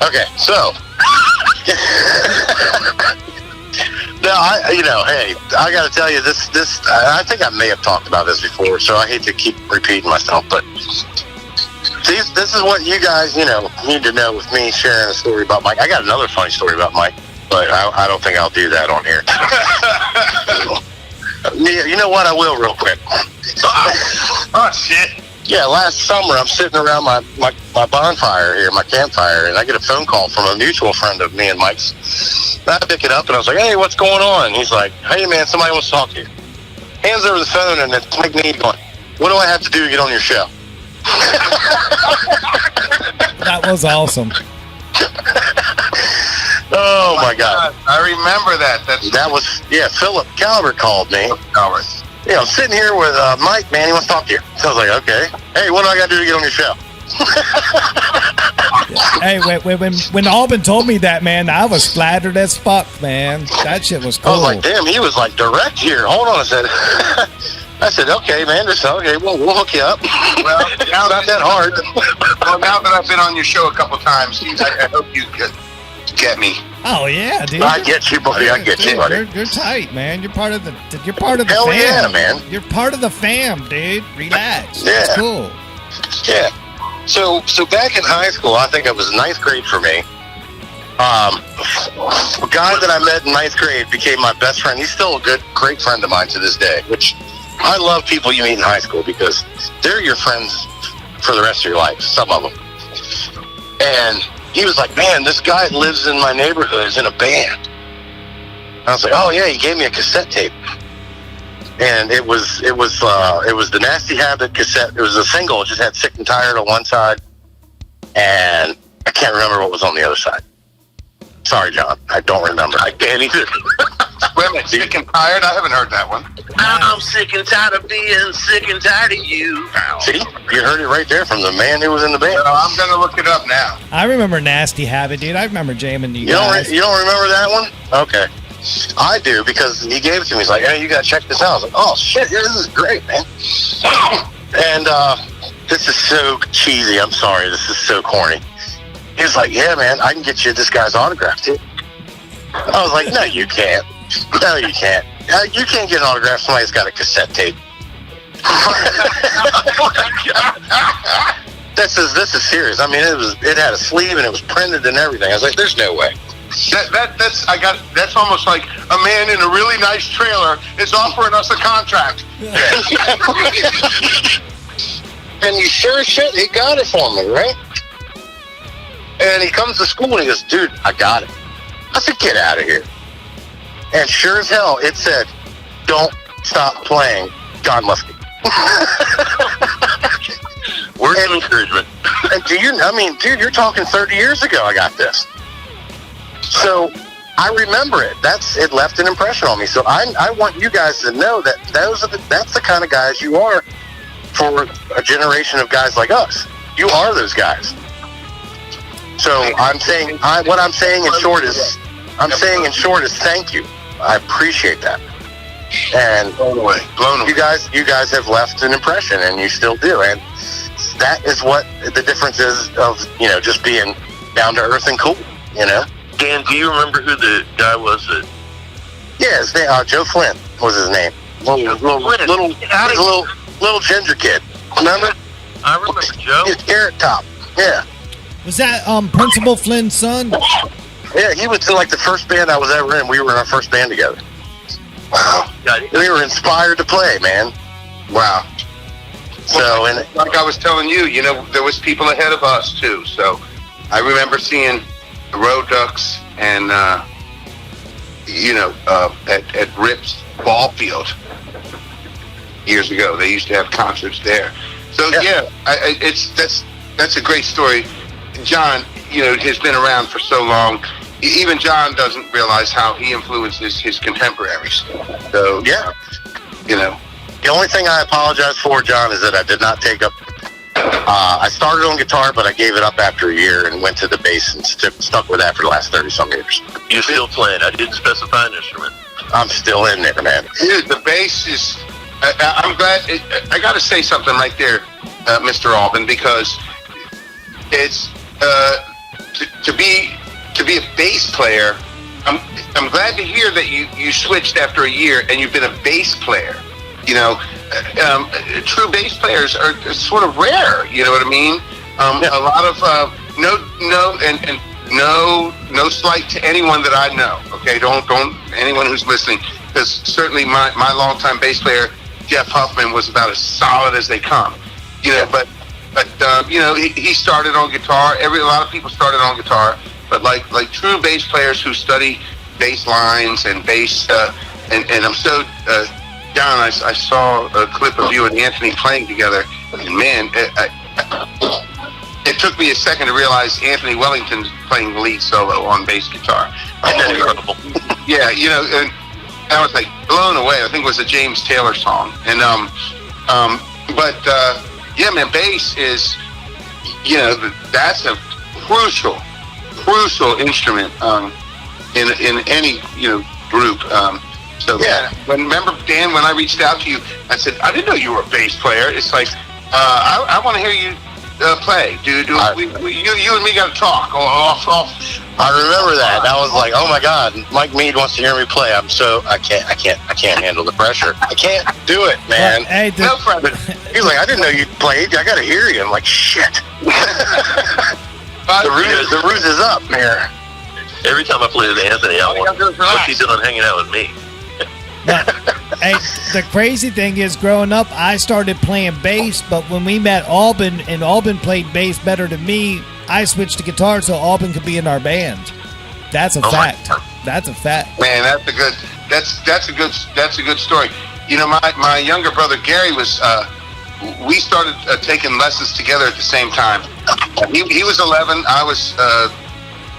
Okay, so... No, hey, I got to tell you, this. I think I may have talked about this before, so I hate to keep repeating myself, but this is what you guys, need to know with me sharing a story about Mike. I got another funny story about Mike, but I don't think I'll do that on here. You know what? I will real quick. Oh, shit. Yeah, last summer I'm sitting around my bonfire here, my campfire, and I get a phone call from a mutual friend of me and Mike's. And I pick it up and I was like, "Hey, what's going on?" And he's like, "Hey, man, somebody wants to talk to you." Hands over the phone and it's Mike Mead going, "What do I have to do to get on your show?" That was awesome. Oh my God! I remember that. That was Philip Calvert called me. Yeah, I'm sitting here with Mike, man. He wants to talk to you. So I was like, okay. Hey, what do I got to do to get on your show? Hey, when Alban told me that, man, I was flattered as fuck, man. That shit was cool. I was like, damn, he was like direct here. Hold on a second. I said, okay, man. Okay, well, we'll hook you up. Well, now not that hard. Well, now that I've been on your show a couple times, I hope you get me. Oh yeah, dude. I get you, buddy. I get you, buddy. You're tight, man. You're part of the Hell fam. Yeah, man. You're part of the fam, dude. Relax. Yeah. It's cool. Yeah. So back in high school, I think it was ninth grade for me. A guy that I met in ninth grade became my best friend. He's still a great friend of mine to this day, which I love people you meet in high school because they're your friends for the rest of your life, some of them. And he was like, man, this guy lives in my neighborhood, is in a band. I was like, oh yeah, he gave me a cassette tape. And it was the Nasty Habit cassette. It was a single, it just had Sick and Tired on one side. And I can't remember what was on the other side. Sorry, John. I don't remember. I can't either. Wait a minute, Sick and Tired? I haven't heard that one. I'm sick and tired of being sick and tired of you. See? You heard it right there from the man who was in the band. I'm going to look it up now. I remember Nasty Habit, dude. I remember jamming you guys. You don't remember that one? Okay. I do, because he gave it to me. He's like, hey, you got to check this out. I was like, oh, shit, yeah, this is great, man. And this is so cheesy. I'm sorry. This is so corny. He was like, yeah, man, I can get you this guy's autograph, too. I was like, no, you can't. No, you can't. You can't get an autograph from somebody that's got a cassette tape. This is serious. I mean, it had a sleeve and it was printed and everything. I was like, there's no way. That's almost like a man in a really nice trailer is offering us a contract. And you sure as shit, he got it for me, right? And he comes to school and he goes, dude, I got it. I said, get out of here. And sure as hell, it said, don't stop playing John Luskey. Words of encouragement. And dude, you're talking 30 years ago I got this. So I remember it. It left an impression on me. So I want you guys to know that that's the kind of guys you are for a generation of guys like us. You are those guys. So what I'm saying in short is thank you. I appreciate that. And blown away. You guys have left an impression, and you still do. And that is what the difference is of, just being down to earth and cool, Dan, do you remember who the guy was that... Yeah, his name, Joe Flynn was his name. Little ginger kid. Remember? I remember Joe. His carrot top. Yeah. Was that Principal Flynn's son? Yeah, he was in like the first band I was ever in. We were in our first band together. Wow. We were inspired to play, man. Wow. So, and like I was telling you, there was people ahead of us too. So I remember seeing the Road Ducks and at Rip's ball field years ago. They used to have concerts there. So that's a great story. John, has been around for so long. Even John doesn't realize how he influences his contemporaries. So the only thing I apologize for, John, is that I did not take up. I started on guitar, but I gave it up after a year and went to the bass and stuck with that for the last 30-some years. You're still playing. I didn't specify an instrument. I'm still in there, man. Dude, the bass is... I'm glad... I got to say something right there, Mr. Alban, because it's... to be a bass player, I'm glad to hear that you switched after a year and you've been a bass player. True bass players are sort of rare. You know what I mean? A lot of no slight to anyone that I know. Okay, don't anyone who's listening, because certainly my longtime bass player Jeff Huffman was about as solid as they come. But he started on guitar. A lot of people started on guitar, but like true bass players who study bass lines and bass and I'm so. John, I saw a clip of you and Anthony playing together, and man, it took me a second to realize Anthony Wellington's playing the lead solo on bass guitar. Isn't that incredible? Yeah, and I was like blown away. I think it was a James Taylor song, and yeah, man, bass is, that's a crucial instrument in any group. So yeah, remember, Dan, when I reached out to you, I said, I didn't know you were a bass player. It's like, I want to hear you play? You and me got to talk off. I remember that. I was like, oh my God, Mike Mead wants to hear me play. I can't handle the pressure. I can't do it, man. Hey, No problem. He's like, I didn't know you played. I got to hear you. I'm like, shit. The ruse is up, man. Every time I play with Anthony, I want, what's he doing hanging out with me? Hey, the crazy thing is, growing up, I started playing bass, but when we met Alban, and Alban played bass better than me, I switched to guitar so Alban could be in our band. That's a fact. That's a fact. Man, that's a good story. You know, my younger brother Gary was. We started taking lessons together at the same time. He was 11. I was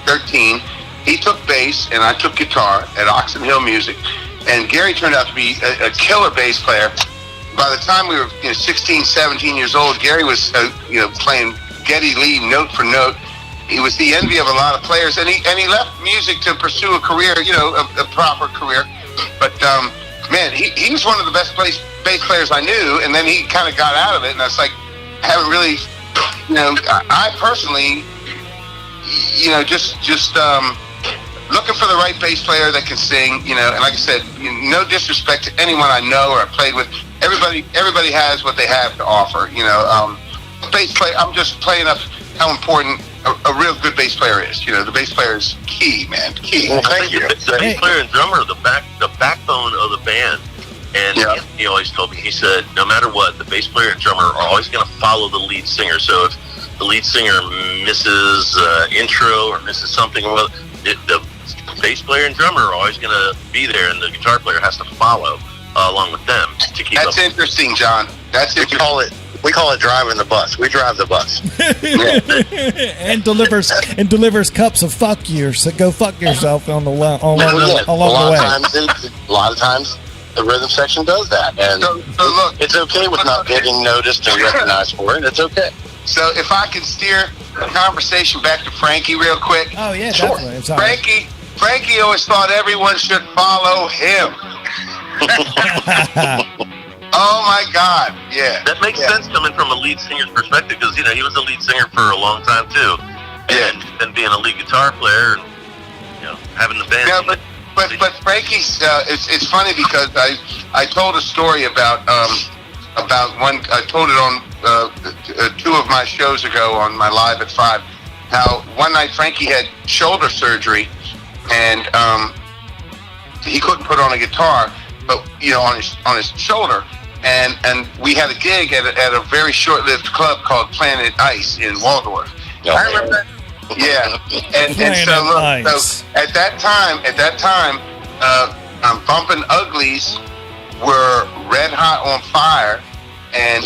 13. He took bass and I took guitar at Oxon Hill Music. And Gary turned out to be a killer bass player. By the time we were 16, 17 years old, Gary was playing Geddy Lee note for note. He was the envy of a lot of players, and he left music to pursue a career, a proper career. But man, he was one of the best bass players I knew, and then he kind of got out of it, and I was like, I haven't really, I personally, just looking for the right bass player that can sing, and like I said, no disrespect to anyone I know or I played with. Everybody has what they have to offer, bass player, I'm just playing up how important a real good bass player is. The bass player is key, man, key. Well, thank you. The bass player and drummer are the backbone of the band. And he always told me, he said, no matter what, the bass player and drummer are always going to follow the lead singer. So if the lead singer misses intro or misses something, the bass player and drummer are always going to be there, and the guitar player has to follow along with them to keep up. That's interesting, John. That's interesting. We call it driving the bus. We drive the bus. and delivers cups of fuck you. So go fuck yourself along the way. A lot of times the rhythm section does that, and so look, it's okay with not getting noticed and recognized for it. It's okay. So if I can steer the conversation back to Frankie real quick. Oh yeah, sure. Definitely. Frankie always thought everyone should follow him. Oh my God, yeah. That makes sense coming from a lead singer's perspective, because he was a lead singer for a long time too, and then being a lead guitar player, and having the band. Yeah, but Frankie's. It's funny because I told a story about one. I told it on 2 of my shows ago on my Live at 5. How one night Frankie had shoulder surgery, and he couldn't put on a guitar, but on his shoulder. And we had a gig at a very short-lived club called Planet Ice in Waldorf. I remember that. Yeah, and so at that time, Bumpin' Uglies were red hot on fire, and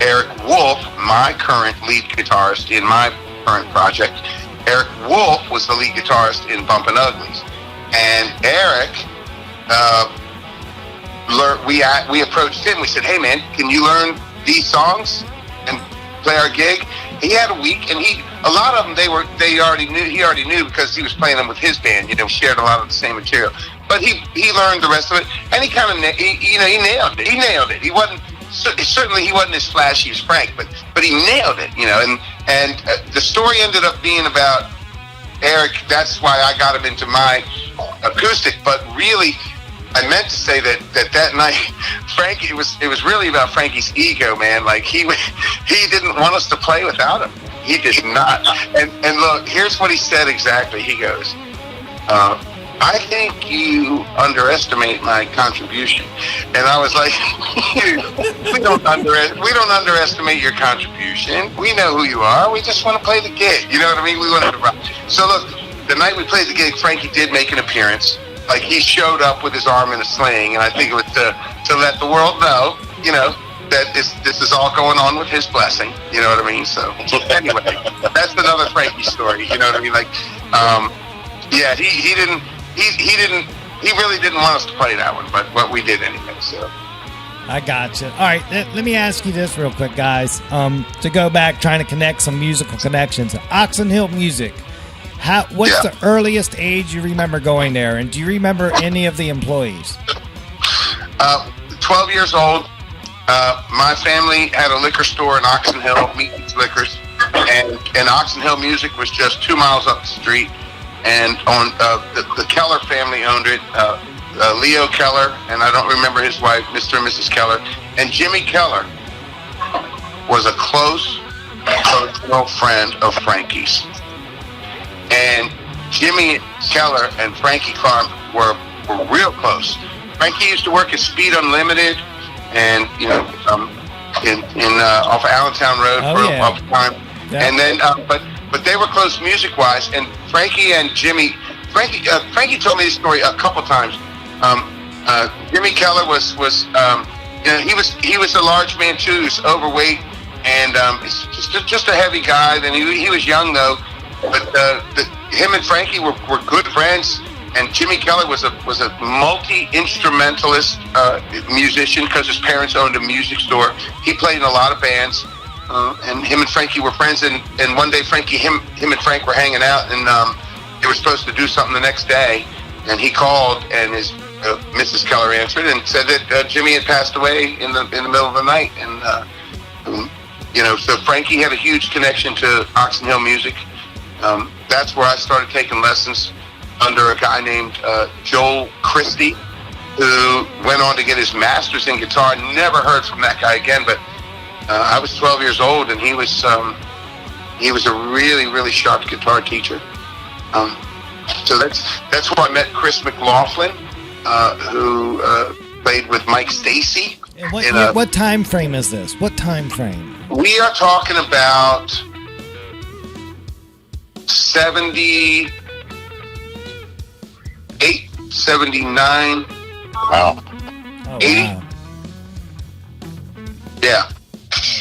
Eric Wolf, my current lead guitarist in my current project, Eric Wolf was the lead guitarist in Bumpin' Uglies, and Eric. We approached him. We said, "Hey man, can you learn these songs and play our gig?" He had a week, and a lot of them he already knew because he was playing them with his band. Shared a lot of the same material. But he learned the rest of it, and he kind of he nailed it. He nailed it. He wasn't as flashy as Frank, but he nailed it. And the story ended up being about Eric. That's why I got him into my acoustic. But really, I meant to say that night, Frankie, it was really about Frankie's ego, man. Like he didn't want us to play without him. He did not. And look, here's what he said exactly. He goes, "I think you underestimate my contribution." And I was like, we don't underestimate your contribution. We know who you are. We just want to play the gig. You know what I mean? We wanted to rock. So look, the night we played the gig, Frankie did make an appearance. Like he showed up with his arm in a sling, and I think it was to let the world know, that this is all going on with his blessing. You know what I mean? So anyway, that's another Frankie story. You know what I mean? Like, yeah, he really didn't want us to play that one, but we did anyway. So I gotcha. All right, let me ask you this real quick, guys. To go back, trying to connect some musical connections. Oxon Hill Music. What's the earliest age you remember going there, and do you remember any of the employees? 12 years old. my family had a liquor store in Oxon Hill, Mead Liquors, and Oxon Hill Music was just 2 miles up the street. And on the Keller family owned it. Leo Keller, and I don't remember his wife, Mr. and Mrs. Keller, and Jimmy Keller was a close personal friend of Frankie's. And Jimmy Keller and Frankie Clarke were real close. Frankie used to work at Speed Unlimited, and off of Allentown Road for a long time. Yeah. And then, but they were close music wise. And Frankie and Jimmy, Frankie told me this story a couple times. Jimmy Keller was he was a large man too. He was overweight and just a heavy guy. Then he was young though, but him and Frankie were good friends. And Jimmy Keller was a multi-instrumentalist musician because his parents owned a music store. He played in a lot of bands, and him and Frankie were friends. And one day, him and Frank were hanging out, and they were supposed to do something the next day. And he called, and his Mrs. Keller answered and said that Jimmy had passed away in the middle of the night. And so Frankie had a huge connection to Oxon Hill music. That's where I started taking lessons under a guy named Joel Christie, who went on to get his master's in guitar. Never heard from that guy again, but I was 12 years old, and he was a really, really sharp guitar teacher. So that's where I met Chris McLaughlin, who played with Mike Stacy. And what time frame is this? What time frame? We are talking about 78, 79, wow. 80. Wow. Yeah.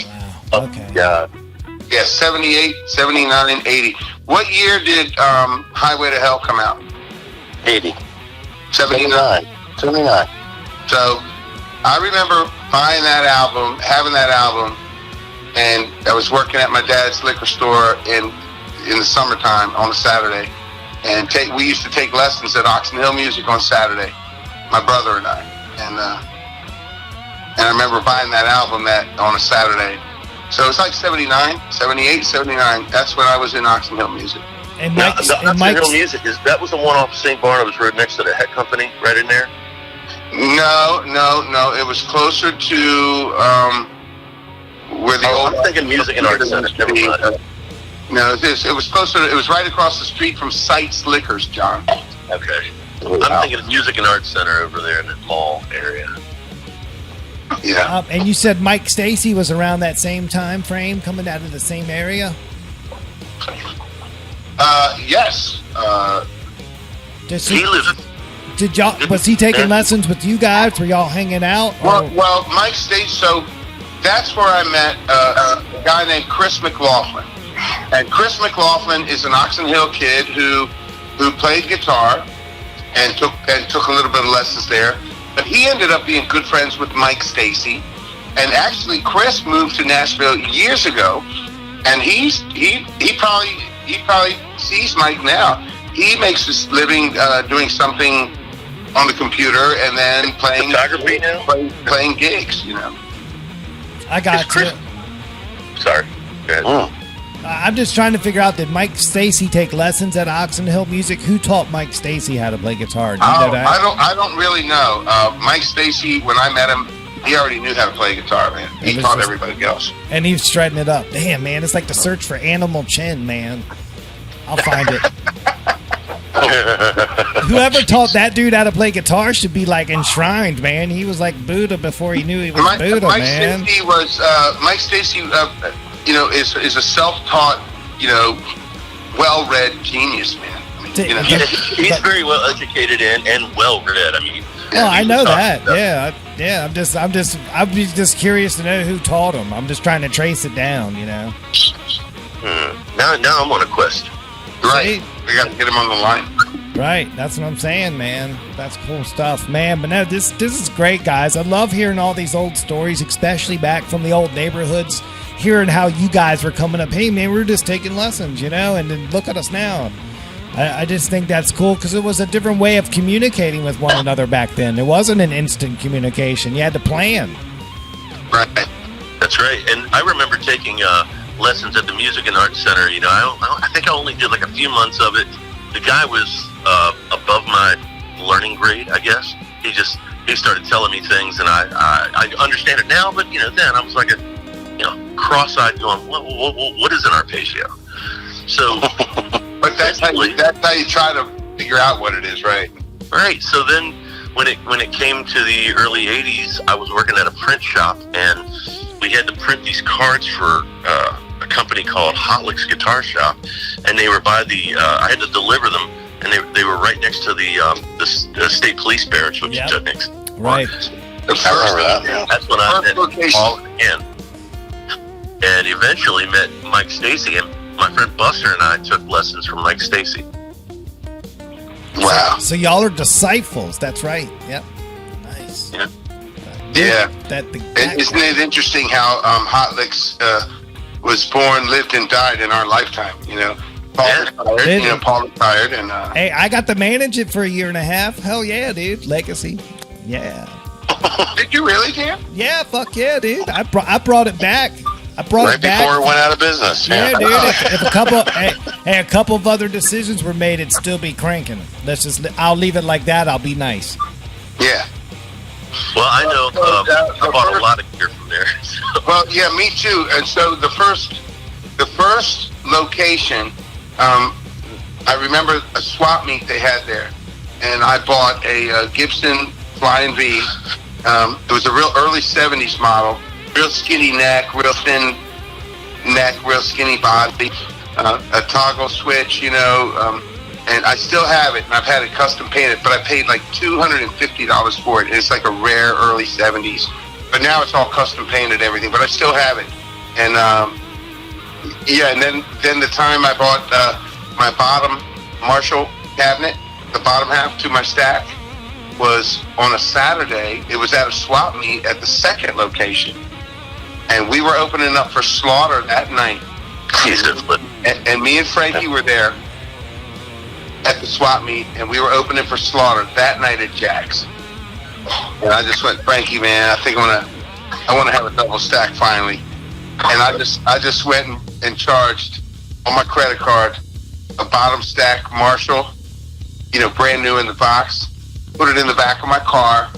Wow. Okay. Yeah. Yeah, 78, 79, 80. What year did Highway to Hell come out? 80. 79. 79. So I remember buying that album, having that album, and I was working at my dad's liquor store in the summertime on a Saturday. And we used to take lessons at Oxon Hill Music on Saturday, my brother and I. And I remember buying that album on a Saturday. So it was like 79, 78, 79. That's when I was in Oxon Hill Music. And Now, Mike's, the and Oxon Mike's Hill Music, that was the one off St. Barnabas Road next to the Heck Company, right in there? No. It was closer to where the old... I'm thinking Music and Arts Center. Never mind. No, it was closer. It was right across the street from Sites Liquors, John. Okay. I'm thinking of Music and Arts Center over there in that mall area. Yeah. and you said Mike Stacy was around that same time frame, coming out of the same area? Yes. He lives... Was he taking lessons with you guys? Were y'all hanging out? Well, Mike Stacy. So that's where I met a guy named Chris McLaughlin. And Chris McLaughlin is an Oxon Hill kid who played guitar and took a little bit of lessons there. But he ended up being good friends with Mike Stacy. And actually, Chris moved to Nashville years ago, and he probably sees Mike now. He makes his living doing something on the computer and then playing photography now, playing gigs. I got you. Sorry. Go ahead. I'm just trying to figure out, did Mike Stacy take lessons at Oxon Hill Music? Who taught Mike Stacy how to play guitar? Do you know that? I don't really know. Mike Stacy, when I met him, he already knew how to play guitar, man. He taught everybody else. And he was shredding it up. Damn, man, it's like the search for Animal Chin, man. I'll find it. Whoever taught that dude how to play guitar should be like enshrined, man. He was like Buddha before he knew he was Buddha, man. Mike Stacy is a self-taught, well-read genius, man. He's very well educated and well-read. I mean, I know that. Yeah. I'm just curious to know who taught him. I'm just trying to trace it down, Now I'm on a quest. Right. We got to get him on the line. Right. That's what I'm saying, man. That's cool stuff, man. But no, this is great, guys. I love hearing all these old stories, especially back from the old neighborhoods, hearing how you guys were coming up. Hey, man, we were just taking lessons, and then look at us now. I just think that's cool because it was a different way of communicating with one another back then. It wasn't an instant communication. You had to plan. Right. That's right. And I remember taking lessons at the Music and Arts Center. You know, I think I only did like a few months of it. The guy was above my learning grade, I guess. He started telling me things, and I understand it now. But you know, then I was like cross-eyed, going, what is an arpeggio? So, but that's how you try to figure out what it is, right? Right. So then, when it came to the early '80s, I was working at a print shop, and we had to print these cards for a company called Hot Licks Guitar Shop, and they were by the. I had to deliver them, and they were right next to the state police barracks, which is next. Right. That's when I met Paul again, and eventually met Mike Stacy, and my friend Buster and I took lessons from Mike Stacy. Wow. So y'all are disciples. That's right. Yep. Nice. Yeah. Isn't it interesting how Hot Licks was born, lived, and died in our lifetime? You know, Paul retired, and hey, I got to manage it for a year and a half. Hell yeah, dude. Legacy. Yeah. Did you really, Dan? Yeah. Fuck yeah, dude. I brought it back. I brought it back before it went out of business. Yeah, dude. If a couple of other decisions were made, it'd still be cranking. I'll leave it like that. I'll be nice. Yeah. Well, I know. I bought a lot of gear from there. So. Well, yeah, me too. And so the first location, I remember a swap meet they had there, and I bought a Gibson Flying V. It was a real early '70s model. Real skinny neck, real thin neck, real skinny body, a toggle switch, you know, and I still have it, and I've had it custom painted, but I paid like $250 for it, and it's like a rare early 70s. But now it's all custom painted, everything, but I still have it. And and then the time I bought my bottom Marshall cabinet, the bottom half to my stack, was on a Saturday. It was at a swap meet at the second location. And we were opening up for Slaughter that night. And me and Frankie were there at the swap meet, and we were opening for Slaughter that night at Jack's. And I just went, Frankie, man, I think I want to have a double stack finally. And I just went and charged on my credit card a bottom stack Marshall, you know, brand new in the box, put it in the back of my car,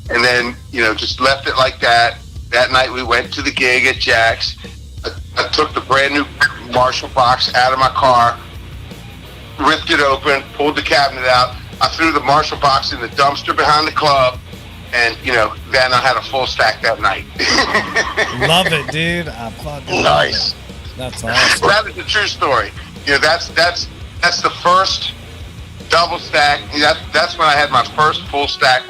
and then, you know, just left it like that. That night we went to the gig at Jack's. I took the brand new Marshall box out of my car, ripped it open, pulled the cabinet out. I threw the Marshall box in the dumpster behind the club, and, you know, then I had a full stack that night. Love it, dude. I fucking nice. Love it. That's awesome. That is the true story. You know, that's the first double stack. That's when I had my first full stack.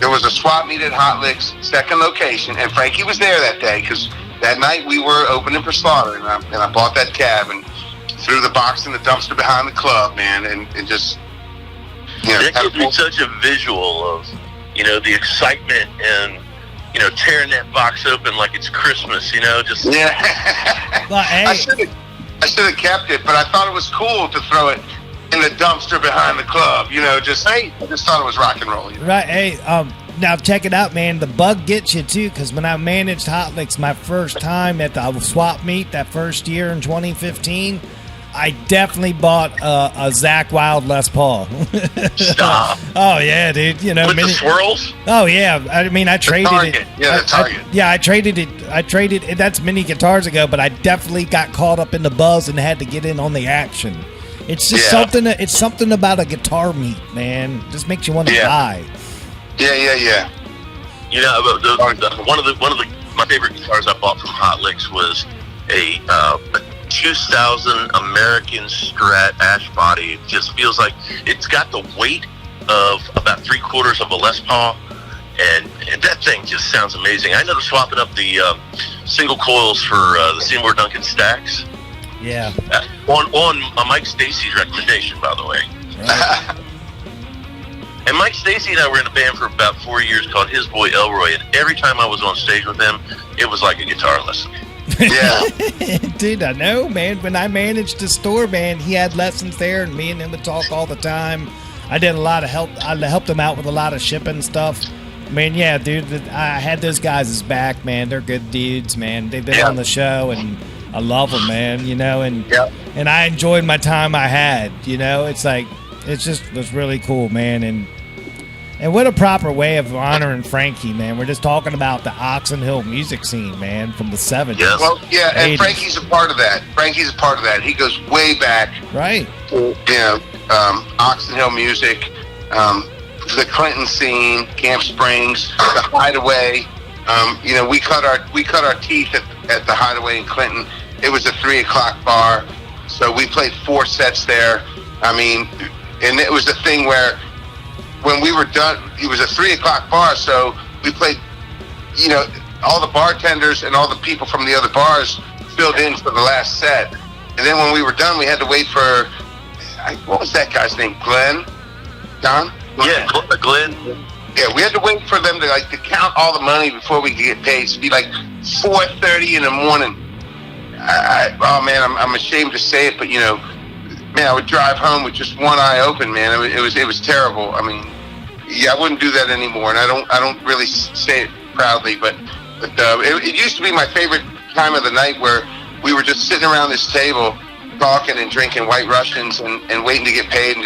There was a swap meet at Hot Licks, second location, and Frankie was there that day because that night we were opening for Slaughter, and I bought that cab and threw the box in the dumpster behind the club, man, and just, you know. That gives me such a visual of, you know, the excitement and, you know, tearing that box open like it's Christmas, you know, just. Yeah. Well, hey. I should have kept it, but I thought it was cool to throw it in the dumpster behind the club, you know, I just thought it was rock and roll. You know? Right, hey, now check it out, man. The bug gets you too, because when I managed Hot Licks my first time at the swap meet that first year in 2015, I definitely bought a Zach Wild Les Paul. Stop. Oh yeah, dude. You know, with the swirls. Oh yeah. I mean, I traded it. Yeah, the Target. I traded it. That's many guitars ago, but I definitely got caught up in the buzz and had to get in on the action. It's just something. It's something about a guitar meet, man. Just makes you want to buy. Yeah. You know, one of my favorite guitars I bought from Hot Licks was a 2000 American Strat ash body. It just feels like it's got the weight of about 3/4 of a Les Paul, and that thing just sounds amazing. I ended up swapping up the single coils for the Seymour Duncan stacks. Yeah. On Mike Stacy's recommendation, by the way. Right. And Mike Stacy and I were in a band for about 4 years called His Boy Elroy, and every time I was on stage with him, it was like a guitar lesson. Yeah. Dude, I know, man. When I managed the store, man, he had lessons there, and me and him would talk all the time. I did a lot of help. I helped him out with a lot of shipping stuff. I mean, yeah, dude, I had those guys' back, man. They're good dudes, man. They've been on the show, and I love them, man, you know, and I enjoyed my time I had, you know. It's like, it was really cool, man, and what a proper way of honoring Frankie, man. We're just talking about the Oxon Hill music scene, man, from the 70s. Yes. Well, yeah, and 80s. Frankie's a part of that. He goes way back. Right. You know, Oxon Hill music, the Clinton scene, Camp Springs, the Hideaway. You know, we cut our teeth at the Hideaway in Clinton. It was a 3 o'clock bar, so we played 4 sets there. I mean, and it was the thing where when we were done, it was a 3 o'clock bar, so we played, you know, all the bartenders and all the people from the other bars filled in for the last set. And then when we were done, we had to wait for, what was that guy's name? Glenn? Don? Yeah, Glenn. Yeah, we had to wait for them to count all the money before we could get paid. It'd be like 4:30 in the morning. Oh man, I'm ashamed to say it, but you know, man, I would drive home with just one eye open, man. It was terrible. I mean, yeah, I wouldn't do that anymore, and I don't really say it proudly, but it used to be my favorite time of the night where we were just sitting around this table talking and drinking White Russians and waiting to get paid, and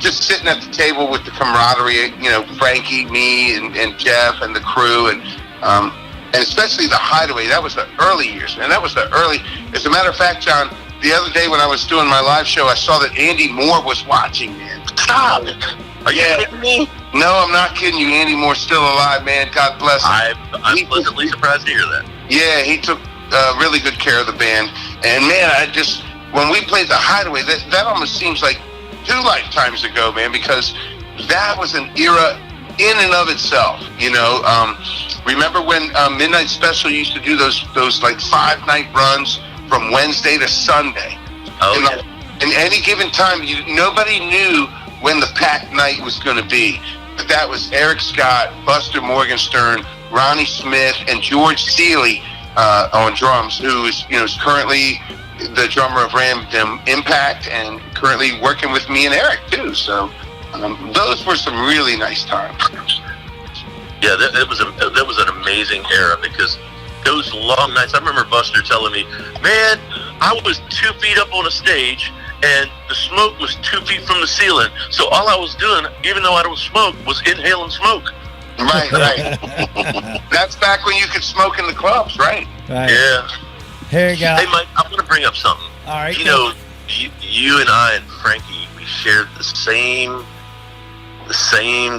just sitting at the table with the camaraderie, you know, Frankie, me, and Jeff, and the crew, and especially the Hideaway. That was the early years, man. That was the early. As a matter of fact, John, the other day when I was doing my live show, I saw that Andy Moore was watching, man. Stop! Are you kidding me? No, I'm not kidding you. Andy Moore's still alive, man. God bless him. I'm pleasantly surprised to hear that. Yeah, he took really good care of the band. And man, when we played the Hideaway, that almost seems like 2 lifetimes ago, man, because that was an era in and of itself, you know. Remember when Midnight Special used to do those like 5-night runs from Wednesday to Sunday? Oh, yeah. In any given time, nobody knew when the packed night was going to be. But that was Eric Scott, Buster Morgenstern, Ronnie Smith, and George Seeley on drums, who is currently the drummer of Random Impact and currently working with me and Eric too. So those were some really nice times. Yeah, that was an amazing era, because those long nights. I remember Buster telling me, "Man, I was 2 feet up on a stage, and the smoke was 2 feet from the ceiling. So all I was doing, even though I don't smoke, was inhaling smoke." Right. That's back when you could smoke in the clubs, right? Yeah. Here you go. Hey, Mike, I'm going to bring up something. All right. You know, you and I and Frankie, we shared the same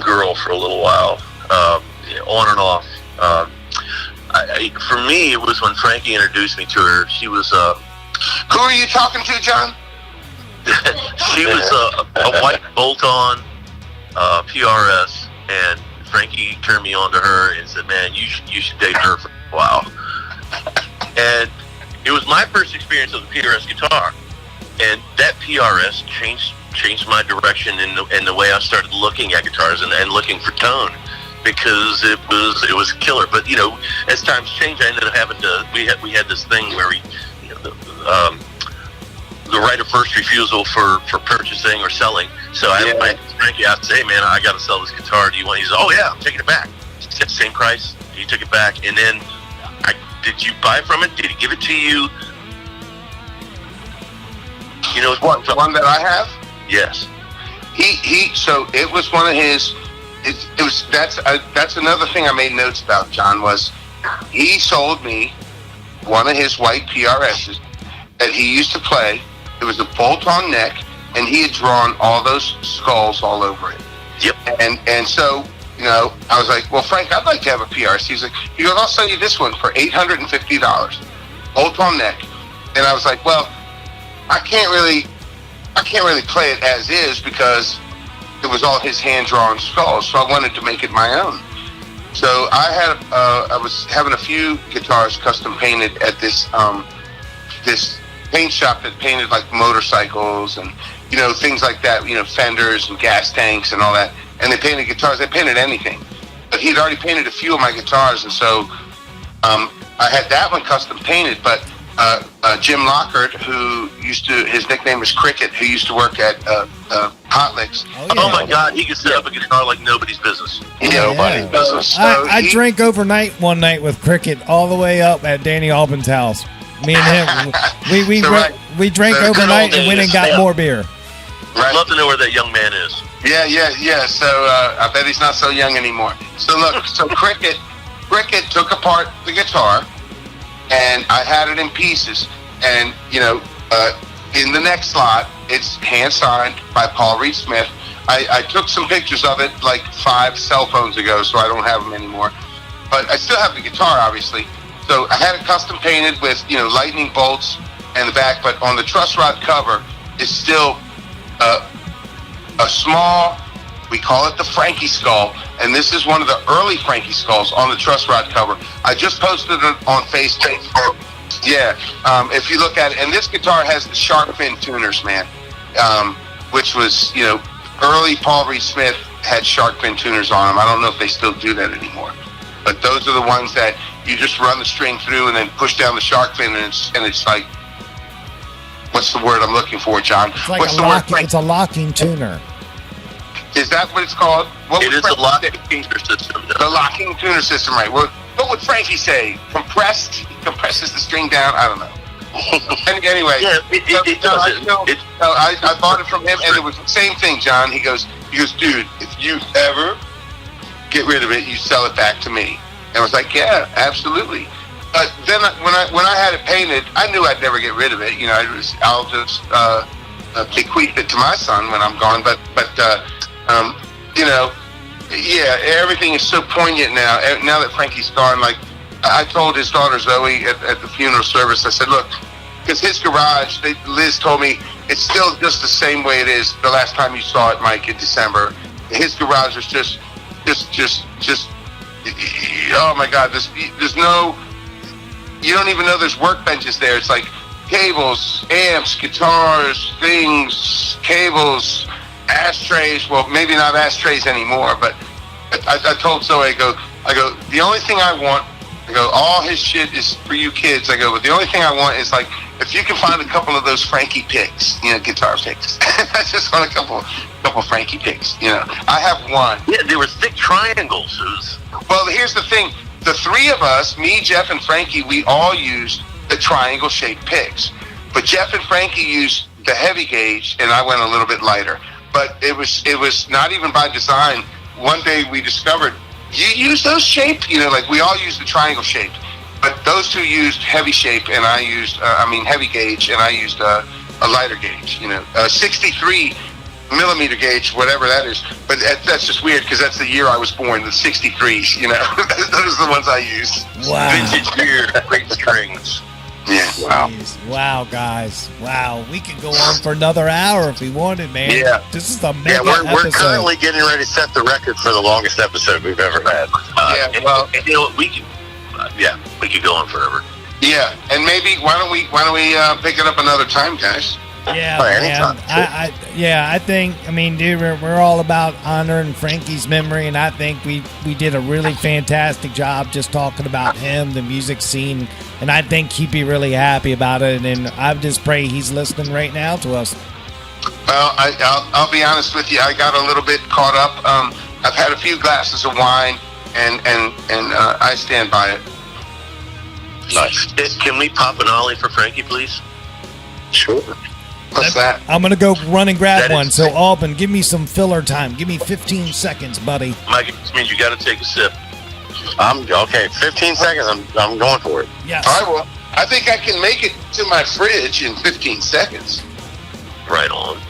girl for a little while, on and off. For me, it was when Frankie introduced me to her. She was Who are you talking to, John? she was a white bolt-on PRS, and Frankie turned me on to her and said, "Man, you should date her for a while." And it was my first experience of the PRS guitar, and that PRS changed my direction in the way I started looking at guitars and looking for tone, because it was killer. But you know, as times changed, I ended up having to. We had this thing where the right of first refusal for purchasing or selling. So I had Frankie out and say, "Hey man, I got to sell this guitar. Do you want?" He said, "Oh yeah, I'm taking it back." Said same price. He took it back, and then did you buy from it? Did he give it to you? You know what? The one that I have? Yes. So it was one of his. That's another thing I made notes about. John, was he sold me one of his white PRSs that he used to play. It was a bolt-on neck, and he had drawn all those skulls all over it. Yep. And so, you know, I was like, "Well, Frank, I'd like to have a PRS." He goes, "I'll sell you this one for $850, bolt-on neck." And I was like, "Well, I can't really play it as is because it was all his hand-drawn skulls. So I wanted to make it my own." So I was having a few guitars custom painted at this paint shop that painted like motorcycles and, you know, things like that, you know, fenders and gas tanks and all that. And they painted guitars. They painted anything. But he'd already painted a few of my guitars, and so I had that one custom painted. But Jim Lockhart, who his nickname was Cricket, who used to work at Hot Licks. Oh my God, he could set up a guitar like nobody's business. Nobody's business. So I drank overnight one night with Cricket all the way up at Danny Albin's house. Me and him, we drank overnight and went and got more beer. I'd love to know where that young man is. Yeah. So I bet he's not so young anymore. So look, Cricket took apart the guitar, and I had it in pieces. And in the next slot, it's hand signed by Paul Reed Smith. I took some pictures of it like 5 cell phones ago, so I don't have them anymore. But I still have the guitar, obviously. So I had it custom painted with lightning bolts in the back, but on the truss rod cover is still a small, we call it the Frankie skull, and this is one of the early Frankie skulls on the truss rod cover. I just posted it on Facebook. Yeah, if you look at it, and this guitar has the shark fin tuners, man, which was, early Paul Reed Smith had shark fin tuners on them. I don't know if they still do that anymore, but those are the ones that you just run the string through and then push down the shark fin, and it's like, what's the word I'm looking for, John? It's like what's the word? It's a locking tuner. Is that what it's called? It is a locking tuner system. The locking tuner system, right? What would Frankie say? Compressed? He compresses the string down? I don't know. Anyway, yeah, it does. I bought it from him, and it was the same thing, John. He goes, dude, if you ever get rid of it, you sell it back to me. And I was like, yeah, absolutely. But then when I had it painted, I knew I'd never get rid of it. I'll just bequeath it to my son when I'm gone. But everything is so poignant now. Now that Frankie's gone, like I told his daughter Zoe at the funeral service, I said, look, because his garage, Liz told me it's still just the same way it is the last time you saw it, Mike, in December. His garage is just oh my God, there's no, you don't even know there's workbenches there. It's like cables, amps, guitars, things, cables, ashtrays. Well, maybe not ashtrays anymore, but I told Zoe, I go, the only thing I want, all his shit is for you kids. But the only thing I want is like, if you can find a couple of those Frankie picks, guitar picks. I just want a couple Frankie picks. I have one. Yeah, they were thick triangles. Well, here's the thing. The 3 of us, me, Jeff, and Frankie, we all used the triangle-shaped picks. But Jeff and Frankie used the heavy gauge, and I went a little bit lighter. But it was not even by design. One day we discovered, you use those shape? Like we all used the triangle shape. But those 2 used heavy shape, and I used, heavy gauge, and I used a lighter gauge, a 63 millimeter gauge, whatever that is. But that's just weird because that's the year I was born, the 63s, those are the ones I used. Wow. Vintage beer, great strings. Yeah, wow. Jeez. Wow, guys. Wow. We could go on for another hour if we wanted, man. Yeah. This is a mega we're episode. currently getting ready to set the record for the longest episode we've ever had. And you know what, we could go on forever. Yeah, and maybe why don't we pick it up another time, guys? Yeah, anytime, man. I think, dude, we're all about honoring Frankie's memory, and I think we did a really fantastic job just talking about him, the music scene, and I think he'd be really happy about it, and I just pray he's listening right now to us. Well, I'll be honest with you. I got a little bit caught up. I've had a few glasses of wine, and I stand by it. Nice. Can we pop an ollie for Frankie, please? Sure. What's that? I'm going to go run and grab That one. is- So, Alban, give me some filler time. Give me 15 seconds, buddy. Mike, it means you got to take a sip. I'm okay. 15 seconds. I'm going for it. Yes. All right, well, I think I can make it to my fridge in 15 seconds. Right on.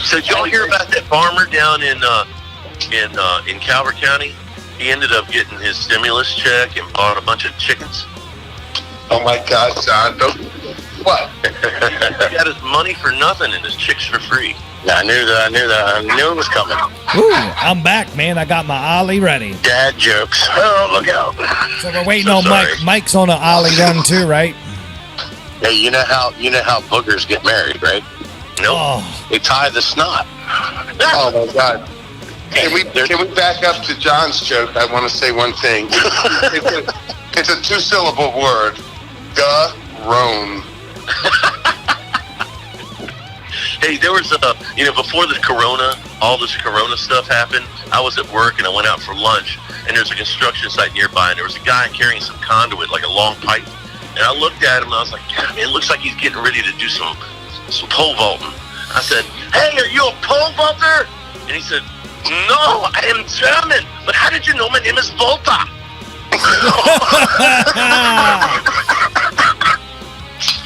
So did y'all hear about that farmer down in Calvert County? He ended up getting his stimulus check and bought a bunch of chickens. Oh my God, John! What? He got his money for nothing and his chicks for free. Yeah, I knew it was coming. Ooh, I'm back, man. I got my ollie ready. Dad jokes. Oh, look out. So we're waiting So on sorry. Mike. Mike's on an ollie run too, right? Hey, you know how boogers get married, right? Nope. Oh, They tie the snot. Oh my God! Can we back up to John's joke? I want to say one thing. It's a 2-syllable word. Garone. Hey, there was before the all this Corona stuff happened, I was at work and I went out for lunch, and there's a construction site nearby, and there was a guy carrying some conduit, like a long pipe, and I looked at him and I was like, God, man, it looks like he's getting ready to do some pole vaulting. I said, hey, are you a pole vaulter? And he said, no, I am German, but how did you know my name is Volta?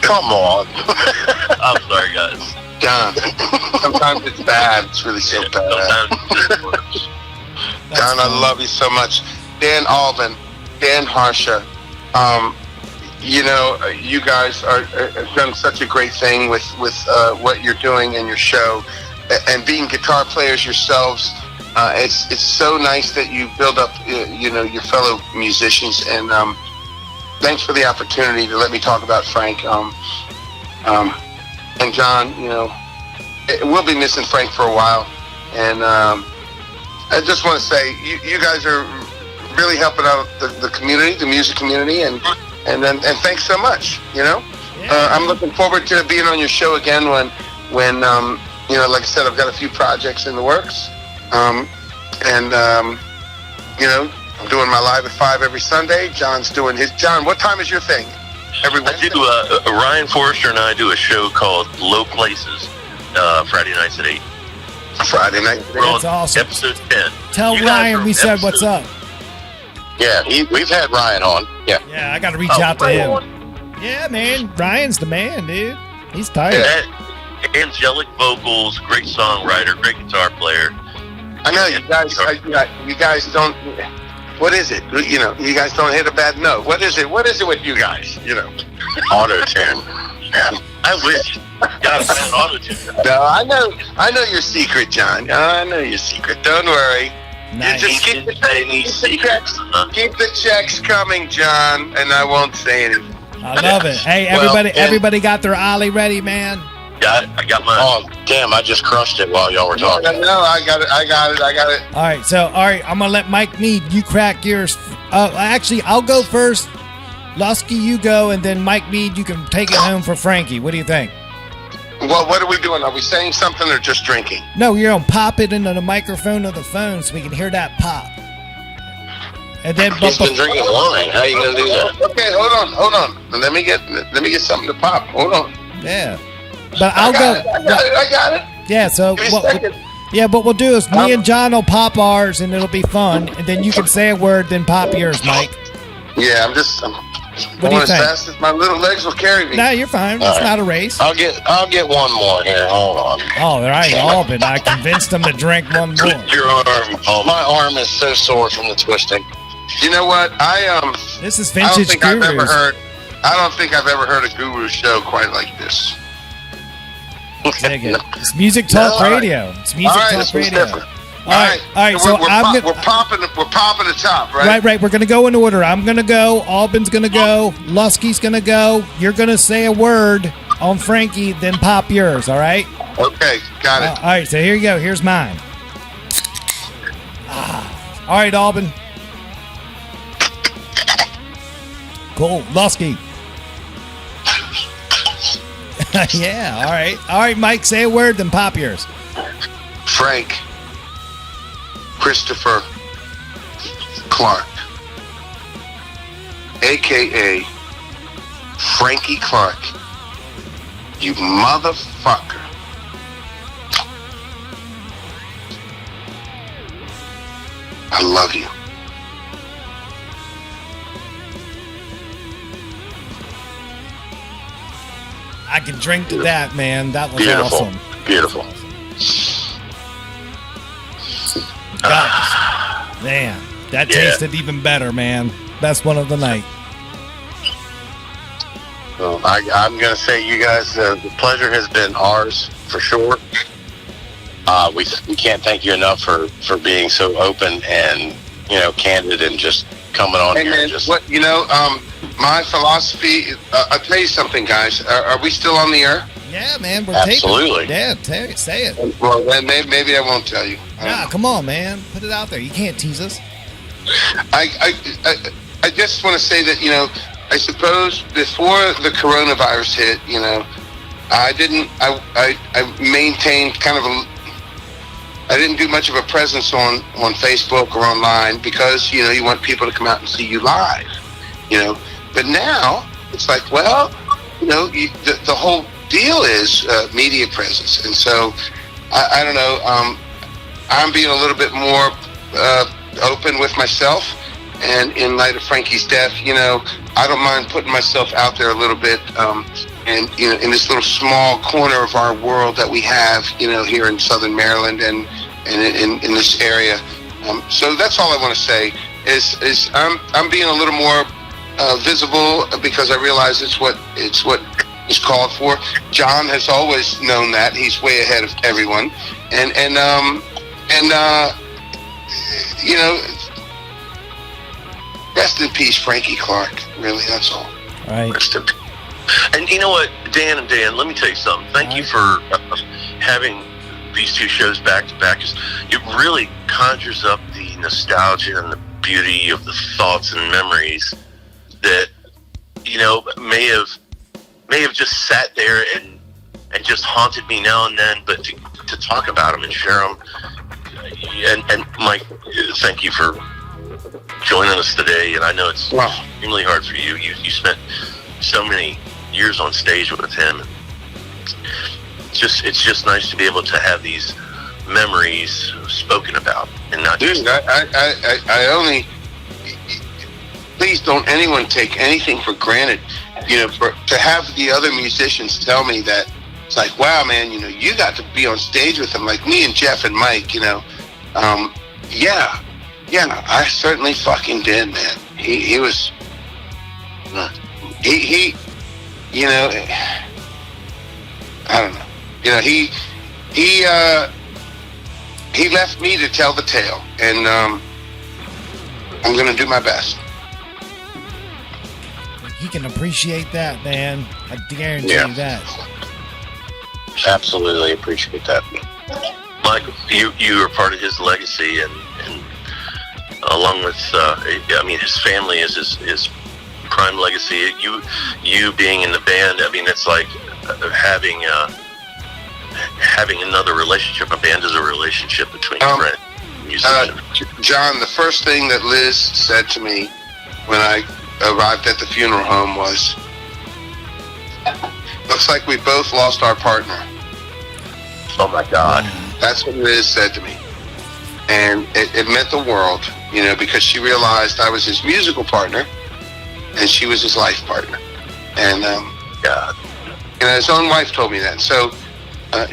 Come on. I'm sorry, guys. John, sometimes it's bad. It's really so bad. Sometimes it works. John, I love you so much. Dan Albin, Dan Harsha, you guys have done such a great thing with what you're doing in your show, and being guitar players yourselves. It's so nice that you build up, your fellow musicians, and thanks for the opportunity to let me talk about Frank. And John, we'll be missing Frank for a while, and I just want to say you guys are really helping out the community, the music community, and thanks so much. I'm looking forward to being on your show again when like I said, I've got a few projects in the works, I'm doing my Live at 5 every Sunday. John's doing his. John, what time is your thing? Every Wednesday? I do. Ryan Forrester and I do a show called Low Places, Friday nights at 8. Friday night. That's awesome. Episode 10. Tell Ryan we said what's up. Yeah, we've had Ryan on. Yeah. Yeah, I got to reach out to him. Yeah, man. Ryan's the man, dude. He's tired. Angelic vocals, great songwriter, great guitar player. I know you guys don't. What is it? You guys don't hit a bad note. What is it? What is it with you guys? Auto-tune. Yeah. I wish you got a bad auto-tune. No, I know your secret, John. I know your secret. Don't worry. Nice. You just keep the checks coming, John, and I won't say anything. I love it. Hey, everybody got their ollie ready, man. I got mine. Oh, damn, I just crushed it while y'all were talking. No, I got it. All right, I'm going to let Mike Mead, you crack yours. Actually, I'll go first. Luskey, you go, and then Mike Mead, you can take it home for Frankie. What do you think? Well, what are we doing? Are we saying something or just drinking? No, you're going to pop it into the microphone of the phone so we can hear that pop. And then, He's been drinking wine. How are you going to do that? Okay, hold on. Let me get something to pop. Hold on. Yeah. But I got it. Yeah, so what we'll do is me and John will pop ours, and it'll be fun. And then you can say a word, then pop yours, Mike. Yeah, I'm going as fast as my little legs will carry me. No, you're fine. It's not a race. I'll get one more here. Hold on. Oh, all right, Albin. I convinced him to drink one more. Your arm. Oh, my arm is so sore from the twisting. You know what? This is vintage Gurus. I don't think I've ever heard a Guru show quite like this. It's music talk radio. It's music talk radio. All right. So we're popping the top, right? Right. We're gonna go in order. I'm gonna go. Albin's gonna go. Luskey's gonna go. You're gonna say a word on Frankie, then pop yours. All right. Okay, got it. All right. So here you go. Here's mine. All right, Albin. Cool. Luskey. Yeah, all right, Mike, say a word, then pop yours. Frank Christopher Clarke, a.k.a. Frankie Clarke, you motherfucker. I love you. I can drink to that, man. That was Beautiful. awesome. Beautiful. God, man, that tasted even better, man. Best one of the night. Well, I'm going to say, you guys, the pleasure has been ours for sure. We can't thank you enough for being so open and candid and just coming on here. Man, and just my philosophy. I'll tell you something, guys. Are we still on the air? Yeah, man, we're Absolutely. taping. Yeah, say it. Well, then maybe I won't tell you. Nah, come on, man. Put it out there. You can't tease us. I just want to say that I suppose before the coronavirus hit, you know, I maintained kind of I didn't do much of a presence on Facebook or online because, you know, you want people to come out and see you live, you know. But now it's like, well, you know, the whole deal is media presence. And so, I don't know, I'm being a little bit more open with myself. And in light of Frankie's death, you know, I don't mind putting myself out there a little bit. And, you know, in this little small corner of our world that we have, you know, here in Southern Maryland and in this area. So that's all I want to say is I'm being a little more visible because I realize it's what is called for. John has always known that. He's way ahead of everyone. And you know, rest in peace, Frankie Clarke. Really, that's all. All right. Rest in peace. And you know what, Dan, let me tell you something. Thank you for having these two shows back to back. It really conjures up the nostalgia and the beauty of the thoughts and memories that, you know, may have just sat there and just haunted me now and then. But to talk about them and share them, and Mike, thank you for joining us today. And I know it's extremely hard for you. You spent so many years on stage with him. It's just nice to be able to have these memories spoken about and not Dude, I only, please don't anyone take anything for granted. You know, to have the other musicians tell me that it's like, wow, man, you know, you got to be on stage with him, like me and Jeff and Mike, you know. Yeah, I certainly fucking did, man. He was, he you know, I don't know. You know, he left me to tell the tale, and I'm going to do my best. You can appreciate that, man. I guarantee you that. Absolutely appreciate that. Mike, you are part of his legacy, and along with, I mean, his family is his prime legacy. You being in the band, I mean, it's like having another relationship. A band is a relationship between friends and musicians. John, the first thing that Liz said to me when I arrived at the funeral home was, looks like we both lost our partner. Oh my God. That's what Liz said to me. And it meant the world, you know, because she realized I was his musical partner and she was his life partner. And, God. And his own wife told me that. So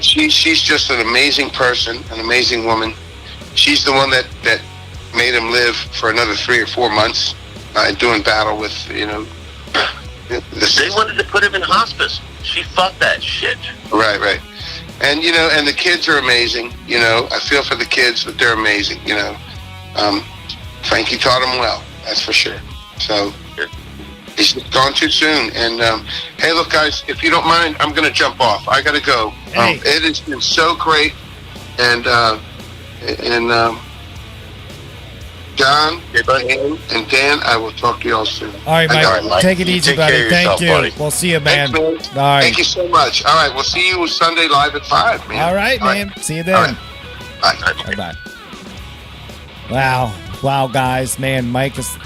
she's just an amazing person, an amazing woman. She's the one that made him live for another 3 or 4 months doing battle with, you know. They wanted to put him in hospice. She fought that shit. Right. And, you know, and the kids are amazing. You know, I feel for the kids, but they're amazing, you know. Frankie taught them well, that's for sure. So he's gone too soon. And, hey, look, guys, if you don't mind, I'm going to jump off. I got to go. Hey. It has been so great. And John and Dan, I will talk to y'all soon. All right, Mike. Take it easy, buddy. Thank you. Buddy. We'll see you, man. Thanks, All right. Thank you so much. All right, we'll see you Sunday live at 5, man. All right, man. See you then. All right. Bye. Bye. Wow, guys, man. Mike's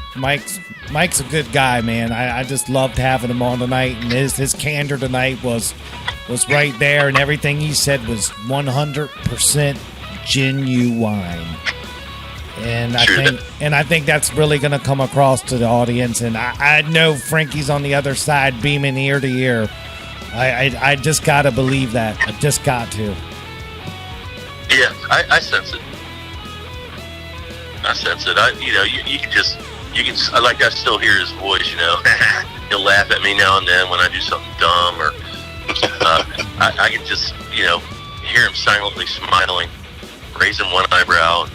a good guy, man. I just loved having him on tonight, and his candor tonight was right there, and everything he said was 100% genuine. And I think that's really going to come across to the audience. And I know Frankie's on the other side, beaming ear to ear. I just got to believe that. I just got to. Yeah, I sense it. You can like, I still hear his voice, you know. He'll laugh at me now and then when I do something dumb, or I can just, you know, hear him silently smiling, raising one eyebrow.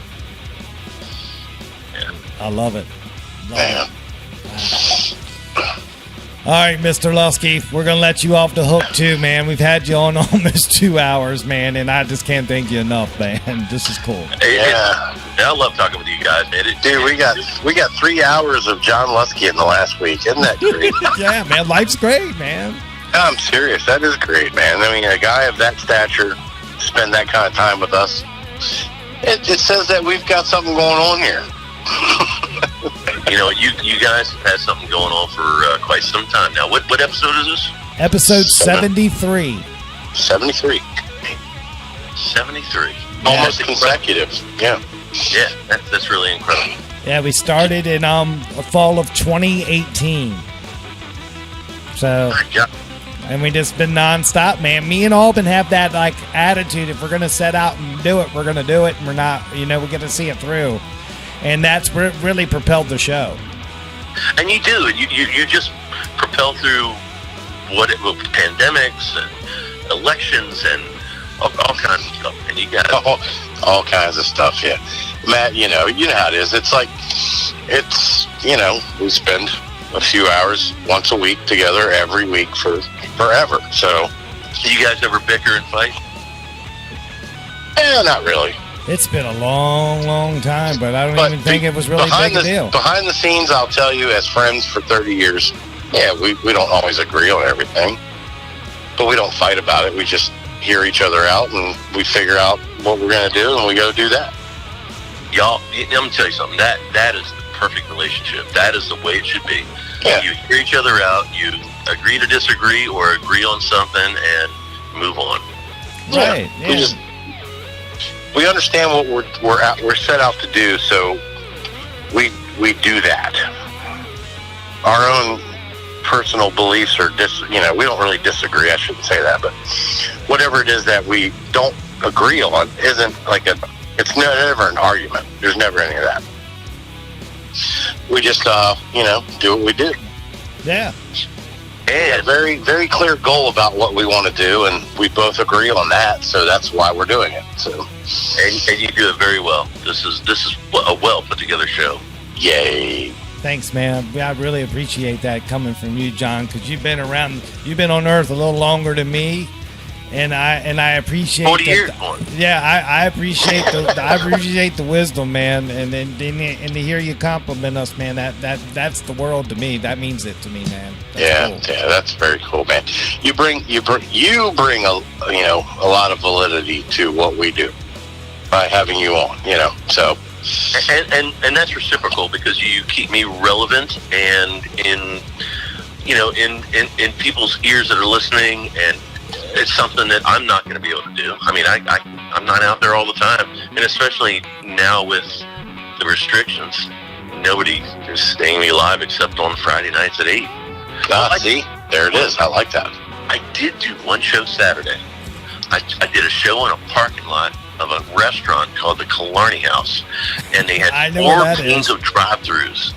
I love it. All right, Mr. Luskey, we're going to let you off the hook, too, man. We've had you on almost 2 hours, man, and I just can't thank you enough, man. This is cool. Yeah, I love talking with you guys, man. Dude, we got 3 hours of John Luskey in the last week. Isn't that great? Yeah, man, life's great, man. I'm serious. That is great, man. I mean, a guy of that stature spend that kind of time with us. It says that we've got something going on here. You know, you guys have had something going on for quite some time now. What episode is this? Episode 73. 73. 73. Almost consecutive. Yeah. Yeah, that's really incredible. Yeah, we started in the fall of 2018. So, Yeah. and we just been nonstop, man. Me and Alban have that like attitude. If we're gonna set out and do it, we're gonna do it, and we're not. You know, we're gonna see it through, and that's what really propelled the show. And you do. You just propel through pandemics and elections and all kinds of stuff. And you got all kinds of stuff. Yeah, Matt. You know how it is. It's like we spend a few hours once a week together every week for forever. So, you guys ever bicker and fight? Not really. It's been a long, long time, but I don't even think it was really big a deal. Behind the scenes, I'll tell you, as friends for 30 years, yeah, we don't always agree on everything, but we don't fight about it. We just hear each other out, and we figure out what we're going to do, and we go do that. Y'all, I'm going to tell you something. That is the perfect relationship. That is the way it should be. Yeah. You hear each other out, you agree to disagree or agree on something, and move on. Right. Yeah. We understand what we're set out to do, so we do that. Our own personal beliefs are we don't really disagree. I shouldn't say that, but whatever it is that we don't agree on isn't it's never an argument. There's never any of that. We just do what we do. Yeah. And a very, very clear goal about what we want to do, and we both agree on that, so that's why we're doing it. So, and you do it very well. This is a well put together show. Yay! Thanks, man. I really appreciate that coming from you, John, because you've been on Earth a little longer than me, and I appreciate 40 years more. Yeah, I appreciate the wisdom, man, and to hear you compliment us, man. That's the world to me. That means it to me, man. That's cool. Yeah, that's very cool, man. You bring a lot of validity to what we do by having you on, so. And that's reciprocal, because you keep me relevant and in people's ears that are listening, and it's something that I'm not going to be able to do. I mean, I'm not out there all the time, and especially now with the restrictions, nobody is staying me live except on Friday nights at 8. See, there it is. I like that. I did do one show Saturday. I did a show in a parking lot of a restaurant called the Killarney House, and they had 4 panes of drive-thrus.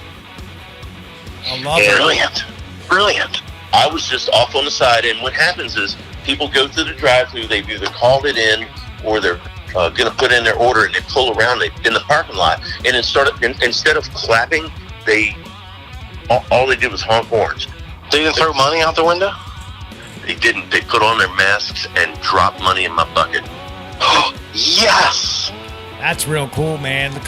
I love it. Brilliant. I was just off on the side, and what happens is people go through the drive-thru, they've either called it in or they're going to put in their order, and they pull around in the parking lot, and instead of clapping, all they did was honk horns. They didn't throw money out the window? They didn't. They put on their masks and dropped money in my bucket. Yes! That's real cool, man. The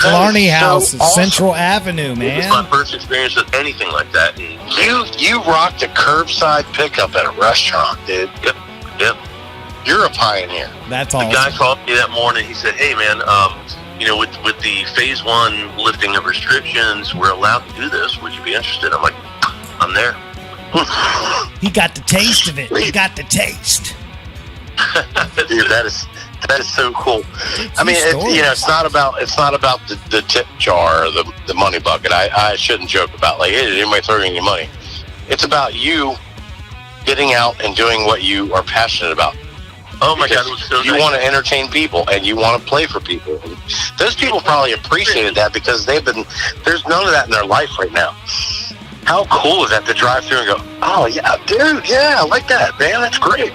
Killarney House is awesome. Central Avenue, man. It was my first experience with anything like that. And you rocked a curbside pickup at a restaurant, dude. Yep. You're a pioneer. That's awesome. The guy called me that morning. He said, "Hey, man, with the phase 1 lifting of restrictions, we're allowed to do this. Would you be interested?" I'm like, "I'm there." He got the taste of it. He got the taste. Dude, that is so cool. I mean, it's not about the tip jar or the money bucket. I shouldn't joke about hey, did anybody throw any money? It's about you getting out and doing what you are passionate about. Oh my God, it was so nice. You want to entertain people and you want to play for people. And those people probably appreciated that, because there's none of that in their life right now. How cool is that to drive through and go, "Oh yeah, dude, yeah, I like that, man. That's great."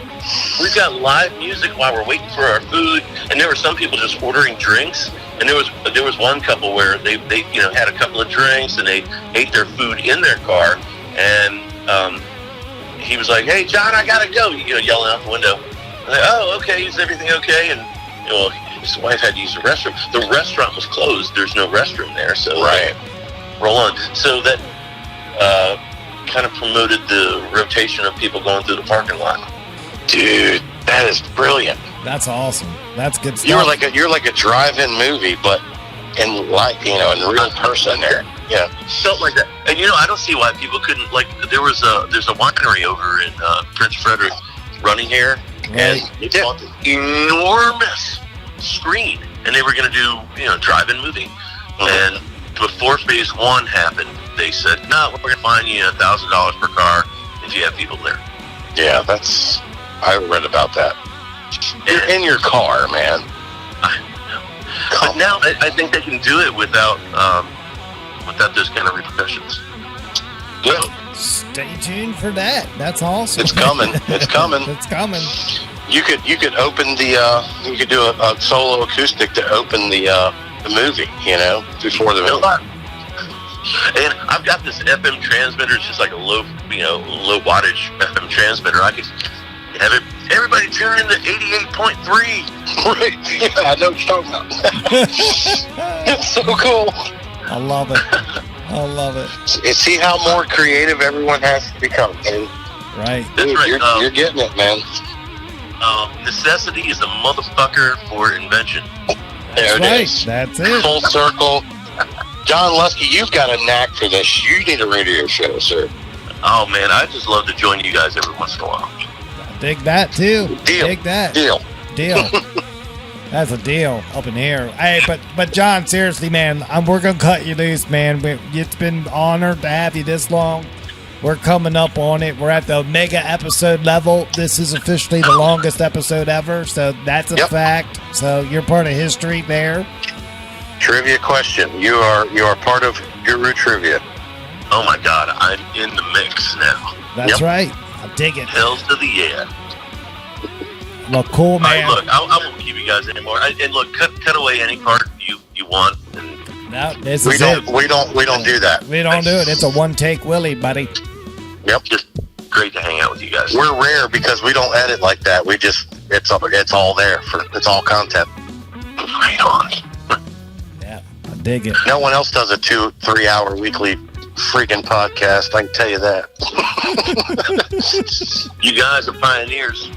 We've got live music while we're waiting for our food, and there were some people just ordering drinks. And there was one couple where they had a couple of drinks and they ate their food in their car, and he was like, "Hey, John, I gotta go," yelling out the window. I'm like, "Oh, okay, is everything okay?" And his wife had to use the restroom. The restaurant was closed. There's no restroom there, so Right. roll on. So that kind of promoted the rotation of people going through the parking lot. Dude, that is brilliant. That's awesome. That's good stuff. You're like a drive-in movie, but in in real person there. Yeah. Felt like that. And I don't see why people couldn't, there's a winery over in Prince Frederick running here, and they bought this enormous screen, and they were going to do drive-in movie. And before phase 1 happened, they said, "No, we're going to fine you $1,000 per car if you have people there." Yeah, I read about that. You're in your car, man. I know. But now I think they can do it without those kind of repercussions. Good. Stay tuned for that. That's awesome. It's coming. It's coming. It's coming. You could open you could do a solo acoustic to open the movie, before the movie. And I've got this FM transmitter. It's just like a low wattage FM transmitter. I could have it. Everybody tune in to 88.3. Right. Yeah, I know what you're talking about. It's so cool. I love it. I love it. See how more creative everyone has to become. And Right. That's right. You're getting it, man. Necessity is a motherfucker for invention. There it Right. is. That's it. Full circle. John Luskey, you've got a knack for this. You need a radio show, sir. Oh man, I just love to join you guys every once in a while. Dig that too. Deal. Dig that. Deal. That's a deal up in here. Hey, but John, seriously, man, we're gonna cut you loose, man. It's been honored to have you this long. We're coming up on it. We're at the mega episode level. This is officially the longest episode ever, so that's a fact. So you're part of history there. Trivia question. You are part of Guru Trivia. Oh my God, I'm in the mix now. That's right. I dig it. Hells to the yeah. Well, cool, All right, man. look, I won't keep you guys anymore. And look, cut away any part you want. And No, this We is don't it. we don't do that. We don't do it. It's a one-take Willie, buddy. Yep. just great to hang out with you guys. We're rare because we don't edit like that. We just it's all there it's all content. Right on. Yeah, I dig it. No one else does a 2-3 hour weekly freaking podcast. I can tell you that. You guys are pioneers.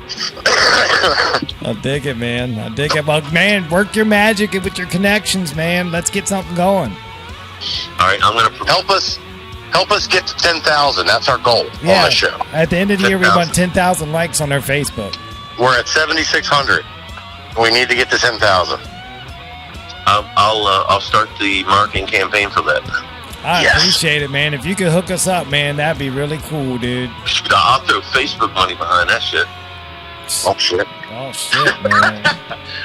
I dig it, man. I dig it. Well, man, work your magic with your connections, man. Let's get something going. All right, I'm gonna Help us get to 10,000. That's our goal on the show. At the end of the year, we 10,000. want 10,000 likes on our Facebook. We're at 7,600. We need to get to 10,000. I'll start the marketing campaign for that. I appreciate it, man. If you could hook us up, man, that'd be really cool, dude. I'll throw Facebook money behind that shit. Oh shit! Oh shit, man.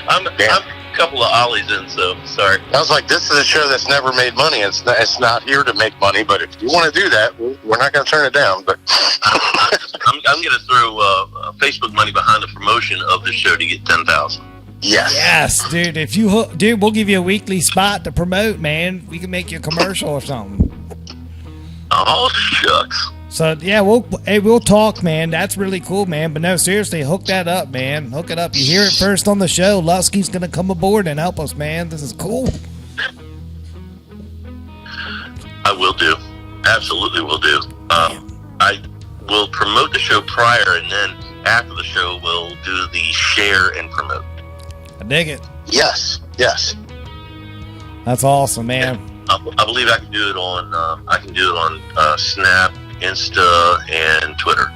I'm a couple of ollies in, so sorry. I was like, this is a show that's never made money. It's not here to make money. But if you want to do that, we're not going to turn it down. But I'm going to throw Facebook money behind the promotion of the show to get 10,000. Yes, dude. If you dude, we'll give you a weekly spot to promote, man. We can make you a commercial or something. Oh shucks. So yeah, we'll talk, man. That's really cool, man. But no, seriously, hook that up, man. Hook it up. You hear it first on the show. Luskey's gonna come aboard and help us, man. This is cool. I will do. Absolutely will do. I will promote the show prior, and then after the show, we'll do the share and promote. I dig it. yes. That's awesome, man. I believe I can do it on. Snap, Insta, and Twitter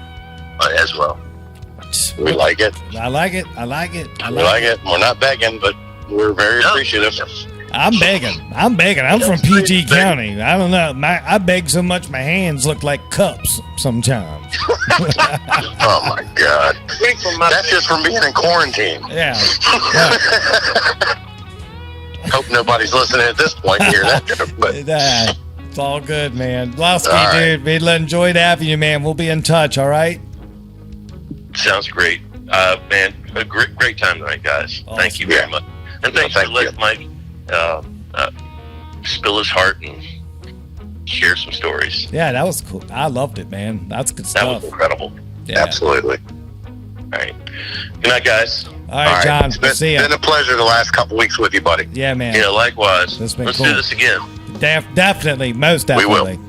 as well. We like it. I like it. I like it. We like it. We're not begging, but we're very appreciative. I'm begging. I'm from PG County. I don't know. I beg so much my hands look like cups sometimes. Oh my God. That's just from being in quarantine. Yeah. Hope nobody's listening at this point to hear that joke. But It's all good, man. Luskey, All right. dude, we enjoyed having you, man. We'll be in touch, all right? Sounds great, man. A great time tonight, guys. Awesome. Thank you very much, and thanks for letting Mike spill his heart and share some stories. Yeah, that was cool. I loved it, man. That's good That stuff. was incredible. Yeah. Absolutely. All right. Good night, guys. All right, John. It's We'll see been ya. a pleasure the last couple weeks with you, buddy. Yeah, man. Yeah, likewise. That's been Let's cool. do this again. Definitely. Most We will. definitely.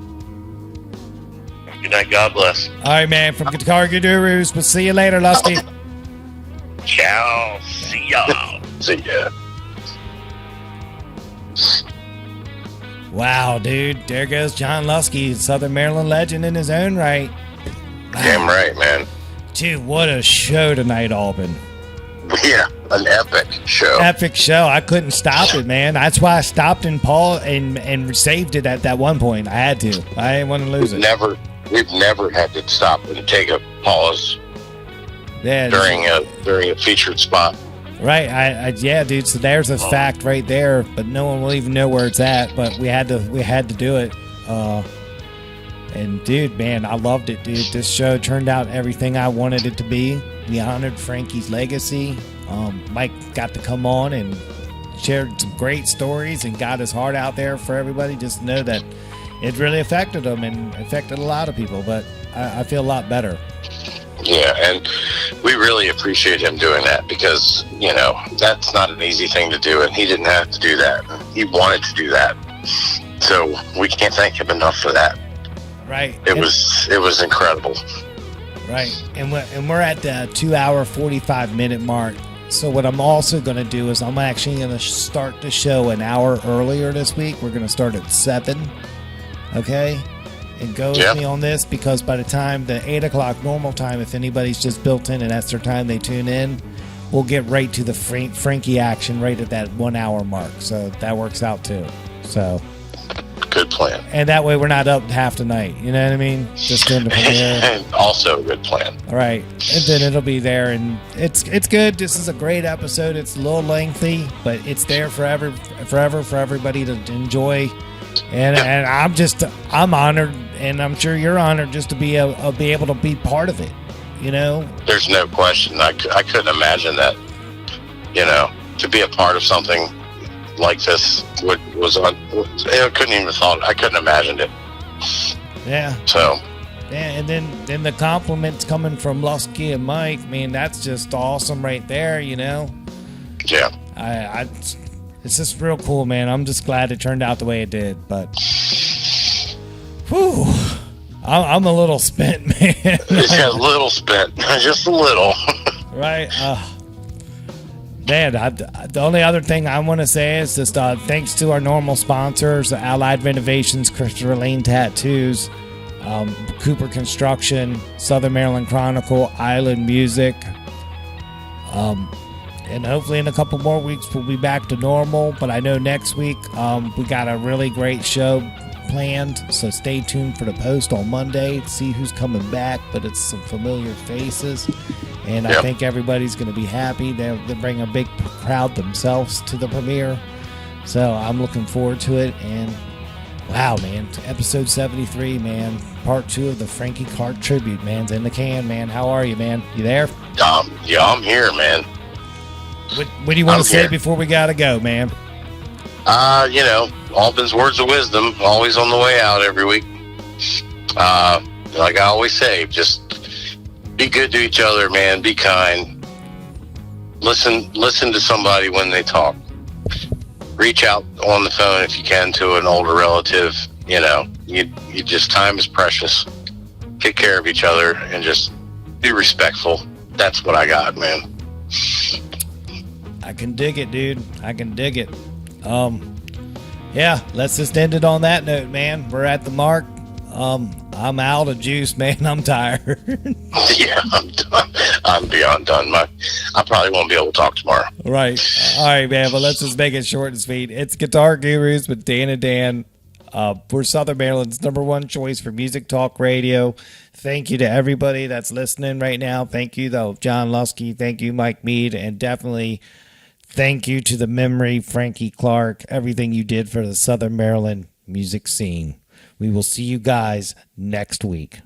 Good night. God bless. All right, man. From Guitar Gurus. We'll see you later, Luskey. Ciao. See y'all. See ya. Wow, dude. There goes John Luskey, Southern Maryland legend in his own right. Damn right, man. Dude, what a show tonight, Albin. Yeah, an epic show. Epic show. I couldn't stop it, man. That's why I stopped and paused and saved it at that one point. I had to. I didn't want to lose it. We've never had to stop and take a pause Yeah, during a featured spot. right. Yeah, dude. So there's a fact right there, but no one will even know where it's at. But we had to do it. And dude, man, I loved it, dude. This show turned out everything I wanted it to be. We honored Frankie's legacy. Mike got to come on and shared some great stories and got his heart out there for everybody. Just to know that it really affected him and affected a lot of people. But I feel a lot better. Yeah, and we really appreciate him doing that because, you know, that's not an easy thing to do, and he didn't have to do that. He wanted to do that. So we can't thank him enough for that. Right. It was incredible. Right. And we're at the 2 hour, 45 minute mark. So what I'm also going to do is I'm actually going to start the show an hour earlier this week. We're going to start at 7. Okay? And go with me on this because by the time the 8 o'clock normal time, if anybody's just built in and that's their time they tune in, we'll get right to the Frankie action right at that 1 hour mark. So that works out too. So good plan. And that way we're not up half the night. You know what I mean? Just doing the premiere. Also a good plan. All right. And then it'll be there. And it's good. This is a great episode. It's a little lengthy, but it's there forever for everybody to enjoy. And I'm honored, and I'm sure you're honored just to be able to be part of it. You know? There's no question. I couldn't imagine that, you know, to be a part of something like this I couldn't even thought. I couldn't imagine it. Yeah. So. Yeah, and then the compliments coming from Luskey and Mike, I mean, that's just awesome right there, you know? Yeah. It's just real cool, man. I'm just glad it turned out the way it did, but whew, I'm a little spent, man. Yeah, a little spent. Just a little. Right. Man, the only other thing I want to say is just thanks to our normal sponsors, Allied Renovations, Christopher Lane Tattoos, Cooper Construction, Southern Maryland Chronicle, Island Music. And hopefully in a couple more weeks we'll be back to normal. But I know next week we got a really great show planned. So stay tuned for the post on Monday to see who's coming back. But it's some familiar faces. And I think everybody's going to be happy. They'll bring a big crowd themselves to the premiere. So I'm looking forward to it. And wow, man, episode 73, man. Part 2 of the Frankie Clarke tribute, man's in the can, man. How are you, man? You there? Yeah, I'm here, man. What do you want to say before we got to go, man? You know, Albin's words of wisdom, always on the way out every week. Like I always say, just be good to each other, man. Be kind. Listen to somebody when they talk. Reach out on the phone if you can to an older relative. You know, you just, time is precious. Take care of each other and just be respectful. That's what I got, man. I can dig it, dude. I can dig it. Yeah, let's just end it on that note, man. We're at the mark. I'm out of juice, man. I'm tired. Yeah, I'm done. I'm beyond done. I probably won't be able to talk tomorrow. Right. All right, man. But let's just make it short and sweet. It's Guitar Gurus with Dan and Dan. We're Southern Maryland's #1 choice for music talk radio. Thank you to everybody that's listening right now. Thank you, though, John Luskey. Thank you, Mike Mead. And definitely thank you to the memory, Frankie Clarke, everything you did for the Southern Maryland music scene. We will see you guys next week.